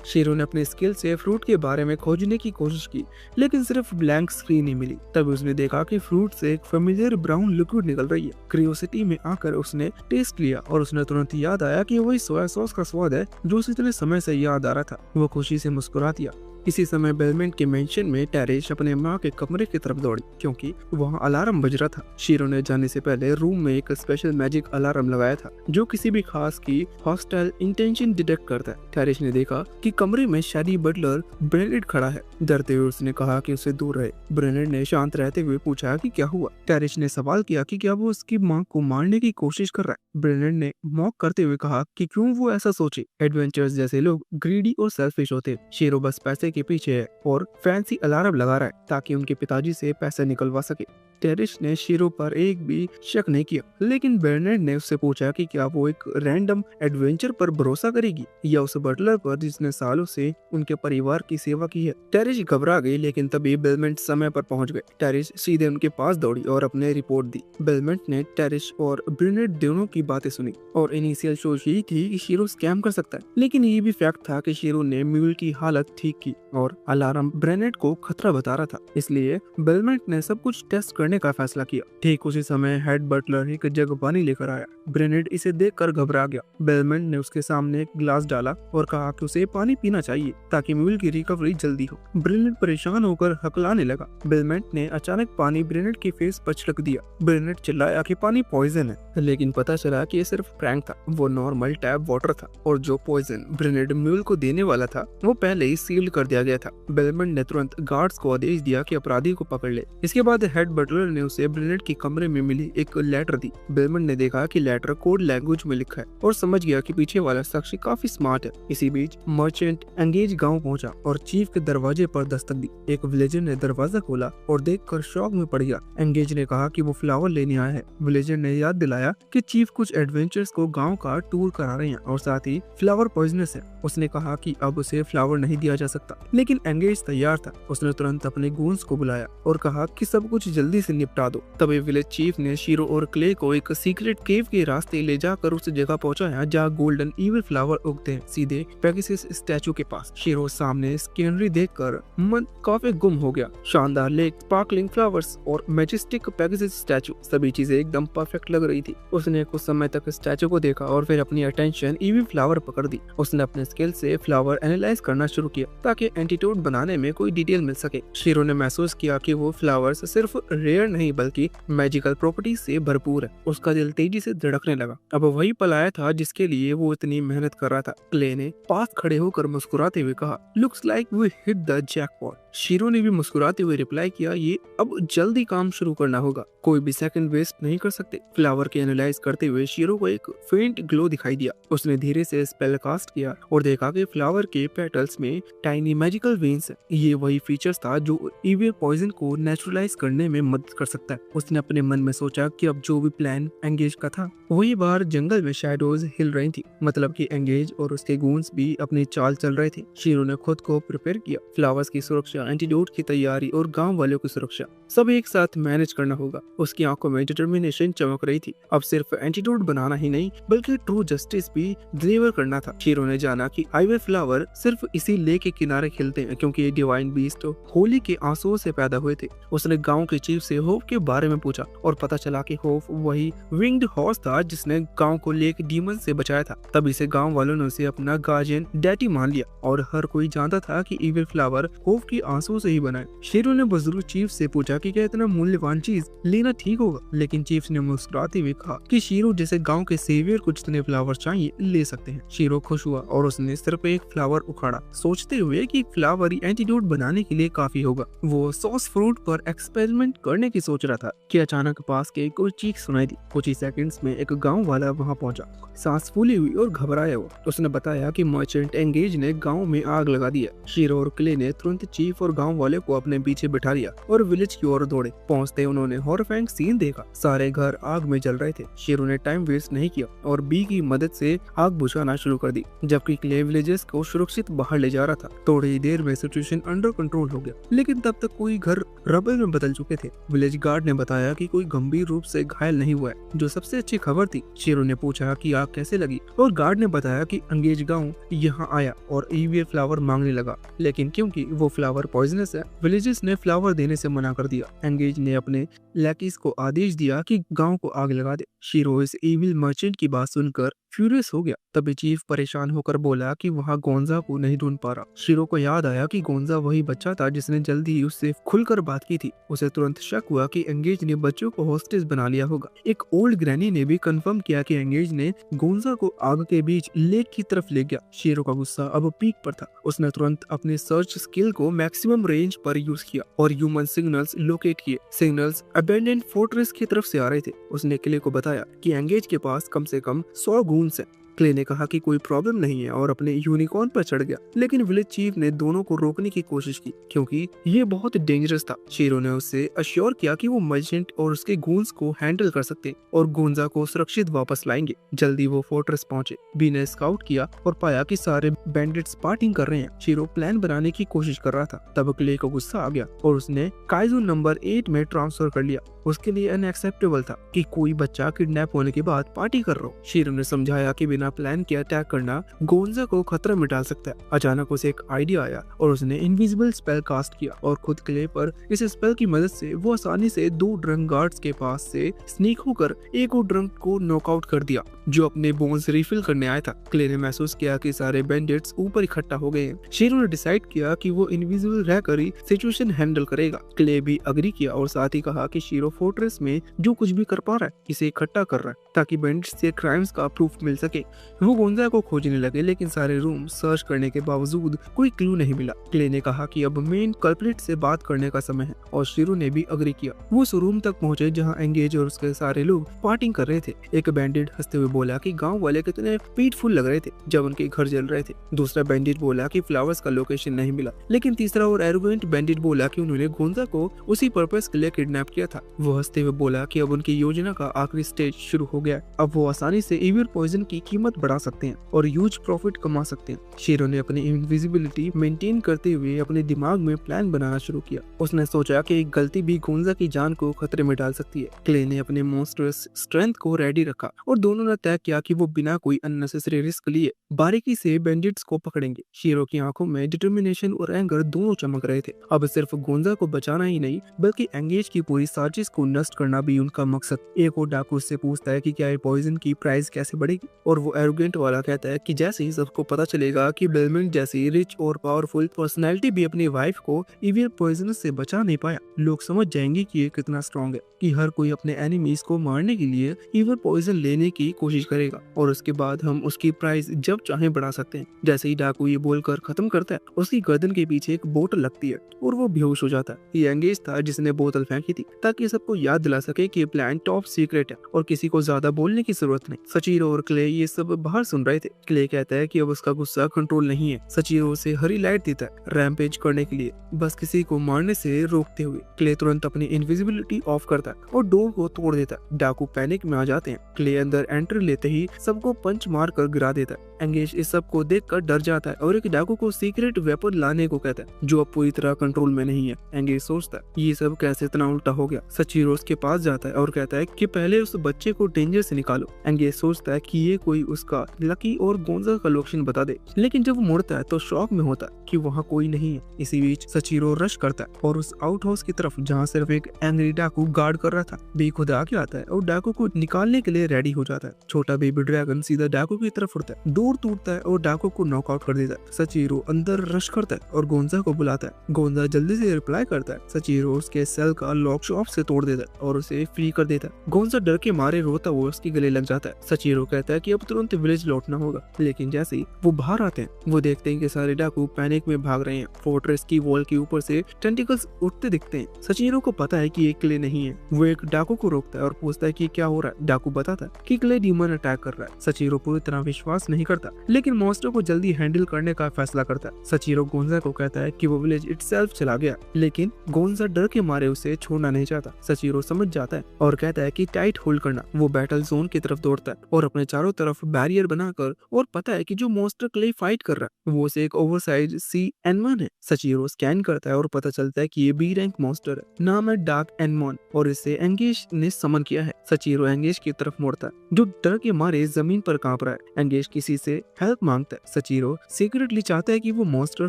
शीरो ने अपने स्किल से फ्रूट के बारे में खोजने की कोशिश की, लेकिन सिर्फ ब्लैंक स्क्रीन ही मिली। तब उसने देखा कि फ्रूट से एक फेमिलियर ब्राउन लिक्विड निकल रही है। क्यूरियोसिटी में आकर उसने टेस्ट लिया और उसने तुरंत याद आया कि वही सोया सॉस का स्वाद है जो उसे इतने समय से याद आ रहा था। वो खुशी से मुस्कुरा दिया। इसी समय बेलमेंट के मेंशन में टेरेस अपने माँ के कमरे की तरफ दौड़ी, क्योंकि वहाँ अलार्म बज रहा था। शीरो ने जाने से पहले रूम में एक स्पेशल मैजिक अलार्म लगाया था, जो किसी भी खास की हॉस्टाइल इंटेंशन डिटेक्ट करता है। टेरेस ने देखा कि कमरे में शैडी बटलर ब्रेनेड खड़ा है। डरते हुए उसने कहा कि उसे दूर रहे। ब्रेनेड ने शांत रहते हुए पूछा कि क्या हुआ। टेरेस ने सवाल किया कि क्या वो उसकी माँ को मारने की कोशिश कर रहा है। ब्रेनेड ने मॉक करते हुए कहा कि क्यों वो ऐसा सोचे, एडवेंचर्स जैसे लोग ग्रीडी और सेल्फिश होते हैं। शीरो बस पैसे के पीछे है और फैंसी अलार्म लगा रहा है ताकि उनके पिताजी से पैसे निकलवा सके। टेरिस ने शीरो पर एक भी शक नहीं किया, लेकिन बेर्नेड ने उससे पूछा कि क्या वो एक रैंडम एडवेंचर पर भरोसा करेगी या उस बटलर पर जिसने सालों से उनके परिवार की सेवा की है। टेरिस घबरा गई, लेकिन तभी बेलमेंट समय पर पहुंच गए। टेरिस सीधे उनके पास दौड़ी और अपने रिपोर्ट दी। बेलमेंट ने टेरिस और बेर्नेड दोनों की बातें सुनी और इनिशियल सोच यही थी कि शीरो स्कैम कर सकता है, लेकिन ये भी फैक्ट था कि शीरो ने म्यूल की हालत ठीक की और अलार्म ब्रेनेड को खतरा बता रहा था। इसलिए बेलमेंट ने सब कुछ टेस्ट करने का फैसला किया। ठीक उसी समय हेड बटलर एक जग पानी लेकर आया। ब्रेनेड इसे देखकर घबरा गया। बेलमेंट ने उसके सामने एक ग्लास डाला और कहा कि उसे पानी पीना चाहिए ताकि म्यूल की रिकवरी जल्दी हो। ब्रेनेड परेशान होकर हकलाने लगा। बेलमेंट ने अचानक पानी ब्रेनेड के फेस पर छिड़क दिया। ब्रेनेड चिल्लाया कि पानी पॉइजन है, लेकिन पता चला कि ये सिर्फ प्रैंक था। वो नॉर्मल टैप वाटर था और जो पॉइजन ब्रेनेड म्यूल को देने वाला था वो पहले ही सील्ड कर दिया गया था। बेलमेंट ने तुरंत गार्ड्स को आदेश दिया कि अपराधी को पकड़ ले। इसके बाद हेड बटलर ने उसे ब्रेनेड के कमरे में मिली एक लेटर दी। बेलमेंट ने देखा कि लेटर कोड लैंग्वेज में लिखा है और समझ गया कि पीछे वाला शख्स काफी स्मार्ट है। इसी बीच मर्चेंट एंगेज गांव पहुंचा और चीफ के दरवाजे पर दस्तक दी। एक विलेजर ने दरवाजा खोला और देखकर शॉक में पड़ गया। एंगेज ने कहा कि वो फ्लावर लेने आया है। विलेजर ने याद दिलाया कि चीफ कुछ एडवेंचर्स को गांव का टूर करा रहे हैं और साथ ही फ्लावर पॉइजनस है। उसने कहा कि अब उसे फ्लावर नहीं दिया जा सकता, लेकिन एंगेज तैयार था। उसने तुरंत अपने गूंस को बुलाया और कहा कि सब कुछ जल्दी से निपटा दो। तभी विलेज चीफ ने शीरो और क्ले को एक सीक्रेट केव के रास्ते ले जाकर उस जगह पहुंचाया जहाँ गोल्डन ईविल फ्लावर उगते हैं, सीधे पेगासस स्टैचू के पास। शीरो सामने स्केनरी देखकर मन काफी गुम हो गया। शानदार लेक, स्पार्कलिंग फ्लावर्स और मैजेस्टिक पेगासस स्टैचू, सभी चीजें एकदम परफेक्ट लग रही थी। उसने कुछ समय तक स्टैचू को देखा और फिर अपनी अटेंशन ईविल फ्लावर पकड़ दी। उसने अपने स्किल से फ्लावर एनालाइज करना शुरू किया ताकि एंटीटोड बनाने में कोई डिटेल मिल सके। शीरो ने महसूस किया कि वो फ्लावर्स सिर्फ रेयर नहीं बल्कि मैजिकल प्रॉपर्टीज से भरपूर है। उसका दिल तेजी से धड़कने लगा। अब वही पल आया था जिसके लिए वो इतनी मेहनत कर रहा था। क्ले ने पास खड़े होकर मुस्कुराते हुए कहा, looks like we hit the jackpot. शीरो ने भी मुस्कुराते हुए रिप्लाई किया, ये अब जल्दी काम शुरू करना होगा, कोई भी सेकंड वेस्ट नहीं कर सकते। फ्लावर के एनालाइज करते हुए शीरो को एक फेंट ग्लो दिखाई दिया। उसने धीरे से स्पेल कास्ट किया और देखा कि फ्लावर के पेटल्स में टाइनी मैजिकल वेन्स है। ये वही फीचर्स था जो ईविल पॉइजन को नेचुरलाइज करने में मदद कर सकता है। उसने अपने मन में सोचा कि अब जो भी प्लान एंगेज का था वही बाहर जंगल में शैडोज हिल रही थी, मतलब कि एंगेज और उसके गूंस भी अपनी चाल चल रहे थे। शीरो ने खुद को प्रिपेयर किया। फ्लावर्स की सुरक्षा, एंटीडोट की तैयारी और गांव वालों की सुरक्षा, सब एक साथ मैनेज करना होगा। उसकी आंखों में डिटर्मिनेशन चमक रही थी। अब सिर्फ एंटीडोट बनाना ही नहीं बल्कि ट्रू जस्टिस भी डिलीवर करना था। शीरो ने जाना कि आइवे फ्लावर सिर्फ इसी लेक के किनारे खिलते हैं क्योंकि ये डिवाइन बीस्ट होली के आंसुओं से पैदा हुए थे। उसने गांव के चीफ से से होप के बारे में पूछा और पता चला कि होप वही विंग्ड हॉर्स था जिसने गांव को लेक डीमन से बचाया था। तभी से गांव वालों ने उसे अपना गार्जियन डैडी मान लिया और हर कोई जानता था कि इविल फ्लावर होप की आंसू से ही बना है। शेरों ने बुजुर्ग चीफ से पूछा कि क्या इतना मूल्यवान चीज लेना ठीक होगा, लेकिन चीफ ने मुस्कुराते हुए कहा कि शीरो जैसे गांव के सेवियर को जितने फ्लावर चाहिए ले सकते हैं। शीरो खुश हुआ और उसने सिर्फ एक फ्लावर उखाड़ा, सोचते हुए कि फ्लावर ही एंटीडोट बनाने के लिए काफी होगा। वो सॉस फ्रूट पर एक्सपेरिमेंट करने की सोच रहा था कि अचानक पास के कोई चीख सुनाई दी। कुछ ही सेकंड्स में एक गांव वाला वहां पहुंचा, सांस फूली हुई और घबराया हुआ। उसने बताया कि मर्चेंट एंगेज ने गांव में आग लगा दी है। शीरो और क्ले ने तुरंत चीफ और गांव वाले को अपने पीछे बिठा लिया और विलेज की ओर दौड़े। पहुंचते उन्होंने हॉरफाइंग सीन देखा, सारे घर आग में जल रहे थे। शीरो ने टाइम वेस्ट नहीं किया और बी की मदद से आग बुझाना शुरू कर दी, जबकि क्ले विलेजेस को सुरक्षित बाहर ले जा रहा था। थोड़ी ही देर में सिचुएशन अंडर कंट्रोल हो गया, लेकिन तब तक कोई घर रबल में बदल चुके थे। विलेज गार्ड ने बताया कि कोई गंभीर रूप से घायल नहीं हुआ है, जो सबसे अच्छी खबर थी। शीरो ने पूछा कि आग कैसे लगी और गार्ड ने बताया कि एंगेज गांव यहाँ आया और ईवीएल फ्लावर मांगने लगा, लेकिन क्योंकि वो फ्लावर पॉइजनस है, विलेजेस ने फ्लावर देने से मना कर दिया। एंगेज ने अपने लैकीज को आदेश दिया कि गांव को आग लगा दे। शीरो इस ईविल मर्चेंट की बात सुनकर फ्यूरियस हो गया। तभी चीफ परेशान होकर बोला कि वहाँ गोंजा को नहीं ढूंढ पा रहा। शीरो को याद आया कि गोंजा वही बच्चा था जिसने जल्दी ही उससे खुलकर बात की थी। उसे तुरंत शक हुआ कि एंगेज ने बच्चों को हॉस्टेज बना लिया होगा। एक ओल्ड ग्रैनी ने भी कंफर्म किया कि एंगेज ने गोंजा को आग के बीच लेक की तरफ ले गया। शीरो का गुस्सा अब पीक पर था। उसने तुरंत अपने सर्च स्किल को मैक्सिमम रेंज पर यूज किया और ह्यूमन सिग्नल्स लोकेट किए। सिग्नल्स अबेंडेंड फोर्ट्रेस की तरफ से आ रहे थे। उसने क्ले को बताया कि एंगेज के पास कम से कम 100 गूंस हैं। क्ले ने कहा कि कोई प्रॉब्लम नहीं है और अपने यूनिकॉर्न पर चढ़ गया, लेकिन विलेज चीफ ने दोनों को रोकने की कोशिश की क्योंकि ये बहुत डेंजरस था। शीरो ने उससे अश्योर किया कि वो मर्चेंट और उसके गूंस को हैंडल कर सकते और गोंजा को सुरक्षित वापस लाएंगे। जल्दी वो फोर्ट्रेस पहुंचे। बी ने स्काउट किया और पाया कि सारे बैंडिट्स पार्टिंग कर रहे हैं। शीरो प्लान बनाने की कोशिश कर रहा था। तब क्ले को गुस्सा आ गया और उसने काइजू नंबर 8 में ट्रांसफर कर लिया। उसके लिए अनएक्सेप्टेबल था कि कोई बच्चा किडनैप होने के बाद पार्टी कर रहा हो। शीरो ने समझाया कि बिना प्लान के अटैक करना गोंजा को खतरे में डाल सकता है। अचानक उसे एक आइडिया आया और उसने इनविजिबल स्पेल कास्ट किया और खुद क्ले पर इस स्पेल की मदद से वो आसानी से 2 ड्रंक गार्ड्स के पास से स्नीक होकर एक और ड्रंक को नॉकआउट कर दिया जो अपने बोन्स रिफिल करने आया था। क्ले ने महसूस किया कि सारे बैंडिट्स ऊपर इकट्ठा हो गए हैं। शीरो ने डिसाइड किया कि वो इनविजिबल रहकर ही सिचुएशन हैंडल करेगा। क्ले भी अग्री किया और साथ ही कहा कि शीरो फोर्ट्रेस में जो कुछ भी कर पा रहा है इसे इकट्ठा कर रहा है ताकि बैंडिट्स से क्राइम्स का प्रूफ मिल सके। वो गोंजा को खोजने लगे, लेकिन सारे रूम सर्च करने के बावजूद कोई क्लू नहीं मिला। क्ले ने कहा कि अब मेन कल्प्रिट से बात करने का समय है और शीरो ने भी अग्री किया। वो उस रूम तक पहुंचे जहां एंगेज और उसके सारे लोग पार्टिंग कर रहे थे। एक बैंडिट हंसते हुए बोला कि गांव वाले कितने पीसफुल लग रहे थे जब उनके घर जल रहे थे। दूसरा बैंडिट बोला कि फ्लावर्स का लोकेशन नहीं मिला, लेकिन तीसरा और एरोगेंट बैंडिट बोला कि उन्होंने गोंजा को उसी पर्पस के लिए किडनैप किया था। वो हंसते हुए बोला कि अब उनकी योजना का आखिरी स्टेज शुरू हो गया। अब वो आसानी से ईविल पॉइजन की कीमत बढ़ा सकते हैं और ह्यूज प्रॉफिट कमा सकते हैं। शीरो ने अपनी इनविजिबिलिटी मेंटेन करते हुए अपने दिमाग में प्लान बनाना शुरू किया। उसने सोचा कि एक गलती भी गोंजा की जान को खतरे में डाल सकती है। क्ले ने अपने मॉन्स्टर्स स्ट्रेंथ को रेडी रखा और दोनों ने तय किया कि वो बिना कोई अननेसेसरी रिस्क लिए बारीकी से बैंडिट्स को पकड़ेंगे। शीरो की आंखों में डिटर्मिनेशन और एंगर दोनों चमक रहे थे। अब सिर्फ गोंजा को बचाना ही नहीं बल्कि एंगेज की पूरी साजिश को नष्ट करना भी उनका मकसद। एक और डाकू उससे पूछता है कि क्या ये पॉइजन की प्राइस कैसे बढ़ेगी और वो एरोगेंट वाला कहता है कि जैसे ही सबको पता चलेगा कि बेलमेंट जैसी रिच और पावरफुल पर्सनैलिटी भी अपनी वाइफ को ईविल पॉइजन से बचा नहीं पाया, लोग समझ जाएंगे कि ये कितना स्ट्रॉन्ग है कि हर कोई अपने एनिमीज को मारने के लिए ईविल पॉइजन लेने की कोशिश करेगा और उसके बाद हम उसकी प्राइस जब चाहे बढ़ा सकते हैं। जैसे ही डाकू ये बोलकर खत्म करता है, उसकी गर्दन के पीछे एक बोतल लगती है और वो बेहोश हो जाता है। ये एंगेज था जिसने बोतल फेंकी थी ताकि सबको याद दिला सके कि ये प्लान टॉप सीक्रेट है और किसी को ज्यादा बोलने की जरूरत नहीं। सचीरो और क्ले ये सब बाहर सुन रहे थे। क्ले कहता है कि अब उसका गुस्सा कंट्रोल नहीं है। सचीरो उसे हरी लाइट देता है रैम्पेज करने के लिए, बस किसी को मारने से रोकते हुए। क्ले तुरंत अपनी इनविजिबिलिटी ऑफ करता है और डोर को तोड़ देता है। डाकू पैनिक में आ जाते हैं। क्ले अंदर एंट्री लेते ही सबको पंच मार कर गिरा देता है। एंगेज इस सब को देखकर डर जाता है और एक डाकू को सीक्रेट वेपन लाने को कहता है जो अब पूरी तरह कंट्रोल में नहीं है। एंगेज सोचता है ये सब कैसे इतना उल्टा हो गया। सच सचीरो उसके पास जाता है और कहता है कि पहले उस बच्चे को डेंजर से निकालो। एंगेज सोचता है कि ये कोई उसका लकी और गोंजा का लोकेशन बता दे, लेकिन जब वो मुड़ता है तो शॉक में होता है कि वहाँ कोई नहीं है। इसी बीच सचीरो रश करता है और उस आउट हाउस की तरफ जहाँ सिर्फ एक एंग्री डाकू गार्ड कर रहा था भी खुद आगे आता है और डाकू को निकालने के लिए रेडी हो जाता है। छोटा बेबी ड्रैगन सीधा डाकू की तरफ उड़ता है, डोर टूटता है और डाकू को नॉकआउट कर देता है। सचीरो अंदर रश करता है और गोंजा को बुलाता है। गोंजा जल्दी से रिप्लाई करता है। सचीरो उसके सेल का लॉक शॉप से तोड़ देता है और उसे फ्री कर देता है। गोंजा डर के मारे रोता हुआ उसके गले लग जाता है। सचीरो कहता है कि अब तुरंत विलेज लौटना होगा, लेकिन जैसे ही वो बाहर आते हैं वो देखते हैं कि सारे डाकू पैनिक में भाग रहे हैं। फोर्ट्रेस की वॉल के ऊपर से टेंटिकल्स उठते दिखते हैं। सचीरो को पता है कि ये क्ले नहीं है। वो एक डाकू को रोकता है और पूछता है कि क्या हो रहा है। डाकू बताता है कि क्ले डीमन अटैक कर रहा है। सचीरो पूरी तरह विश्वास नहीं करता, लेकिन मॉन्स्टर को जल्दी हैंडल करने का फैसला करता है। सचीरो गोंजा को कहता है कि वो विलेज इटसेल्फ चला गया, लेकिन गोंजा डर के मारे उसे छोड़ना नहीं चाहता। सचीरो समझ जाता है और कहता है कि टाइट होल्ड करना। वो बैटल जोन की तरफ दौड़ता है और अपने चारों तरफ बैरियर बनाकर और पता है कि जो मॉन्स्टर क्ले फाइट कर रहा है वो उसे एक ओवरसाइज सी एनमॉन है। सचीरो स्कैन करता है और पता चलता है कि ये बी रैंक मॉन्स्टर है, नाम है डार्क एनमॉन और इसे एंगेज ने समन किया है। सचीरो एंगेज की तरफ मुड़ता है जो डर के मारे जमीन पर कांप रहा है। एंगेज किसी से हेल्प मांगता है। सचीरो सीक्रेटली चाहता है कि वो मॉन्स्टर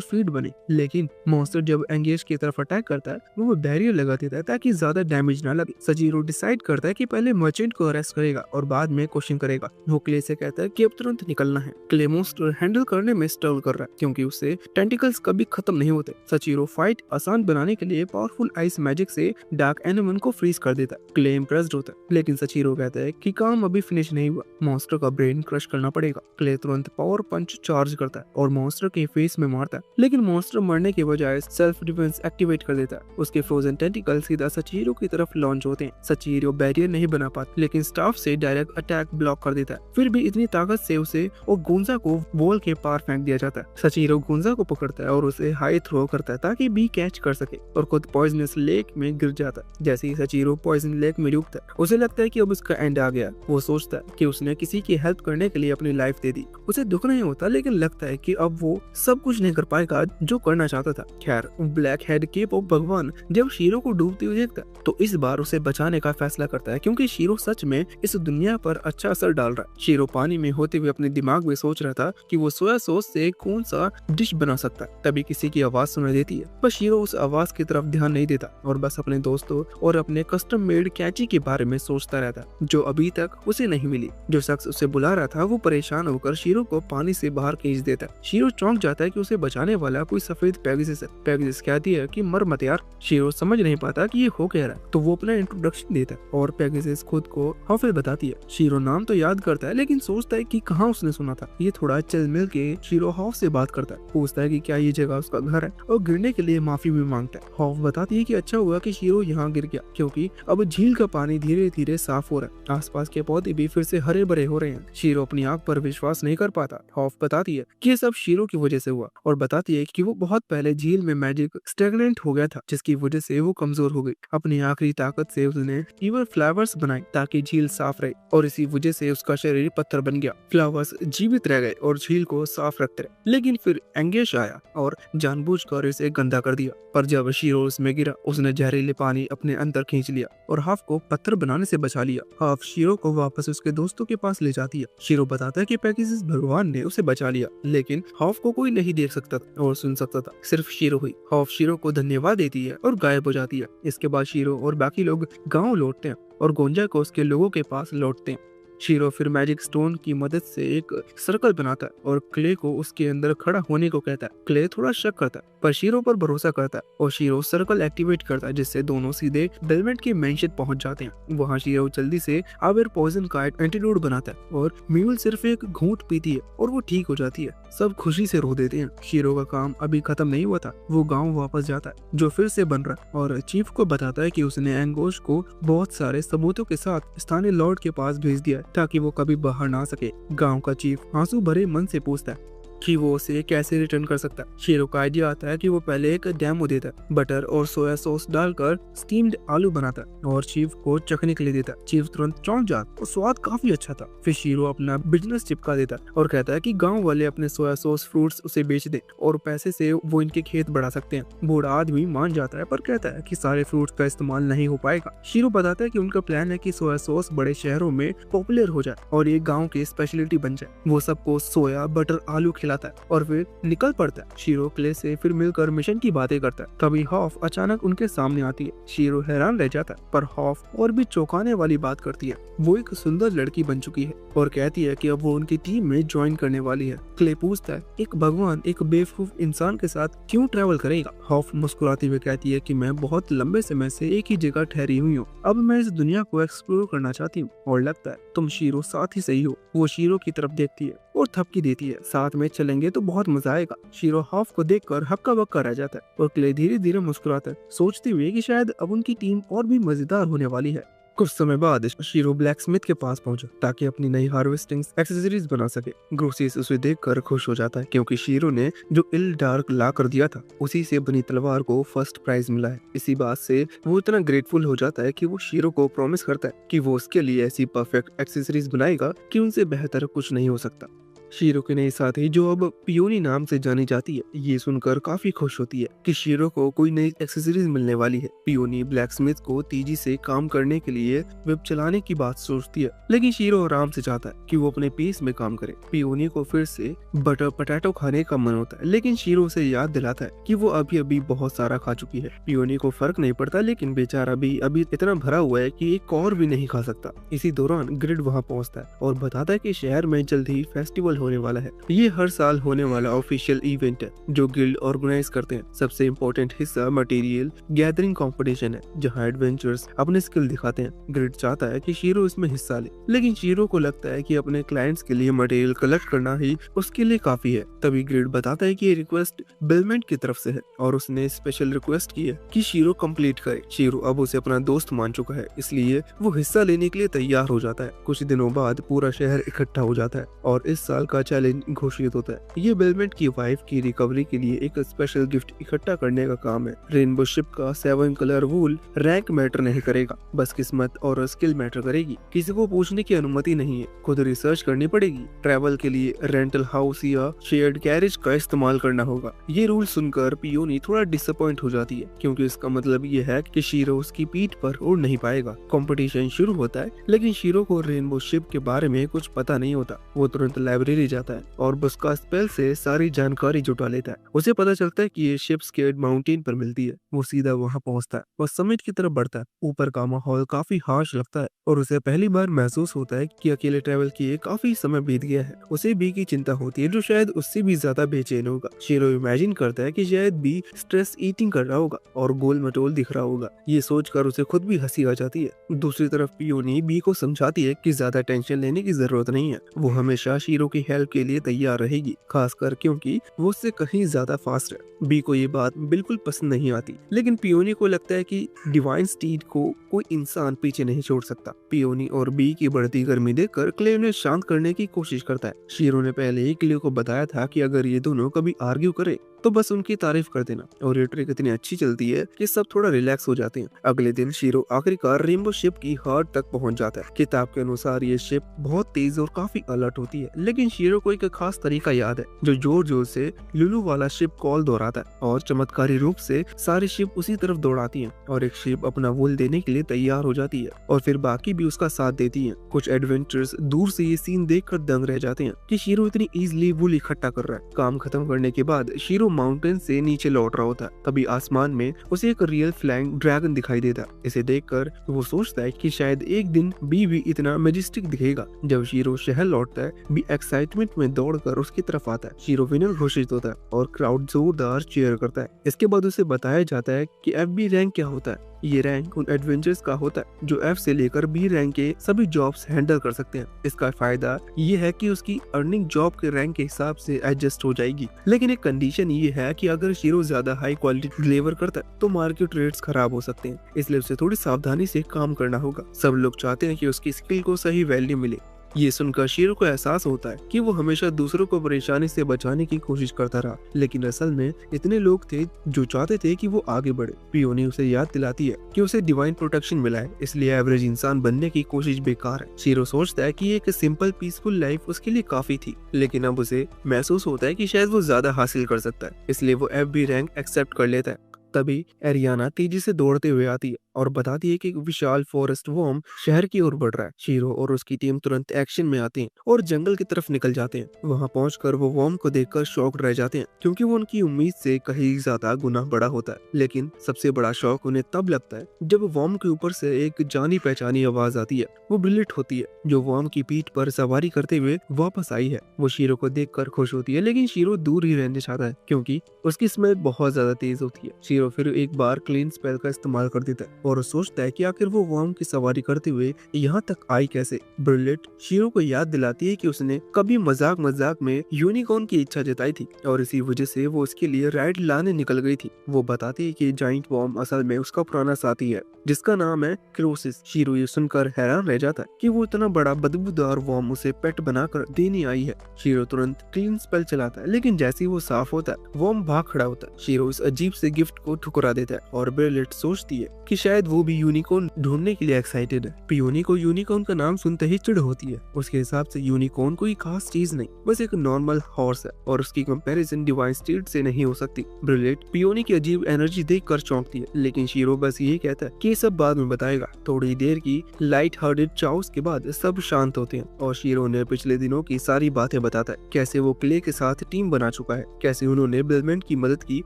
फीड बने, लेकिन मॉन्स्टर जब एंगेज की तरफ अटैक करता है वो बैरियर लगा देता है ताकि ज्यादा डैमेज ना लगे। सचीरो डिसाइड करता है कि पहले मर्चेंट को अरेस्ट करेगा और बाद में क्वेश्चन करेगा। वो क्ले से कहता है कि अब तुरंत निकलना है। क्ले मॉन्स्टर हैंडल करने में स्ट्रगल कर रहा है क्योंकि उससे टेंटिकल्स कभी खत्म नहीं होते। सचीरो फाइट आसान बनाने के लिए पावरफुल आइस मैजिक से डार्क एनिमल को फ्रीज कर देता है। क्ले इम्प्रेस्ड होता है, लेकिन सचीरो कहता है कि काम अभी फिनिश नहीं हुआ, मॉन्स्टर का ब्रेन क्रश करना पड़ेगा। क्ले तुरंत पावर पंच चार्ज करता है और मॉन्स्टर के फेस में मारता है, लेकिन मॉन्स्टर मरने के बजाय सेल्फ डिफेंस एक्टिवेट कर देता है। उसके फ्रोजन टेंटिकल सीधा सचीरो की तरफ लॉन्च होते हैं। सचीरो बैरियर नहीं बना पाता, लेकिन स्टाफ से डायरेक्ट अटैक ब्लॉक कर देता है। फिर भी इतनी ताकत से उसे और गोंजा को वॉल के पार फेंक दिया जाता है। सचीरो गोंजा को पकड़ता है और उसे हाई थ्रो करता है ताकि बी कैच कर सके और खुद पॉइजनस लेक में गिर जाता है। जैसे ही सचीरो पॉइजन लेक में डूबता है उसे लगता है कि अब उसका एंड आ गया। वो सोचता है कि उसने किसी की हेल्प करने के लिए अपनी लाइफ दे दी। उसे दुख नहीं होता, लेकिन लगता है कि अब वो सब कुछ नहीं कर पाएगा जो करना चाहता था। खैर, ब्लैक हेड केप ऑफ भगवान जब शीरो को डूबते हुए देखता है तो इस बार उसे बचाने का फैसला करता है, क्योंकि शीरो सच में इस दुनिया पर अच्छा असर डाल रहा है। शीरो पानी में होते हुए अपने दिमाग में सोच रहा था कि वो सोया सॉस से कौन सा डिश बना सकता है। तभी किसी की आवाज सुनाई देती है, पर शीरो उस आवाज की तरफ ध्यान नहीं देता और बस अपने दोस्तों और अपने कस्टम मेड कैची के बारे में सोचता रहता जो अभी तक उसे नहीं मिली। जो शख्स उसे बुला रहा था वो परेशान होकर शीरो को पानी से बाहर खींच देता है। शीरो चौंक जाता है कि उसे बचाने वाला कोई सफेद पेगासस है। पेगासस कहती है कि मर मत यार। शीरो समझ नहीं पाता कि ये हो क्या रहा है, तो वो अपना इंट्रोडक्शन देता है और पेगासस खुद को हॉफे बताती है। शीरो नाम तो याद करता है, लेकिन सोचता है कि कहाँ उसने सुना था। ये थोड़ा चल मिल के शीरो हॉफ से बात करता है, पूछता है कि क्या ये जगह उसका घर है और गिरने के लिए माफी भी मांगता है। हॉफ बताती है कि अच्छा हुआ कि शीरो यहाँ गिर गया, क्योंकि अब झील का पानी धीरे धीरे साफ हो रहा है। आसपास के पौधे भी फिर से हरे भरे हो रहे हैं। शीरो अपनी आंख पर विश्वास नहीं कर पाता। हॉफ बताती है कि ये सब शीरो की वजह से हुआ और बताती है कि वो बहुत पहले झील में मैजिक स्टेगनेंट हो गया था, जिसकी वजह से वो कमजोर हो गई। अपनी आखिरी ताकत से उसने फीवर फ्लावर्स बनाए ताकि झील साफ रहे और इसी वजह से उसका शरीर पत्थर बन गया। फ्लावर्स जीवित रह गए और झील को साफ रखते रहे, लेकिन फिर एंगेश आया और जानबूझकर इसे गंदा कर दिया। पर जब शीरो उसमें गिरा उसने जहरीले पानी अपने अंदर खींच लिया और हाफ को पत्थर बनाने से बचा लिया। हाफ शीरो को वापस उसके दोस्तों के पास ले जाती है। शीरो बताता है कि पेगासस भगवान ने उसे बचा लिया, लेकिन हाफ को कोई नहीं देख सकता था और सुन सकता था, सिर्फ शीरो हुई। हाफ शीरो को धन्यवाद देती है और गायब हो जाती है। इसके बाद शीरो और बाकी लोग गाँव लौटते हैं और गोंजा को उसके लोगों के पास लौटते हैं। शीरो फिर मैजिक स्टोन की मदद से एक सर्कल बनाता है और क्ले को उसके अंदर खड़ा होने को कहता है। क्ले थोड़ा शक करता है पर शीरो पर भरोसा करता है और शीरो सर्कल एक्टिवेट करता है, जिससे दोनों सीधे बेलमेंट के मेंशन पहुंच जाते हैं। वहां शीरो जल्दी से आवेर पॉइजन का एंटीडोट बनाता है और म्यूल सिर्फ एक घूंट पीती है और वो ठीक हो जाती है। सब खुशी से रो देते हैं। शीरो का काम अभी खत्म नहीं हुआ था। वो गाँव वापस जाता है जो फिर से बन रहा है और चीफ को बताता है कि उसने एंगोश को बहुत सारे सबूतों के साथ स्थानीय लॉर्ड के पास भेज दिया ताकि वो कभी बाहर ना सके। गांव का चीफ आंसू भरे मन से पूछता है कि वो उसे कैसे रिटर्न कर सकता है। शीरो का आइडिया आता है कि वो पहले एक डेमो देता है, बटर और सोया सॉस डालकर स्टीम्ड आलू बनाता है और चीफ को चखने के लिए देता है। चीफ तुरंत चौंक जाता और स्वाद काफी अच्छा था। फिर शीरो अपना बिजनेस चिपका देता है और कहता है कि गांव वाले अपने सोया सॉस फ्रूट्स उसे बेच दे और पैसे से वो इनके खेत बढ़ा सकते हैं। बूढ़ा आदमी मान जाता है पर कहता है कि सारे फ्रूट्स का इस्तेमाल नहीं हो पाएगा। शीरो बताता है कि उनका प्लान है कि सोया सॉस बड़े शहरों में पॉपुलर हो जाए और ये गांव की स्पेशलिटी बन जाए। वो सबको सोया बटर आलू खिलाता है और फिर निकल पड़ता है। शीरो क्ले से फिर मिलकर मिशन की बातें करता है। तभी हॉफ अचानक उनके सामने आती है। शीरो हैरान रह जाता है पर हॉफ और भी चौंकाने वाली बात करती है। वो एक सुंदर लड़की बन चुकी है और कहती है कि अब वो उनकी टीम में ज्वाइन करने वाली है। क्ले पूछता है, एक भगवान एक बेवकूफ इंसान के साथ क्यों ट्रैवल करेगा? हॉफ मुस्कुराती हुए कहती है कि मैं बहुत लंबे समय से एक ही जगह ठहरी हुई हूँ, अब मैं इस दुनिया को एक्सप्लोर करना चाहती हूँ और लगता है तुम शीरो साथ ही सही हो। वो शीरो की तरफ देखती है और थपकी देती है, साथ में चलेंगे तो बहुत मजा आएगा। शीरो हॉफ को देखकर हक्का बक्का रह जाता है और क्ले धीरे धीरे मुस्कुराता है, सोचते हुए कि शायद अब उनकी टीम और भी मजेदार होने वाली है। कुछ समय बाद शीरो ब्लैक स्मिथ के पास पहुंचा ताकि अपनी नई हार्वेस्टिंग एक्सेसरीज बना सके। ग्रोसीस उसे देखकर खुश हो जाता है क्योंकि शीरो ने जो इल डार्क ला कर दिया था उसी से बनी तलवार को फर्स्ट प्राइज मिला है। इसी बात से वो इतना ग्रेटफुल हो जाता है कि वो शीरो को प्रॉमिस करता है कि वो उसके लिए ऐसी परफेक्ट एक्सेसरीज बनाएगा कि उनसे बेहतर कुछ नहीं हो सकता। शीरो के नई साथी जो अब पियोनी नाम से जानी जाती है, ये सुनकर काफी खुश होती है कि शीरो को कोई नई एक्सेसरीज मिलने वाली है। पियोनी ब्लैक स्मिथ को तेजी से काम करने के लिए वेब चलाने की बात सोचती है, लेकिन शीरो आराम से चाहता है कि वो अपने पेस में काम करे। पियोनी को फिर से बटर पटैटो खाने का मन होता है, लेकिन शीरो उसे याद दिलाता है कि वो अभी अभी बहुत सारा खा चुकी है। पियोनी को फर्क नहीं पड़ता, लेकिन बेचारा भी अभी इतना भरा हुआ है कि एक और भी नहीं खा सकता। इसी दौरान ग्रिड वहाँ पहुँचता है और बताता है कि शहर में जल्द ही फेस्टिवल होने वाला है। ये हर साल होने वाला ऑफिशियल इवेंट है जो गिल्ड ऑर्गेनाइज करते हैं। सबसे इम्पोर्टेंट हिस्सा मटेरियल गैदरिंग कंपटीशन है जहां एडवेंचर्स अपने स्किल दिखाते हैं। ग्रिड चाहता है कि शीरो इसमें हिस्सा ले, लेकिन शीरो को लगता है कि अपने क्लाइंट्स के लिए मटेरियल कलेक्ट करना ही उसके लिए काफी है। तभी ग्रिड बताता है कि ये रिक्वेस्ट बिलमेंट की तरफ से है और उसने स्पेशल रिक्वेस्ट की है कि शीरो कंप्लीट करे। शीरो अब उसे अपना दोस्त मान चुका है, इसलिए वो हिस्सा लेने के लिए तैयार हो जाता है। कुछ दिनों बाद पूरा शहर इकट्ठा हो जाता है और इस साल का चैलेंज घोषित होता है। ये बेलमेंट की वाइफ की रिकवरी के लिए एक स्पेशल गिफ्ट इकट्ठा करने का काम है। रेनबो शिप का 7 कलर वूल रैंक मैटर नहीं करेगा, बस किस्मत और स्किल मैटर करेगी। किसी को पूछने की अनुमति नहीं है, खुद रिसर्च करनी पड़ेगी। ट्रैवल के लिए रेंटल हाउस या शेयर्ड कैरेज का इस्तेमाल करना होगा। ये रूल सुनकर पियोनी थोड़ा डिसअपॉइंट हो जाती है क्योंकि इसका मतलब ये है कि शीरो उसकी पीठ पर उड़ नहीं पाएगा। कंपटीशन शुरू होता है, लेकिन शीरो को रेनबो शिप के बारे में कुछ पता नहीं होता। वो तुरंत लाइब्रेरी जाता है और बुस्का स्पेल से सारी जानकारी जुटा लेता है। उसे पता चलता है कि ये शिप स्केर्ड माउंटेन पर मिलती है। वो सीधा वहां पहुंचता है और समिट की तरफ बढ़ता है। ऊपर का माहौल काफी हार्श लगता है और उसे पहली बार महसूस होता है कि अकेले ट्रैवल किए काफी समय बीत गया है। उसे बी की चिंता होती है जो शायद उससे भी ज्यादा बेचैन होगा। शीरो इमेजिन करता है कि शायद बी स्ट्रेस ईटिंग कर रहा होगा और गोल मटोल दिख रहा होगा। ये सोचकर उसे खुद भी हंसी आ जाती है। दूसरी तरफ पियोनी बी को समझाती है कि ज्यादा टेंशन लेने की जरूरत नहीं है, वो हमेशा शीरो की हेल्प के लिए तैयार रहेगी, खासकर क्योंकि वो उससे कहीं ज्यादा फास्ट है। बी को ये बात बिल्कुल पसंद नहीं आती, लेकिन पियोनी को लगता है कि डिवाइन स्टीड को कोई इंसान पीछे नहीं छोड़ सकता। पियोनी और बी की बढ़ती गर्मी देखकर क्ले उन्हें शांत करने की कोशिश करता है। शीरो ने पहले ही क्ले को बताया था कि अगर ये दोनों कभी आर्ग्यू करे तो बस उनकी तारीफ कर देना, और ये ट्रिक इतनी अच्छी चलती है कि सब थोड़ा रिलैक्स हो जाते हैं। अगले दिन शीरो आखिरकार रेनबो शिप की हार्ट तक पहुंच जाता है। किताब के अनुसार ये शिप बहुत तेज और काफी अलर्ट होती है, लेकिन शीरो को एक खास तरीका याद है जो जोर जोर से लुलू वाला शिप कॉल दोहराता है और चमत्कारी रूप से सारी शिप उसी तरफ दौड़ाती है और एक शिप अपना वूल देने के लिए तैयार हो जाती है और फिर बाकी भी उसका साथ देती है। कुछ एडवेंचर्स दूर से ये सीन देखकर दंग रह जाते हैं कि शीरो इतनी इजीली वूल इकट्ठा कर रहा है। काम खत्म करने के बाद शीरो माउंटेन से नीचे लौट रहा होता है, तभी आसमान में उसे एक रियल फ्लाइंग ड्रैगन दिखाई देता है। इसे देखकर वो सोचता है कि शायद एक दिन बी भी इतना मैजेस्टिक दिखेगा। जब शीरो शहर लौटता है, बी एक्साइटमेंट में दौड़कर उसकी तरफ आता है। शीरो विनर घोषित होता है और क्राउड जोरदार चीयर करता है। इसके बाद उसे बताया जाता है कि एफबी रैंक क्या होता है। ये रैंक उन एडवेंचर्स का होता है जो एफ से लेकर बी रैंक के सभी जॉब्स हैंडल कर सकते हैं। इसका फायदा ये है कि उसकी अर्निंग जॉब के रैंक के हिसाब से एडजस्ट हो जाएगी, लेकिन एक कंडीशन ये है कि अगर शीरो ज्यादा हाई क्वालिटी डिलीवर करता है तो मार्केट रेट्स खराब हो सकते हैं, इसलिए उसे थोड़ी सावधानी से काम करना होगा। सब लोग चाहते हैं कि उसकी स्किल को सही वैल्यू मिले। ये सुनकर शीरो को एहसास होता है कि वो हमेशा दूसरों को परेशानी से बचाने की कोशिश करता रहा, लेकिन असल में इतने लोग थे जो चाहते थे कि वो आगे बढ़े। पियोनी उसे याद दिलाती है कि उसे डिवाइन प्रोटेक्शन मिला है, इसलिए एवरेज इंसान बनने की कोशिश बेकार है। शीरो सोचता है कि एक सिंपल पीसफुल लाइफ उसके लिए काफी थी, लेकिन अब उसे महसूस होता है कि शायद वो ज्यादा हासिल कर सकता है, इसलिए वो एफबी रैंक एक्सेप्ट कर लेता है। तभी एरियाना तेजी से दौड़ते हुए आती है और बताती है कि एक विशाल फॉरेस्ट वॉर्म शहर की ओर बढ़ रहा है। शीरो और उसकी टीम तुरंत एक्शन में आते हैं और जंगल की तरफ निकल जाते हैं। वहां पहुंचकर वो वॉर्म को देखकर शॉक्ड रह जाते हैं, क्योंकि वो उनकी उम्मीद से कहीं ज्यादा गुना बड़ा होता है। लेकिन सबसे बड़ा शौक उन्हें तब लगता है जब वॉर्म के ऊपर से एक जानी पहचानी आवाज आती है। वो ब्रिलेट होती है, जो वॉर्म की पीठ पर सवारी करते हुए वापस आई है। वो शीरो को देखकर खुश होती है, लेकिन शीरो दूर ही रहने चाहता है क्योंकि उसकी स्मेल बहुत ज्यादा तेज होती है। शीरो फिर एक बार क्लीन स्पेल का इस्तेमाल कर देता है और सोचता है कि आखिर वो वॉर्म की सवारी करते हुए यहाँ तक आई कैसे। ब्रिलेट शीरो को याद दिलाती है कि उसने कभी मजाक मजाक में यूनिकॉर्न की इच्छा जताई थी और इसी वजह से वो उसके लिए राइड लाने निकल गई थी। वो बताती है कि जाइंट वॉर्म असल में उसका पुराना साथी है जिसका नाम है क्रोसिस। शीरो ये सुनकर हैरान रह जाता है कि वो इतना बड़ा बदबूदार वॉर्म उसे पेट बनाकर देने आई है। शीरो तुरंत क्लीन स्पेल चलाता है, लेकिन जैसे ही वो साफ होता है वॉर्म भाग खड़ा होता है। शीरो इस अजीब से गिफ्ट को ठुकरा देता है और ब्रिलेट सोचती है कि शायद वो भी यूनिकॉर्न ढूंढने के लिए एक्साइटेड है। पियोनी को यूनिकॉर्न का नाम सुनते ही चिढ़ होती है। उसके हिसाब से यूनिकॉर्न कोई खास चीज नहीं, बस एक नॉर्मल हॉर्स है और उसकी कंपैरिजन डिवाइन स्टीड से नहीं हो सकती। ब्रिलेट पियोनी की अजीब एनर्जी देखकर चौंकती है, लेकिन शीरो बस यही कहता है कि सब बाद में बताएगा। थोड़ी देर की लाइट हार्टेड चाउस के बाद सब शांत होते हैं और शीरो ने पिछले दिनों की सारी बातें बताता है, कैसे वो क्ले के साथ टीम बना चुका है, कैसे उन्होंने बेलमेंट की मदद की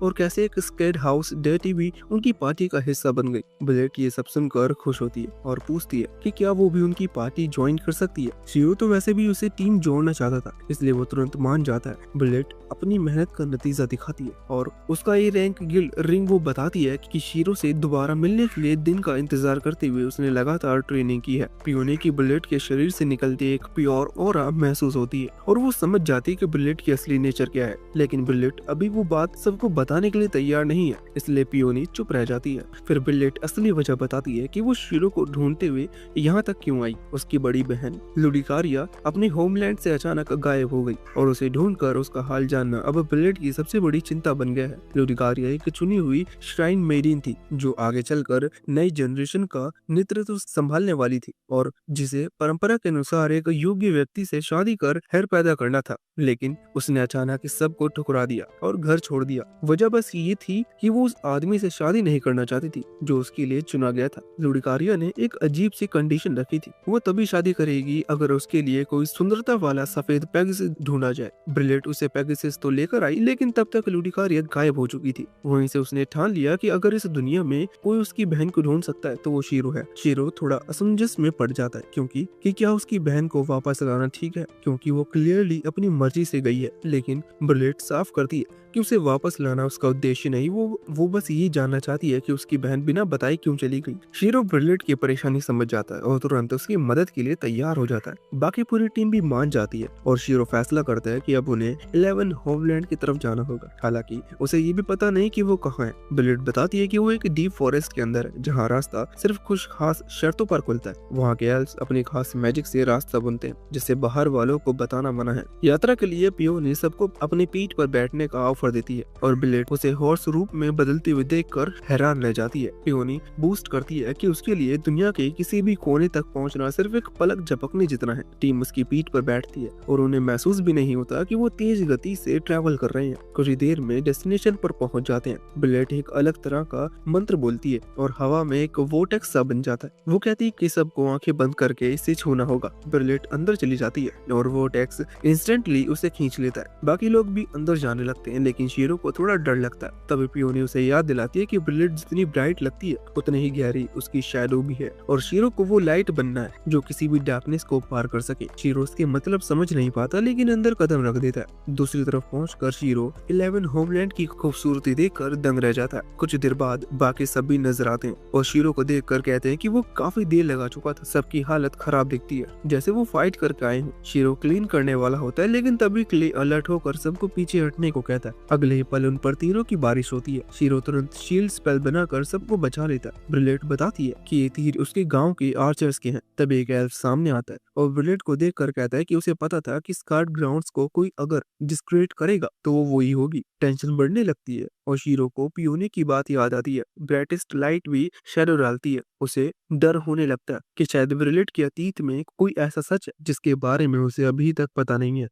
और कैसे एक स्केड हाउस डर्टी भी उनकी पार्टी का हिस्सा बन गई। ब्रिलेट ये सब सुनकर खुश होती है और पूछती है कि क्या वो भी उनकी पार्टी ज्वाइन कर सकती है। शीरो तो वैसे भी उसे टीम जोड़ना चाहता था, इसलिए वो तुरंत मान जाता है। ब्रिलेट अपनी मेहनत का नतीजा दिखाती है और उसका ये रैंक गिल्ड रिंग वो बताती है कि शीरो से दोबारा मिलने के लिए दिन का इंतजार करते हुए उसने लगातार ट्रेनिंग की है। पियोनी की ब्रिलेट के शरीर से निकलती एक प्योर ऑरा महसूस होती है और वो समझ जाती है कि ब्रिलेट की असली नेचर क्या है, लेकिन ब्रिलेट अभी वो बात सबको बताने के लिए तैयार नहीं है, इसलिए पियोनी चुप रह जाती है। फिर ब्रिलेट असली वजह बताती है कि वो शीरो को ढूंढते हुए यहाँ तक क्यों आई। उसकी बड़ी बहन लुडिकारिया अपने होमलैंड से अचानक गायब हो गई और उसे ढूंढकर उसका हाल जानना अब ब्रिलेट की सबसे बड़ी चिंता बन गया है। लुडिकारिया एक चुनी हुई श्राइन मेडिन थी जो आगे चलकर नई जनरेशन का नेतृत्व संभालने वाली थी और जिसे परंपरा के अनुसार एक योग्य व्यक्ति से शादी कर हेर पैदा करना था, लेकिन उसने अचानक इस सब को ठुकरा दिया और घर छोड़ दिया। वजह बस ये थी कि वो उस आदमी से शादी नहीं करना चाहती थी जो उसके लिए चुना गया था। लुडिकारिया ने एक अजीब सी कंडीशन रखी थी, वो तभी शादी करेगी अगर उसके लिए कोई सुंदरता वाला सफेद पेगासस ढूंढा जाए। ब्रिलेट उसे पेगासस तो लेकर आई, लेकिन तब तक लुडिकारिया गायब हो चुकी थी। वहीं से उसने ठान लिया कि अगर इस दुनिया में कोई उसकी बहन को ढूंढ सकता है तो वो शीरो है। शीरो थोड़ा असमंजस में पड़ जाता है क्योंकि कि क्या उसकी बहन को वापस लाना ठीक है, क्योंकि वो क्लियरली अपनी मर्जी से गई है। लेकिन ब्रिलेट साफ करती है कि उसे वापस लाना उसका उद्देश्य नहीं, वो बस यही जानना चाहती है कि उसकी बहन बिना बताए क्यों चली गई। शीरो ब्रिलेट की परेशानी समझ जाता है और तुरंत उसकी मदद के लिए तैयार हो जाता है। बाकी पूरी टीम भी मान जाती है और शीरो फैसला करता है कि अब उन्हें 11 होमलैंड की तरफ जाना होगा। हालांकि उसे ये भी पता नहीं कि वो कहाँ है। ब्रिलेट बताती है कि वो एक डीप फॉरेस्ट के अंदर है जहाँ रास्ता सिर्फ कुछ खास शर्तों पर खुलता है। वहाँ के एल्व्स अपनी खास मैजिक से रास्ता बुनते हैं जिससे बाहर वालों को बताना मना है। यात्रा के लिए पियोनी सबको अपनी पीठ पर बैठने का ऑफर देती है और ब्रिलेट उसे हॉर्स रूप में बदलते हुए देखकर हैरान रह जाती है। पियोनी बूस्ट करती है कि उसके लिए दुनिया के किसी भी कोने तक पहुंचना सिर्फ एक पलक झपकने जितना है। टीम उसकी पीठ पर बैठती है और उन्हें महसूस भी नहीं होता कि वो तेज गति से ट्रैवल कर रहे हैं। कुछ ही देर में डेस्टिनेशन पर पहुंच जाते हैं। ब्रिलेट एक अलग तरह का मंत्र बोलती है और हवा में एक वोटेक्स सा बन जाता है। वो कहती है कि सबको आंखें बंद करके इसे छूना होगा। ब्रिलेट अंदर चली जाती है और वोटेक्स इंस्टेंटली उसे खींच लेता है। बाकी लोग भी अंदर जाने लगते हैं, लेकिन शीरो को थोड़ा डर लगता है। तभी पियोनी उसे याद दिलाती है कि ब्रिलेट जितनी ब्राइट लगती है उतनी ही गहरी उसकी शैडो भी है और शीरो को वो लाइट बनना है जो किसी भी डार्कनेस को पार कर सके। शीरो उसके मतलब समझ नहीं पाता, लेकिन अंदर कदम रख देता है। दूसरी तरफ पहुंचकर शीरो 11 होमलैंड की खूबसूरती देखकर दंग रह जाता है। कुछ देर बाद बाकी सब भी नजर आते हैं और शीरो को देखकर कहते हैं कि वो काफी देर लगा चुका था। सबकी हालत खराब दिखती है, जैसे वो फाइट करके आए हैं। शीरो क्लीन करने वाला होता है, लेकिन तभी क्ले अलर्ट होकर सबको पीछे हटने को कहता है। अगले ही पल उन पर तीरों की बारिश होती है। शीरो तुरंत शील्ड स्पेल बनाकर सबको बचा लेता लेता है। ब्रिलेट बताती है कि ये तीर उसके गांव के आर्चर्स के हैं। तब एक एल्फ सामने आता है और ब्रिलेट को देखकर कहता है कि उसे पता था कि स्कार्ड ग्राउंड्स को कोई अगर डिस्क्रेडिट करेगा तो वो वही होगी। टेंशन बढ़ने लगती है और शीरो को पियोने की बात याद आती है। ब्राइटेस्ट लाइट भी शैडो डालती है। उसे डर होने लगता है कि शायद ब्रिलेट के अतीत में कोई ऐसा सच है जिसके बारे में उसे अभी तक पता नहीं है।